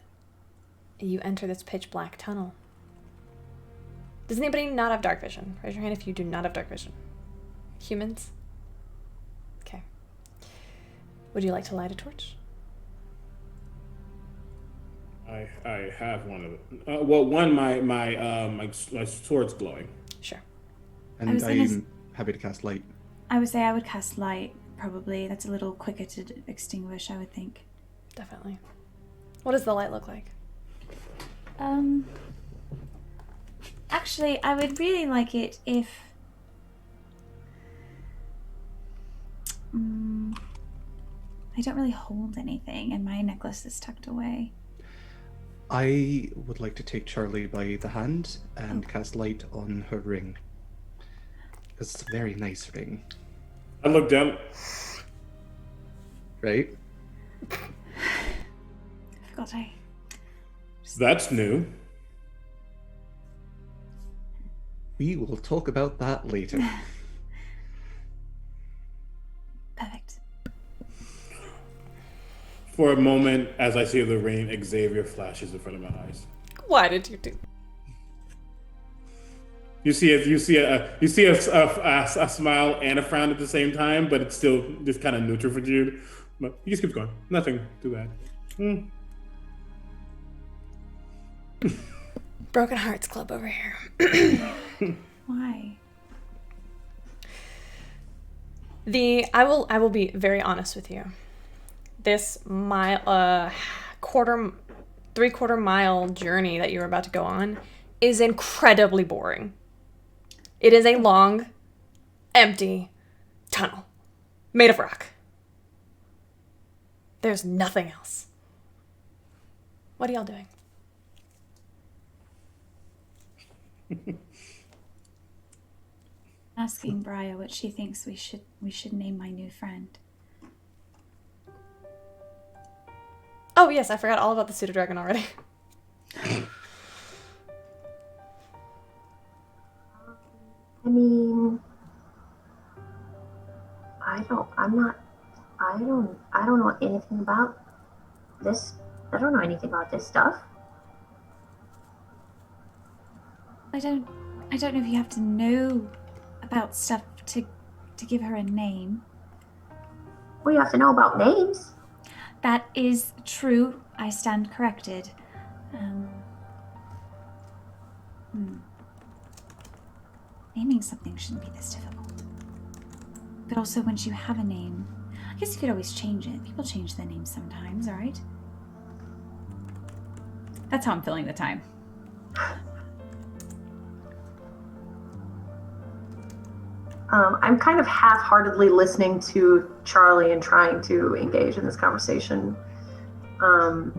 you enter this pitch black tunnel. Does anybody not have dark vision? Raise your hand if you do not have dark vision. Humans? Okay. Would you like to light a torch? I have one of them. Well, one my sword's glowing. Sure. And I'm happy to cast light. I would say I would cast light, probably. That's a little quicker to extinguish, I would think. Definitely. What does the light look like? Actually, I would really like it if... I don't really hold anything, and my necklace is tucked away. I would like to take Charlie by the hand and cast light on her ring. It's a very nice ring. I look down. Right? I forgot I... That's new. We will talk about that later. Perfect. For a moment, as I see the ring, Xavier flashes in front of my eyes. Why did you do? You see a smile and a frown at the same time, but it's still just kind of neutral for Jude. But he just keeps going. Nothing too bad. Broken Hearts Club over here. Why? I will be very honest with you. This mile, 3/4 mile journey that you're about to go on is incredibly boring. It is a long, empty tunnel made of rock. There's nothing else. What are y'all doing? Asking Briar what she thinks we should name my new friend. Oh, yes, I forgot all about the pseudo dragon already. I mean, I don't know anything about this. I don't know anything about this stuff. I don't know if you have to know about stuff to give her a name. Well, you have to know about names. That is true. I stand corrected. Naming something shouldn't be this difficult. But also, once you have a name, I guess you could always change it. People change their names sometimes, alright? That's how I'm filling the time. I'm kind of half-heartedly listening to Charlie and trying to engage in this conversation. But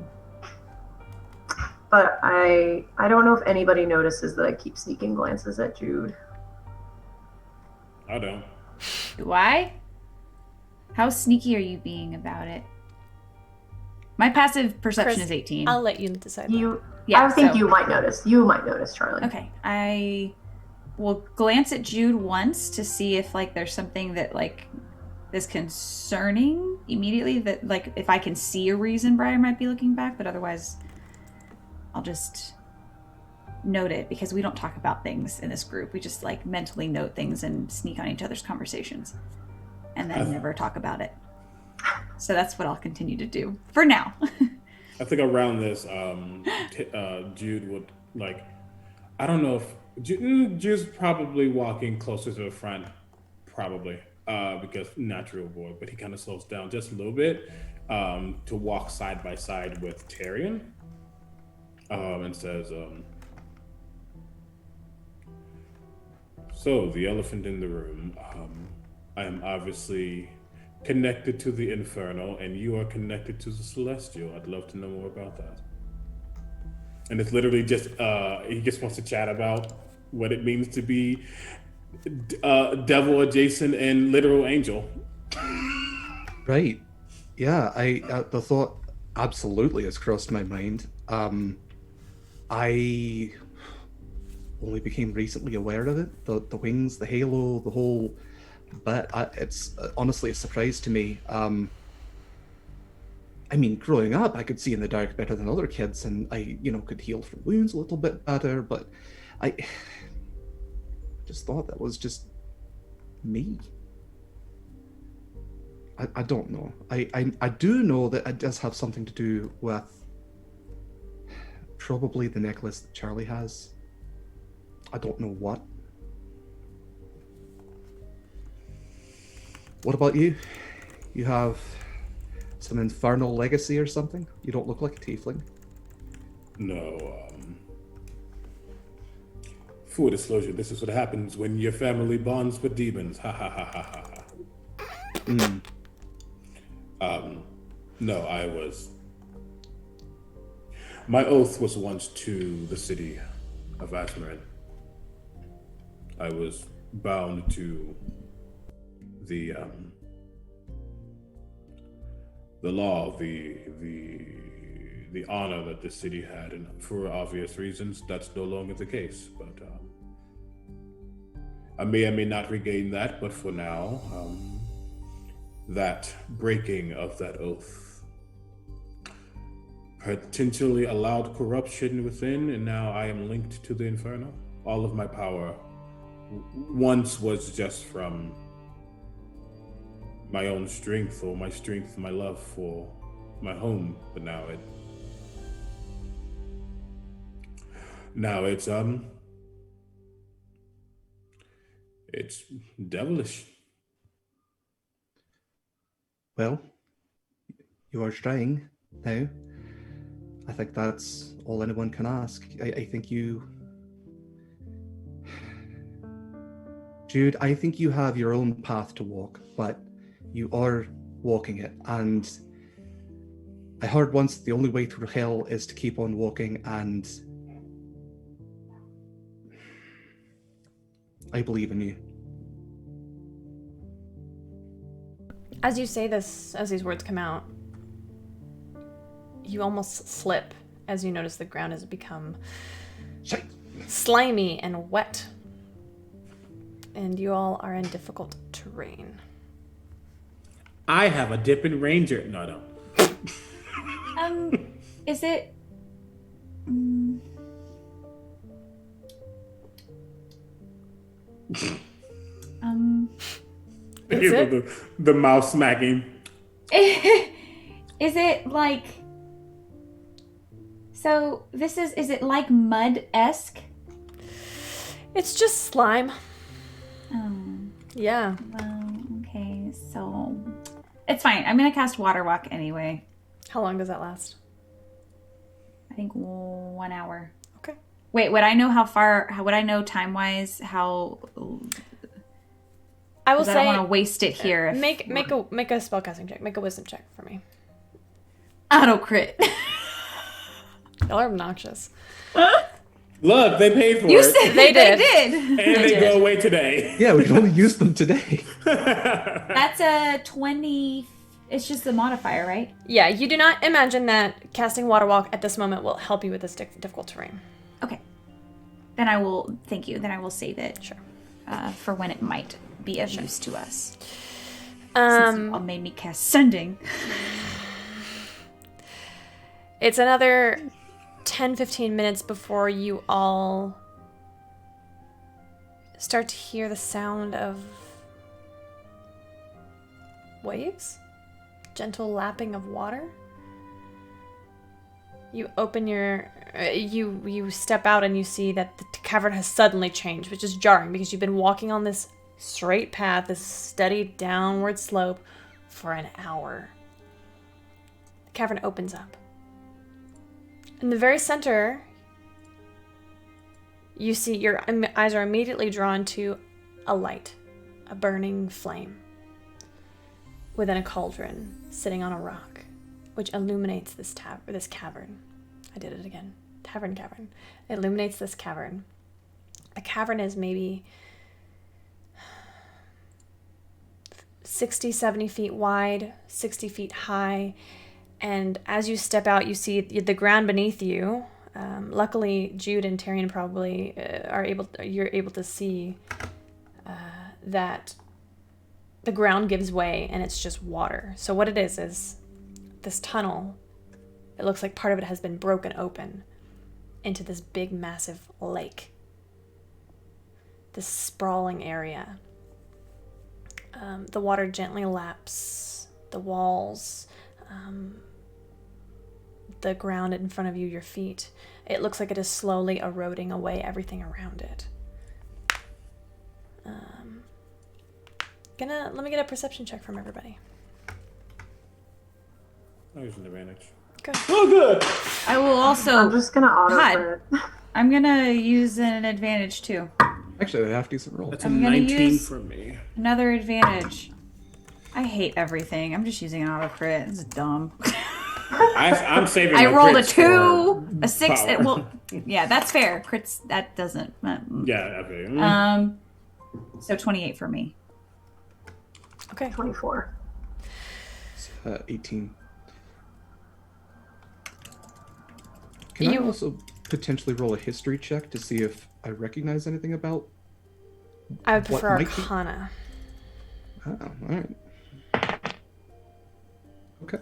I don't know if anybody notices that I keep sneaking glances at Jude. I don't. Do I? How sneaky are you being about it? My passive perception Chris, is 18. I'll let you decide. I think you might notice. You might notice, Charlie. Okay, I will glance at Jude once to see if there's something that is concerning immediately, that if I can see a reason Briar might be looking back, but otherwise I'll just note it, because we don't talk about things in this group. We just mentally note things and sneak on each other's conversations and then never talk about it. So that's what I'll continue to do for now. I think around this, Jude would I don't know if Jude's probably walking closer to the front, probably because natural boy, but he kind of slows down just a little bit to walk side by side with Tyrion, and says, "So the elephant in the room. I am obviously connected to the Infernal, and you are connected to the Celestial. I'd love to know more about that." And it's literally just he just wants to chat about what it means to be devil adjacent and literal angel. Right. Yeah, the thought absolutely has crossed my mind. I only became recently aware of it. The wings, the halo, the whole bit. It's honestly a surprise to me. I mean, growing up, I could see in the dark better than other kids, and I, could heal from wounds a little bit better, but I just thought that was just me. I don't know. I do know that it does have something to do with probably the necklace that Charlie has. I don't know what. What about you? You have some infernal legacy or something? You don't look like a tiefling. No, full disclosure, this is what happens when your family bonds with demons. Ha ha ha ha ha ha. No, my oath was once to the city of Azmarin. I was bound to the law, the honor that the city had, and for obvious reasons, that's no longer the case. But I may or may not regain that. But for now, that breaking of that oath potentially allowed corruption within, and now I am linked to the Inferno. All of my power once was just from my own strength, or my love for my home, but now it's devilish. Well, you are trying now. I think that's all anyone can ask. I think you Jude, I think you have your own path to walk, but you are walking it. And I heard once the only way through hell is to keep on walking, and I believe in you. As you say this, as these words come out, you almost slip as you notice the ground has become slimy and wet. And you all are in difficult terrain. I have a dipping ranger. No. Is it... Is it? The mouth smacking. Is it like... So, is it like mud-esque? It's just slime. Yeah. Well, okay, so... It's fine. I'm gonna cast Water Walk anyway. How long does that last? I think 1 hour. Okay. Wait, would I know how far... Would I know time-wise how... I will say... I don't want to waste it here. Make a spellcasting check. Make a wisdom check for me. Auto crit. Y'all are obnoxious. Look, they paid for You it. said They did. And they go away today. Yeah, we can only use them today. That's a 20... It's just the modifier, right? Yeah, you do not imagine that casting Water Walk at this moment will help you with this difficult terrain. Okay. Then I will... Thank you. Then I will save it. Sure. For when it might be of use to us. Um, Since you all made me cast Sending. It's another 10-15 minutes before you all start to hear the sound of waves, gentle lapping of water. You open your you step out and you see that the cavern has suddenly changed, which is jarring because you've been walking on this straight path, this steady downward slope for an hour. The cavern opens up. In the very center, you see your eyes are immediately drawn to a light, a burning flame within a cauldron sitting on a rock, which illuminates this cavern. I did it again. Cavern. It illuminates this cavern. The cavern is maybe 60, 70 feet wide, 60 feet high. And as you step out, you see the ground beneath you. Luckily, Jude and Tyrion probably you're able to see that the ground gives way and it's just water. So what it is this tunnel. It looks like part of it has been broken open into this big, massive lake. This sprawling area. The water gently laps the walls. The ground in front of you, your feet. It looks like it is slowly eroding away everything around it. Let me get a perception check from everybody. There's an advantage. Good. Oh, good. I will also... I'm just gonna auto God. crit. I'm gonna use an advantage too. Actually, they have decent roll. That's I'm a gonna 19 use- for me. Another advantage. I hate everything. I'm just using an auto crit. This is dumb. I'm saving. I my rolled a crits 2, for a 6. power. Yeah, that's fair. Crits, that doesn't. Yeah. Okay. So 28 for me. Okay. 24. 18. Can I also potentially roll a history check to see if I recognize anything about? I would prefer might be- Arcana. Oh, all right. Okay.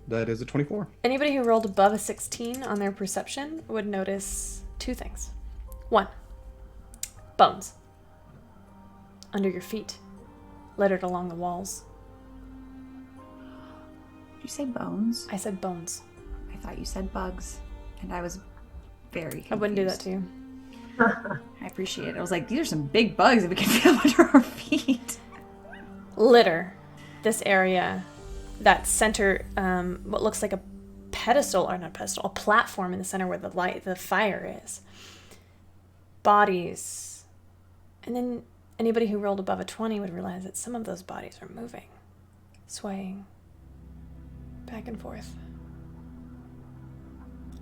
That is a 24. Anybody who rolled above a 16 on their perception would notice 2 things. 1, bones under your feet, littered along the walls. Did you say bones? I said bones. I thought you said bugs, and I was very confused. I wouldn't do that to you. I appreciate it. I was like, these are some big bugs that we can feel under our feet. Litter this area, that center, what looks like a pedestal, or not pedestal, a platform in the center where the fire is. Bodies And then anybody who rolled above a 20 would realize that some of those bodies are moving, swaying back and forth,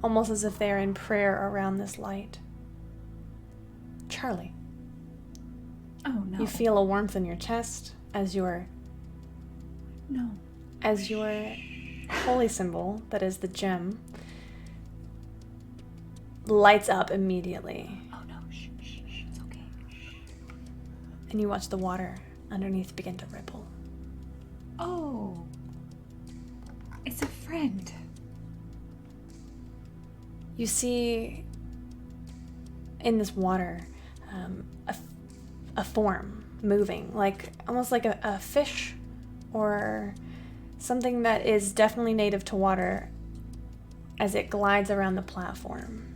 almost as if they're in prayer around this light. Charlie. Oh no. You feel a warmth in your chest as your holy symbol, that is the gem, lights up immediately. Oh no, shh, it's okay. And you watch the water underneath begin to ripple. Oh. It's a friend. You see in this water a form moving, like almost like a fish or something that is definitely native to water as it glides around the platform.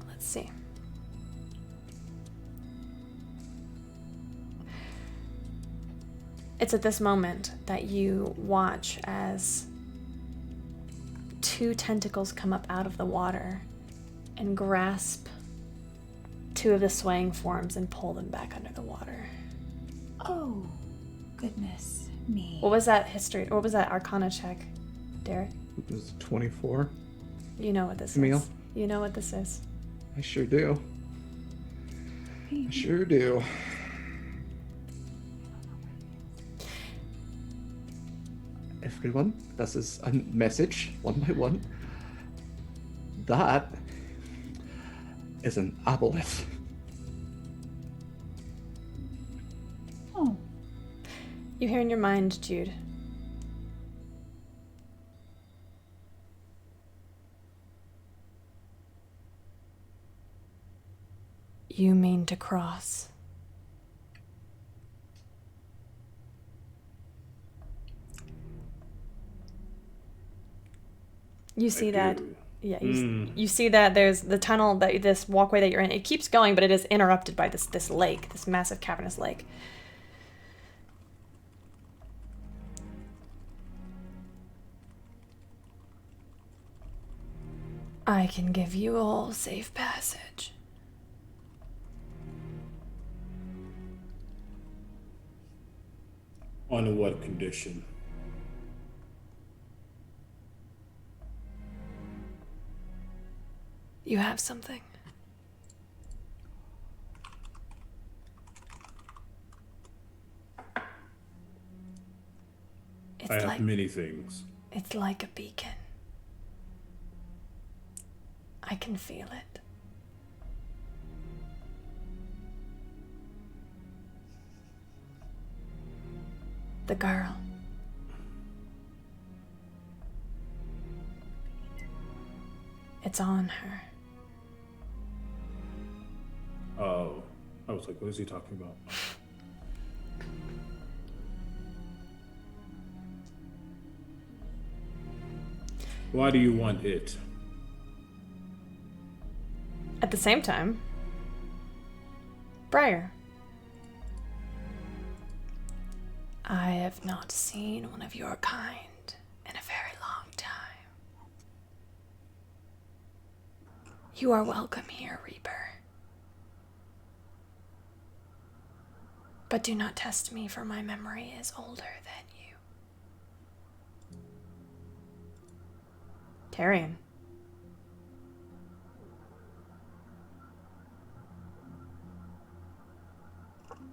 Let's see. It's at this moment that you watch as two tentacles come up out of the water and grasp two of the swaying forms and pull them back under the water. Oh, goodness me. What was that history? What was that arcana check, Derek? It was 24. You know what this Camille? is. You know what this is. I sure do. I sure do. Everyone, this is a message, one by one. That is an aboleth. Oh. You hear in your mind, Jude. You mean to cross. You see that. Yeah, you see that there's the tunnel, that this walkway that you're in. It keeps going, but it is interrupted by this lake, this massive cavernous lake. I can give you all safe passage. On what condition? You have something. It's I have many things. It's like a beacon. I can feel it. The girl. It's on her. Oh, I was like, what is he talking about? Why do you want it? At the same time, Briar. I have not seen one of your kind in a very long time. You are welcome here, Reaper. But do not test me, for my memory is older than you. Tyrion.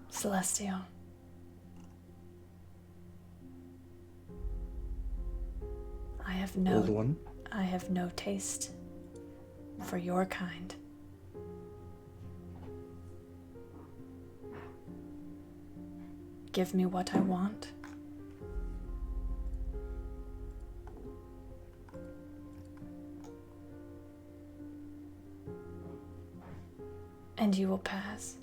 Celestial. Old one. I have no taste for your kind. Give me what I want. And you will pass.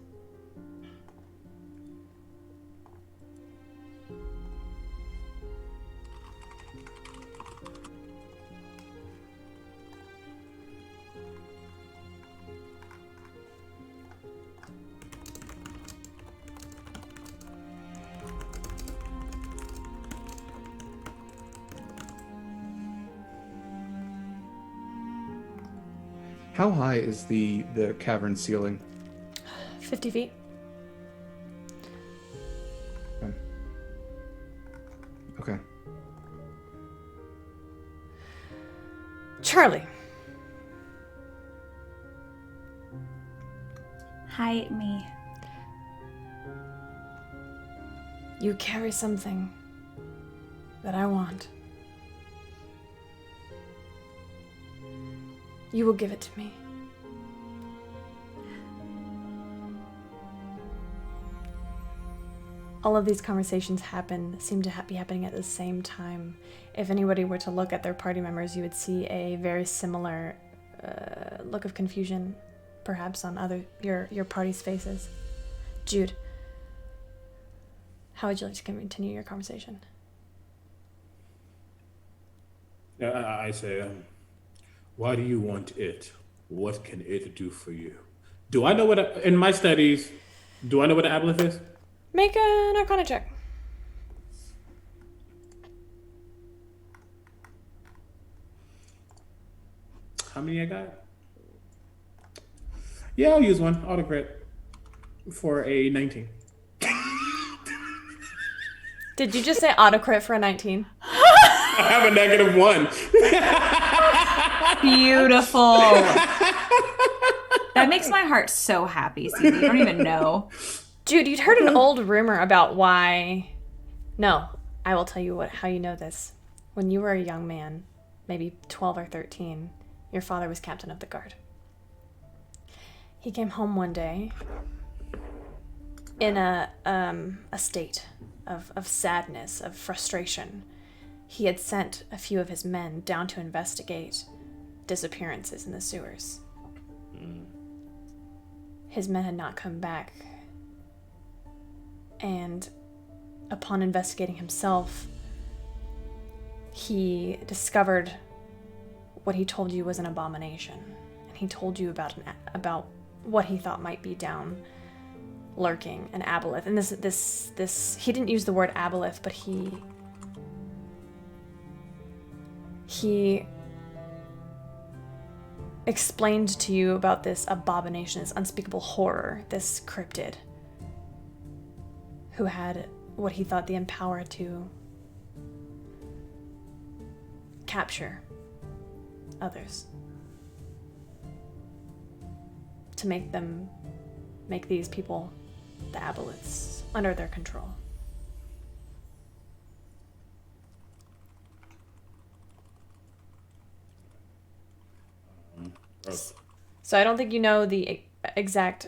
How high is the cavern ceiling? 50 feet. Okay. Charlie. Hi, me. You carry something that I want. You will give it to me. All of these conversations seem to be happening at the same time. If anybody were to look at their party members, you would see a very similar look of confusion, perhaps on your party's faces. Jude, how would you like to continue your conversation? I say, why do you want it? What can it do for you? Do I know what, in my studies, do I know what an aboleth is? Make an Arcana check. How many I got? Yeah, I'll use one. Autocrit for a 19. Did you just say autocrit for a 19? I have a -1. Beautiful. That makes my heart so happy, Stevie. You don't even know. Jude, you'd heard an old rumor about why... No, I will tell you how you know this. When you were a young man, maybe 12 or 13, your father was captain of the guard. He came home one day in a state of sadness, of frustration. He had sent a few of his men down to investigate disappearances in the sewers. His men had not come back, and upon investigating himself, he discovered what he told you was an abomination, and he told you about what he thought might be down lurking, an aboleth. And this he didn't use the word aboleth, but he explained to you about this abomination, this unspeakable horror, this cryptid who had what he thought the power to capture others, to make these people the aboleths under their control. So I don't think you know the exact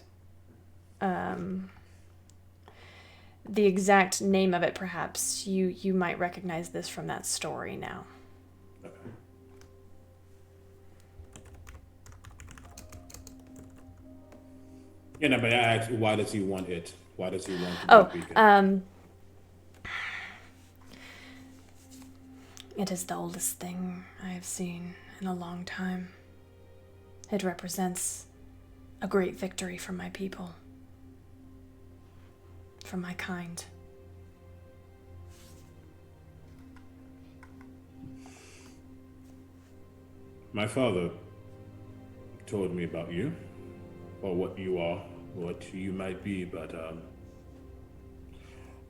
name of it. Perhaps you might recognize this from that story now. Okay. Yeah, no, but I asked, why does he want it? Why does he want the beacon? It is the oldest thing I have seen in a long time. It represents a great victory for my people, for my kind. My father told me about you, or what you are, what you might be, but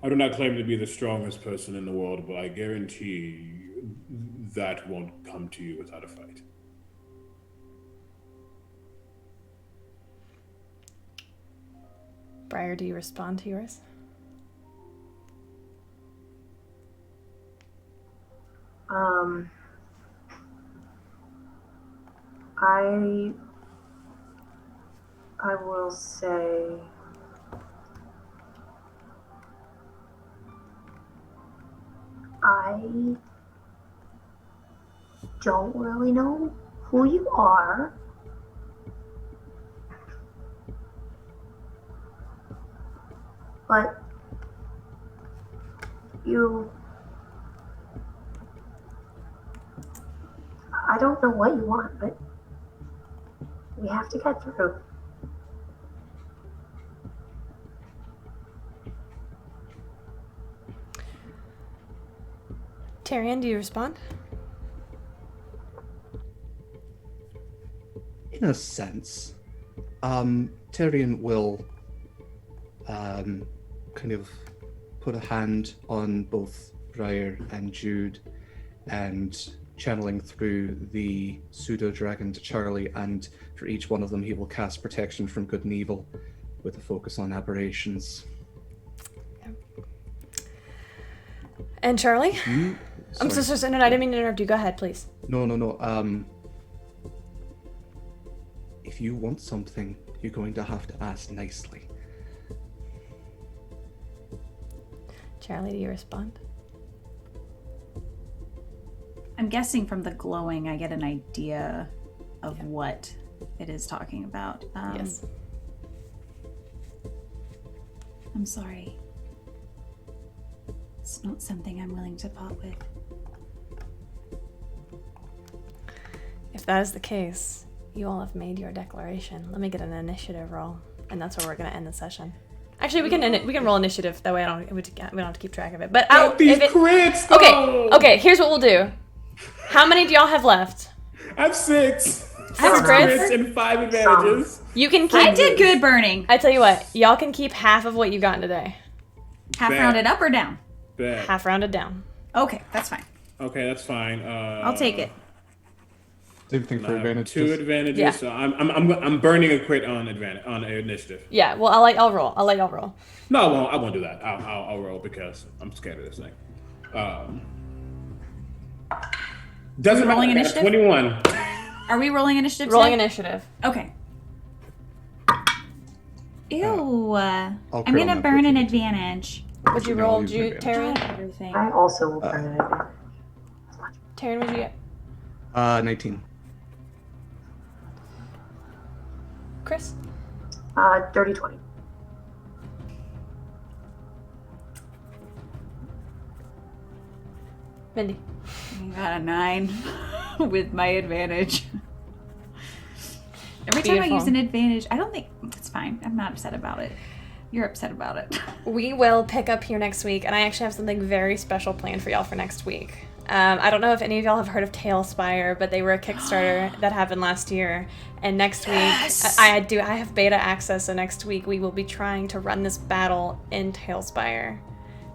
I do not claim to be the strongest person in the world, but I guarantee that won't come to you without a fight. Briar, do you respond to yours? I will say I don't really know who you are. But I don't know what you want, but we have to get through. Tyrion, do you respond? in a sense. Tyrion will kind of put a hand on both Briar and Jude and channeling through the pseudo-dragon to Charlie, and for each one of them he will cast protection from good and evil with a focus on aberrations. And Charlie? I'm so Sorry. sorry. No, I didn't mean to interrupt you. Go ahead, please. No. If you want something, you're going to have to ask nicely. Charlie, do you respond? I'm guessing from the glowing, I get an idea of what it is talking about. Yes. I'm sorry. It's not something I'm willing to part with. If that is the case, you all have made your declaration. Let me get an initiative roll, and that's where we're gonna end the session. Actually, we can roll initiative. That way, we don't have to keep track of it. But crits. Okay. Here's what we'll do. How many do y'all have left? I have 6. I have 6 crits. crits and 5 advantages. You can keep. I did good burning. I tell you what, y'all can keep half of what you've gotten today. Half Bet. rounded up or down? Bet. Half rounded down. Okay, that's fine. Okay, that's fine. I'll take it. Same thing for I have advantage. 2 advantages, Yeah. so I'm burning a crit on initiative. Yeah. Well, I'll let y'all roll. No, I won't do that. I'll roll because I'm scared of this thing. Doesn't matter. rolling I got initiative? 21. Are we rolling initiative? Rolling today? initiative. Okay. Ew. I'm crit on gonna that burn an opportunity. advantage. What'd you No, roll, use Jude, advantage. Taryn? Everything. I also will burn an advantage. Taryn, what'd you get? 19. Chris? Dirty 20. Mindy? I got a 9 with my advantage. Every time I Beautiful. use an advantage, I don't think it's fine. I'm not upset about it. You're upset about it. We will pick up here next week, and I actually have something very special planned for y'all for next week. I don't know if any of y'all have heard of Tailspire, but they were a Kickstarter that happened last year. And next week, I have beta access, so next week we will be trying to run this battle in Tailspire.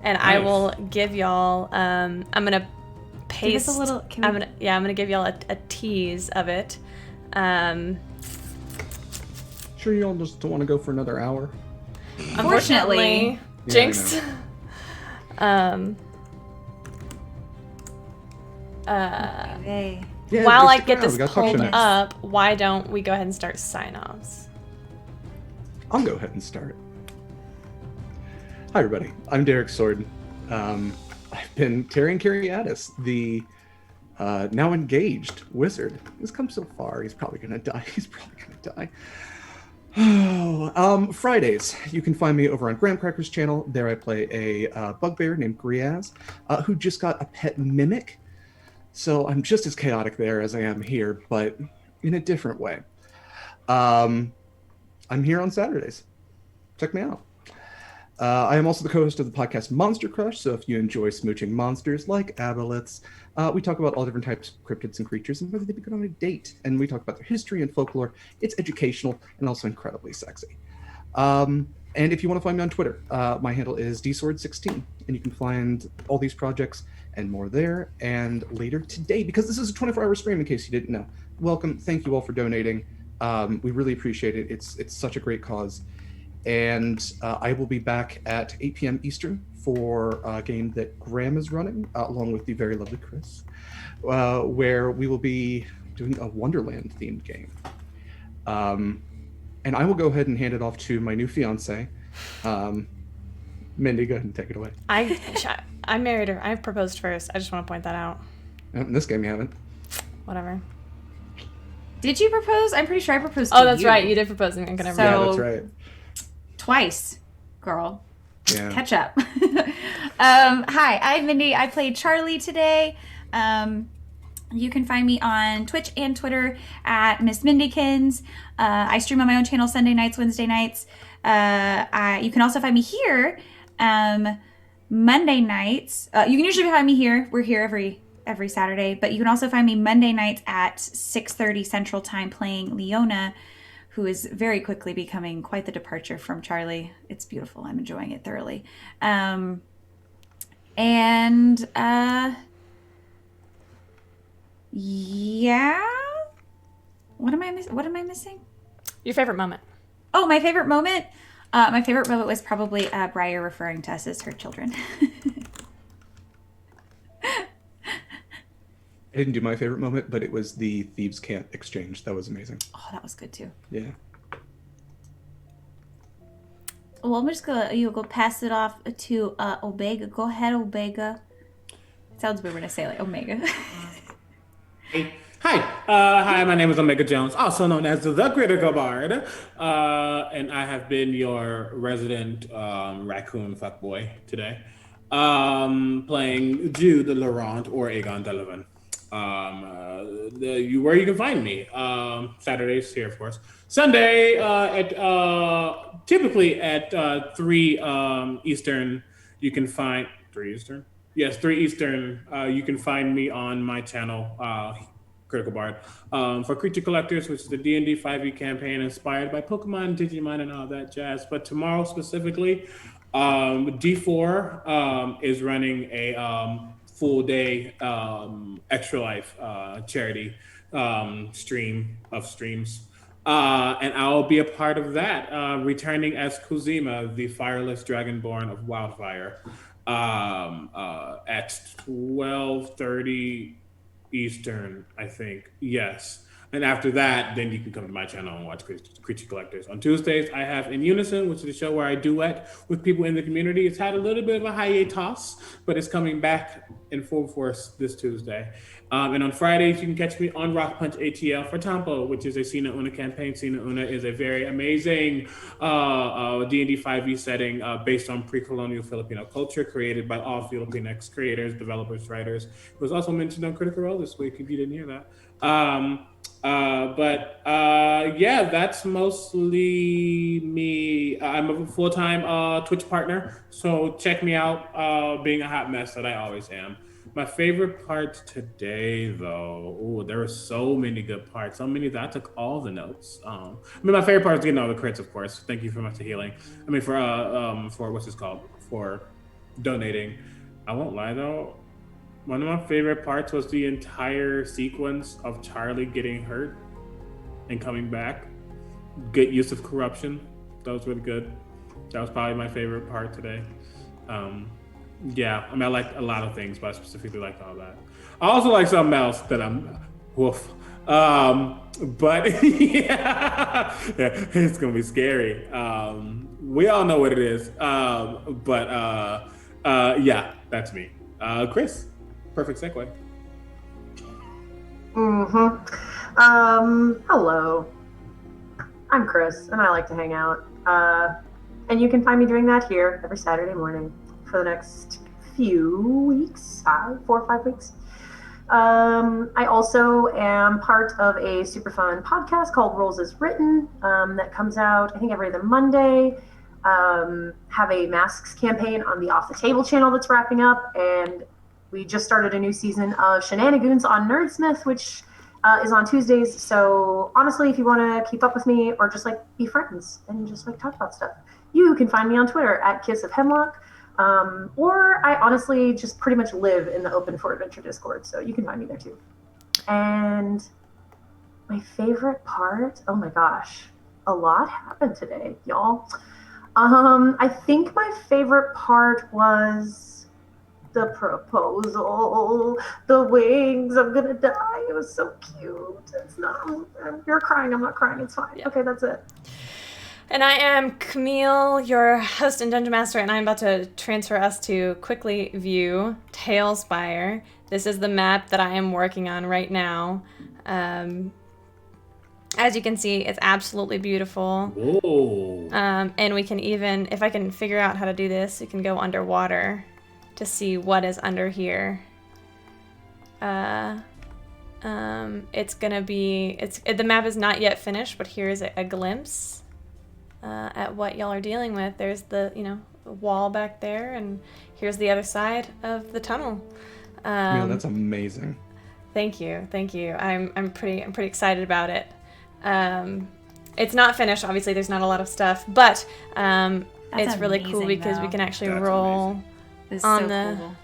And I Nice. will give y'all, I'm gonna paste. Give us a little. I'm gonna give y'all a tease of it. Sure, you all just don't want to go for another hour? Unfortunately, Yeah, I Jinx. Hey. Yeah, While just I stick get around, this we got talk pulled next. up, why don't we go ahead and start sign-offs? I'll go ahead and start. Hi, everybody. I'm Derek Sword. I've been Tyrion Cariatis, the now engaged wizard. He's come so far. He's probably gonna die. Fridays, you can find me over on Graham Cracker's channel. There I play a bugbear named Griaz, who just got a pet mimic. So I'm just as chaotic there as I am here, but in a different way. I'm here on Saturdays. Check me out. I am also the co-host of the podcast Monster Crush, so if you enjoy smooching monsters like aboleths, we talk about all different types of cryptids and creatures and whether they be good on a date, and we talk about their history and folklore. It's educational and also incredibly sexy. And if you want to find me on Twitter, my handle is dsword16, and you can find all these projects and more there. And later today, because this is a 24-hour stream in case you didn't know, welcome, thank you all for donating. We really appreciate it. It's such a great cause. And I will be back at 8 p.m. Eastern for a game that Graham is running, along with the very lovely Chris, where we will be doing a Wonderland-themed game. And I will go ahead and hand it off to my new fiance. Mindy, go ahead and take it away. I married her. I proposed first. I just want to point that out. In this game, you haven't. Whatever. Did you propose? I'm pretty sure I proposed to Oh, you. that's right. You did propose. I'm gonna So- Yeah, that's right. Twice, girl. Yeah. Catch up. Hi, I'm Mindy. I played Charlie today. You can find me on Twitch and Twitter at Miss Mindykins. I stream on my own channel Sunday nights, Wednesday nights. You can also find me here Monday nights. You can usually find me here. We're here every every Saturday, but you can also find me Monday nights at 6:30 Central Time playing Leona, who is very quickly becoming quite the departure from Charlie. It's beautiful. I'm enjoying it thoroughly. Yeah. What am I missing? Your favorite moment? Oh, my favorite moment. My favorite moment was probably Briar referring to us as her children. I didn't do my favorite moment, but it was the Thieves' Cant exchange. That was amazing. Oh, that was good too. Yeah. Well, I'm just gonna go pass it off to Omega. Go ahead, Omega. Sounds weird when I say like Omega. Hi, my name is Omega Jones, also known as the Critical Bard, and I have been your resident raccoon fuckboy today, playing Jude Laurent or Aegon Delavan. Where you can find me, Saturdays here, of course. Sunday at typically at 3 Eastern. You can find 3 Eastern. Yes, 3 Eastern. You can find me on my channel. Critical Bard, for Creature Collectors, which is the D&D 5e campaign inspired by Pokemon, Digimon, and all that jazz. But tomorrow specifically, D4 is running a full day Extra Life charity stream of streams. And I'll be a part of that, returning as Kuzima, the fireless dragonborn of Wildfire, at 12:30 Eastern, I think. Yes. And after that, then you can come to my channel and watch Creature Collectors. On Tuesdays, I have In Unison, which is a show where I duet with people in the community. It's had a little bit of a hiatus, but it's coming back in full force this Tuesday. And on Fridays, you can catch me on Rock Punch ATL for Tampo, which is a Sina Una campaign. Sina Una is a very amazing D&D 5e setting based on pre-colonial Filipino culture, created by all Filipinx creators, developers, writers. It was also mentioned on Critical Role this week, if you didn't hear that. Yeah, that's mostly me. I'm a full-time Twitch partner, so check me out, being a hot mess that I always am. My favorite part today, though, there were so many good parts, so many that I took all the notes. My favorite part is getting all the crits, of course. Thank you for Master Healing. For what's this called? For donating. I won't lie though. One of my favorite parts was the entire sequence of Charlie getting hurt and coming back. Good use of corruption. That was really good. That was probably my favorite part today. Yeah, I liked a lot of things, but I specifically liked all that. I also like something else that woof. But yeah, it's gonna be scary. We all know what it is. Yeah, that's me. Chris, perfect segue. Hello. I'm Chris, and I like to hang out. And you can find me doing that here every Saturday morning for the next few weeks, 4 or 5 weeks. I also am part of a super fun podcast called Rolls as Written that comes out, I think, every other Monday. Have a masks campaign on the Off the Table channel that's wrapping up, and we just started a new season of Shenanigans on Nerdsmith, which is on Tuesdays. So honestly, if you want to keep up with me or just be friends and just talk about stuff, you can find me on Twitter at Kiss of Hemlock. Or I honestly just pretty much live in the Open for Adventure Discord, so you can find me there too. And my favorite part, oh my gosh, a lot happened today, y'all. I think my favorite part was the proposal, the wings, I'm gonna die. It was so cute. It's not, you're crying, I'm not crying, it's fine. Yeah. Okay, that's it. And I am Camille, your host and Dungeon Master, and I'm about to transfer us to quickly view Tailspire. This is the map that I am working on right now. As you can see, it's absolutely beautiful. Whoa. And we can even, if I can figure out how to do this, we can go underwater to see what is under here. It's gonna be, the map is not yet finished, but here's a glimpse at what y'all are dealing with. There's the wall back there, and here's the other side of the tunnel. Camille, that's amazing. Thank you. I'm pretty excited about it. It's not finished, obviously. There's not a lot of stuff, but it's really cool amazing, because we though. can actually That's roll amazing. This is on so the. cool.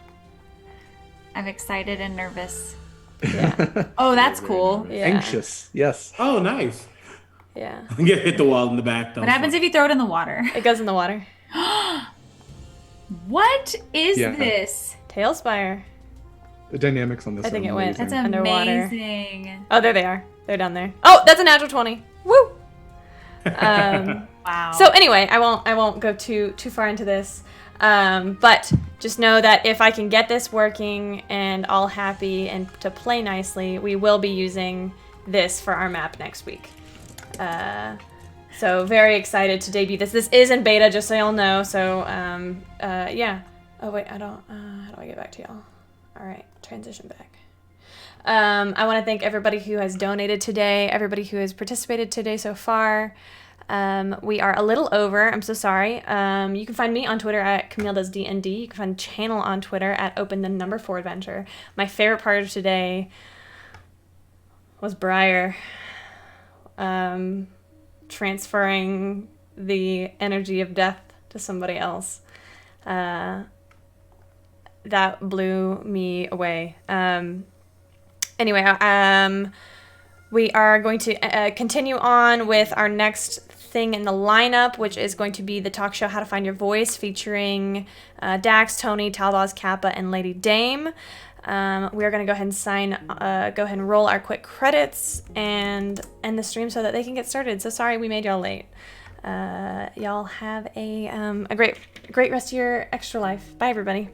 I'm excited and nervous. Yeah, Oh, that's cool. yeah, Anxious, yes. Oh, nice. yeah. You hit the wall in the back. What happens if you throw it in the water? It goes in the water. What is Yeah. this? Tailspire. The dynamics on this I think are it went. amazing. That's Underwater. amazing. Oh, there they are. They're down there. Oh, that's a natural 20. Woo! Wow. So anyway, I won't go too far into this, but just know that if I can get this working and all happy and to play nicely, we will be using this for our map next week. So very excited to debut this. This is in beta, just so y'all know. So yeah. Oh wait, I don't. How do I get back to y'all? All right, transition back. I want to thank everybody who has donated today, everybody who has participated today so far. We are a little over. I'm so sorry. You can find me on Twitter at CamilleDoesDND. You can find the channel on Twitter at Open4Adventure. My favorite part of today was Briar transferring the energy of death to somebody else. That blew me away. Anyway, we are going to continue on with our next thing in the lineup, which is going to be the talk show How to Find Your Voice, featuring Dax, Tony, Talbaz, Kappa, and Lady Dame. We are going to go ahead and roll our quick credits and end the stream so that they can get started. So sorry we made y'all late. Y'all have a great rest of your extra life. Bye, everybody.